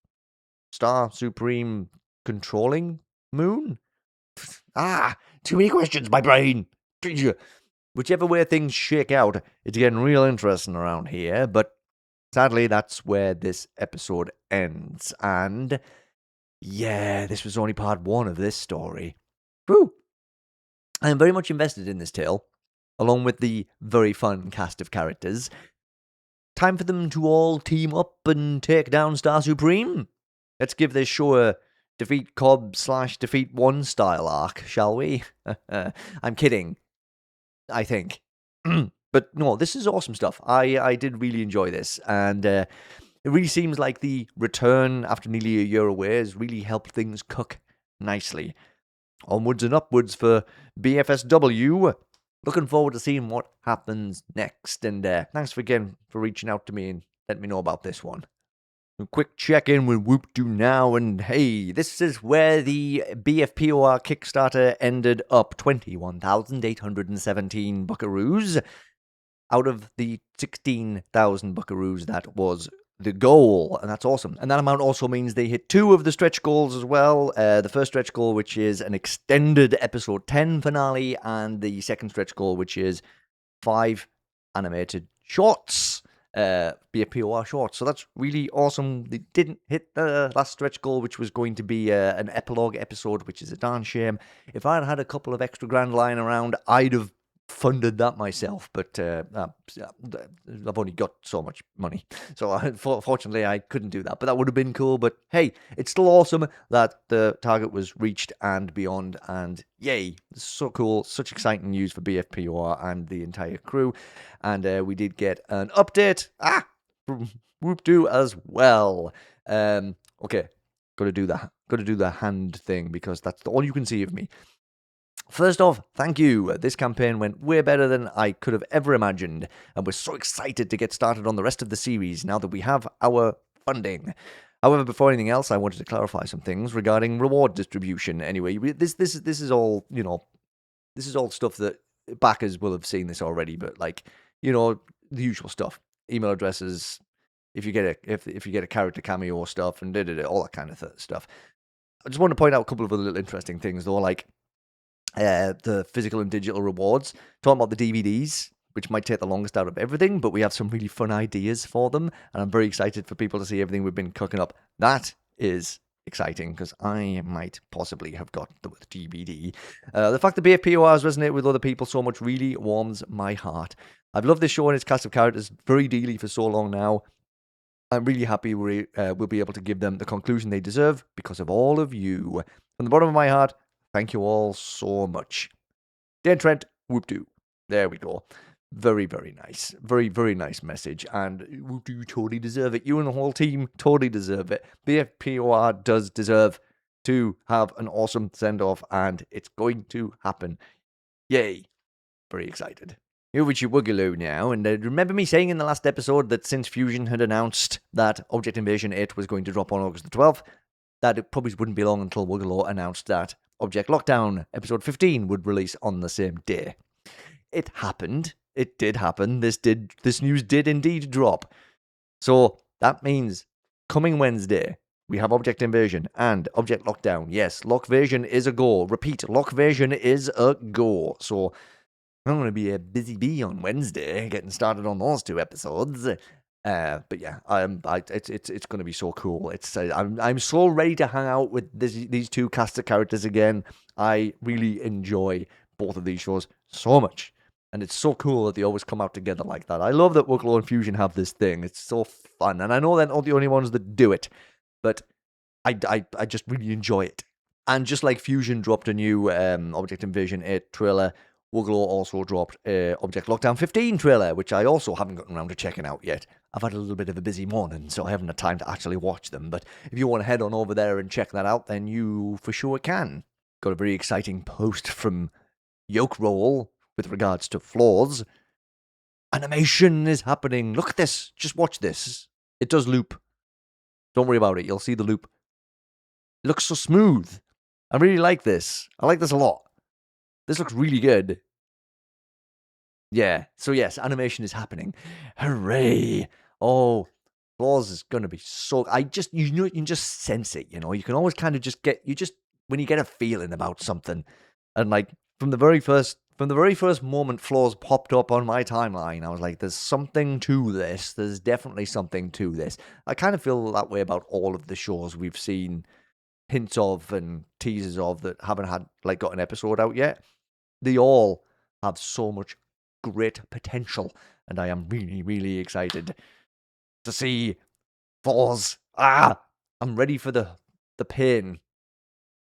Star Supreme controlling Moon? Too many questions, my brain! Whichever way things shake out, it's getting real interesting around here, but sadly that's where this episode ends. And yeah, this was only part one of this story. Whew! I am very much invested in this tale, along with the very fun cast of characters. Time for them to all team up and take down Star Supreme. Let's give this show a defeat Cobb / defeat one style arc, shall we? I'm kidding. I think. But no, this is awesome stuff. I did really enjoy this, and it really seems like the return after nearly a year away has really helped things cook nicely. Onwards and upwards for BFSW. Looking forward to seeing what happens next, and thanks again for reaching out to me and letting me know about this one. A quick check-in with WoopDoo now, and hey, this is where the BFPOR Kickstarter ended up. 21,817 buckaroos out of the 16,000 buckaroos that was the goal, and that's awesome. And that amount also means they hit 2 of the stretch goals as well. The first stretch goal, which is an extended episode 10 finale, and the second stretch goal, which is 5 animated shorts, BFPOR shorts. So that's really awesome. They didn't hit the last stretch goal, which was going to be an epilogue episode, which is a darn shame. If I'd had a couple of extra grand lying around, I'd have funded that myself, but I've only got so much money, so fortunately I couldn't do that, but that would have been cool. But hey, it's still awesome that the target was reached and beyond, and yay, so cool, such exciting news for BFPOR and the entire crew. And we did get an update from WoopDoo as well. Okay, gotta do the hand thing, because that's all you can see of me. First off, thank you. This campaign went way better than I could have ever imagined, and we're so excited to get started on the rest of the series now that we have our funding. However, before anything else, I wanted to clarify some things regarding reward distribution. Anyway, this is all, this is all stuff that backers will have seen this already, but like, the usual stuff. Email addresses, if you get a character cameo stuff, and all that kind of stuff. I just want to point out a couple of other little interesting things, though, like the physical and digital rewards. Talking about the DVDs, which might take the longest out of everything, but we have some really fun ideas for them, and I'm very excited for people to see everything we've been cooking up. That is exciting, because I might possibly have got the DVD. The fact that BFPOR has resonated with other people so much really warms my heart. I've loved this show and its cast of characters very dearly for so long now. I'm really happy we'll be able to give them the conclusion they deserve because of all of you. From the bottom of my heart, thank you all so much. Dan Trent, WoopDoo. There we go. Very, very nice. Very, very nice message. And WoopDoo totally deserve it. You and the whole team totally deserve it. BFPOR does deserve to have an awesome send-off, and it's going to happen. Yay. Very excited. Over to Wuggolo now, and remember me saying in the last episode that since Fusion had announced that Object Invasion 8 was going to drop on August the 12th, that it probably wouldn't be long until Wuggolo announced that Object Lockdown episode 15 would release on the same day. It happened. It did happen. This news did indeed drop. So that means coming Wednesday, we have Object Invasion and Object Lockdown. Yes, Lockvasion is a go. Repeat, Lockvasion is a go. So I'm going to be a busy bee on Wednesday, getting started on those 2 episodes. But yeah, it's going to be so cool. I'm so ready to hang out with these 2 cast of characters again. I really enjoy both of these shows so much, and it's so cool that they always come out together like that. I love that Wuggolo and Fusion have this thing. It's so fun, and I know they're not the only ones that do it, but I just really enjoy it. And just like Fusion dropped a new Object Invasion 8 trailer, Wuggolo also dropped Object Lockdown 15 trailer, which I also haven't gotten around to checking out yet. I've had a little bit of a busy morning, so I haven't had time to actually watch them. But if you want to head on over there and check that out, then you for sure can. Got a very exciting post from Yolkroll with regards to flaws. Animation is happening. Look at this. Just watch this. It does loop. Don't worry about it. You'll see the loop. It looks so smooth. I really like this. I like this a lot. This looks really good. Yeah, so yes, animation is happening. Hooray! Oh, flaws is going to be so... you can just sense it, You can always kind of just get... when you get a feeling about something. And like, from the very first moment flaws popped up on my timeline, I was like, there's something to this. There's definitely something to this. I kind of feel that way about all of the shows we've seen hints of and teasers of that haven't got an episode out yet. They all have so much great potential, and I am really, really excited to see flaws. I'm ready for the pain.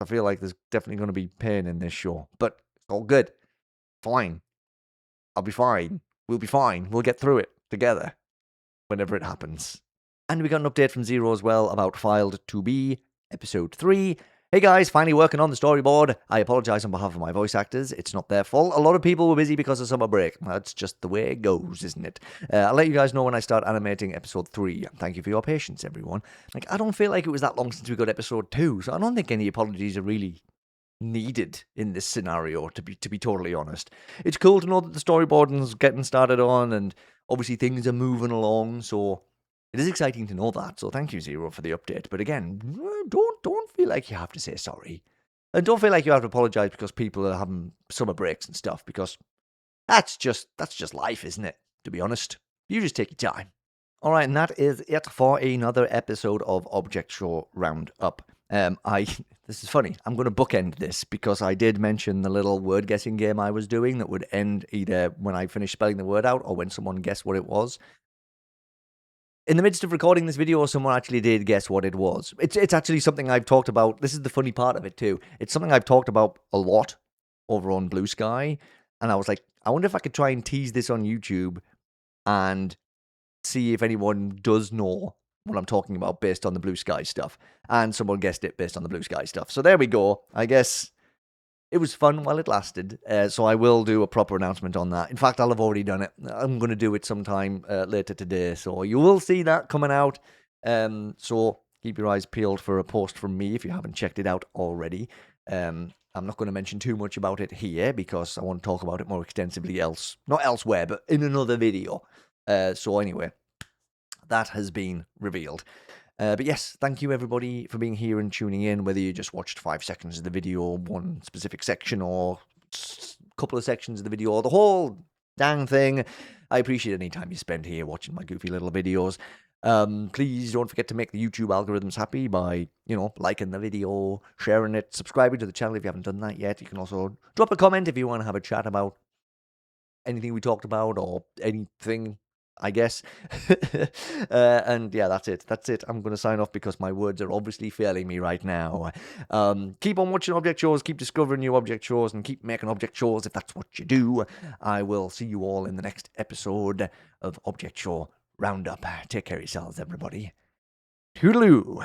I feel like there's definitely going to be pain in this show, but it's all good. Fine. I'll be fine. We'll be fine. We'll get through it together whenever it happens. And we got an update from Zero as well about FILED2B Episode 3. Hey guys, finally working on the storyboard. I apologize on behalf of my voice actors. It's not their fault. A lot of people were busy because of summer break. That's just the way it goes, isn't it? I'll let you guys know when I start animating episode 3. Thank you for your patience, everyone. I don't feel like it was that long since we got episode 2, so I don't think any apologies are really needed in this scenario, to be totally honest. It's cool to know that the storyboarding's getting started on, and obviously things are moving along, so it is exciting to know that, so thank you, Zero, for the update. But again, don't feel like you have to say sorry. And don't feel like you have to apologize because people are having summer breaks and stuff, because that's just life, isn't it? To be honest. You just take your time. Alright, and that is it for another episode of Object Show Roundup. This is funny. I'm going to bookend this because I did mention the little word guessing game I was doing that would end either when I finished spelling the word out or when someone guessed what it was. In the midst of recording this video, someone actually did guess what it was. It's actually something I've talked about. This is the funny part of it too. It's something I've talked about a lot over on Blue Sky, and I was like, I wonder if I could try and tease this on YouTube and see if anyone does know what I'm talking about based on the Blue Sky stuff. And someone guessed it based on the Blue Sky stuff. So there we go. I guess it was fun while it lasted, so I will do a proper announcement on that. In fact, I'll have already done it. I'm going to do it sometime later today, so you will see that coming out. So keep your eyes peeled for a post from me if you haven't checked it out already. I'm not going to mention too much about it here because I want to talk about it more extensively not elsewhere, but in another video. So anyway, that has been revealed. But yes, thank you everybody for being here and tuning in, whether you just watched 5 seconds of the video, one specific section, or a couple of sections of the video, or the whole dang thing. I appreciate any time you spend here watching my goofy little videos. Please don't forget to make the YouTube algorithms happy by, liking the video, sharing it, subscribing to the channel if you haven't done that yet. You can also drop a comment if you want to have a chat about anything we talked about or anything, I guess. And yeah, that's it. I'm going to sign off because my words are obviously failing me right now. Keep on watching object shows, keep discovering new object shows, and keep making object shows if that's what you do. I will see you all in the next episode of Object Show Roundup. Take care of yourselves, everybody. Toodaloo.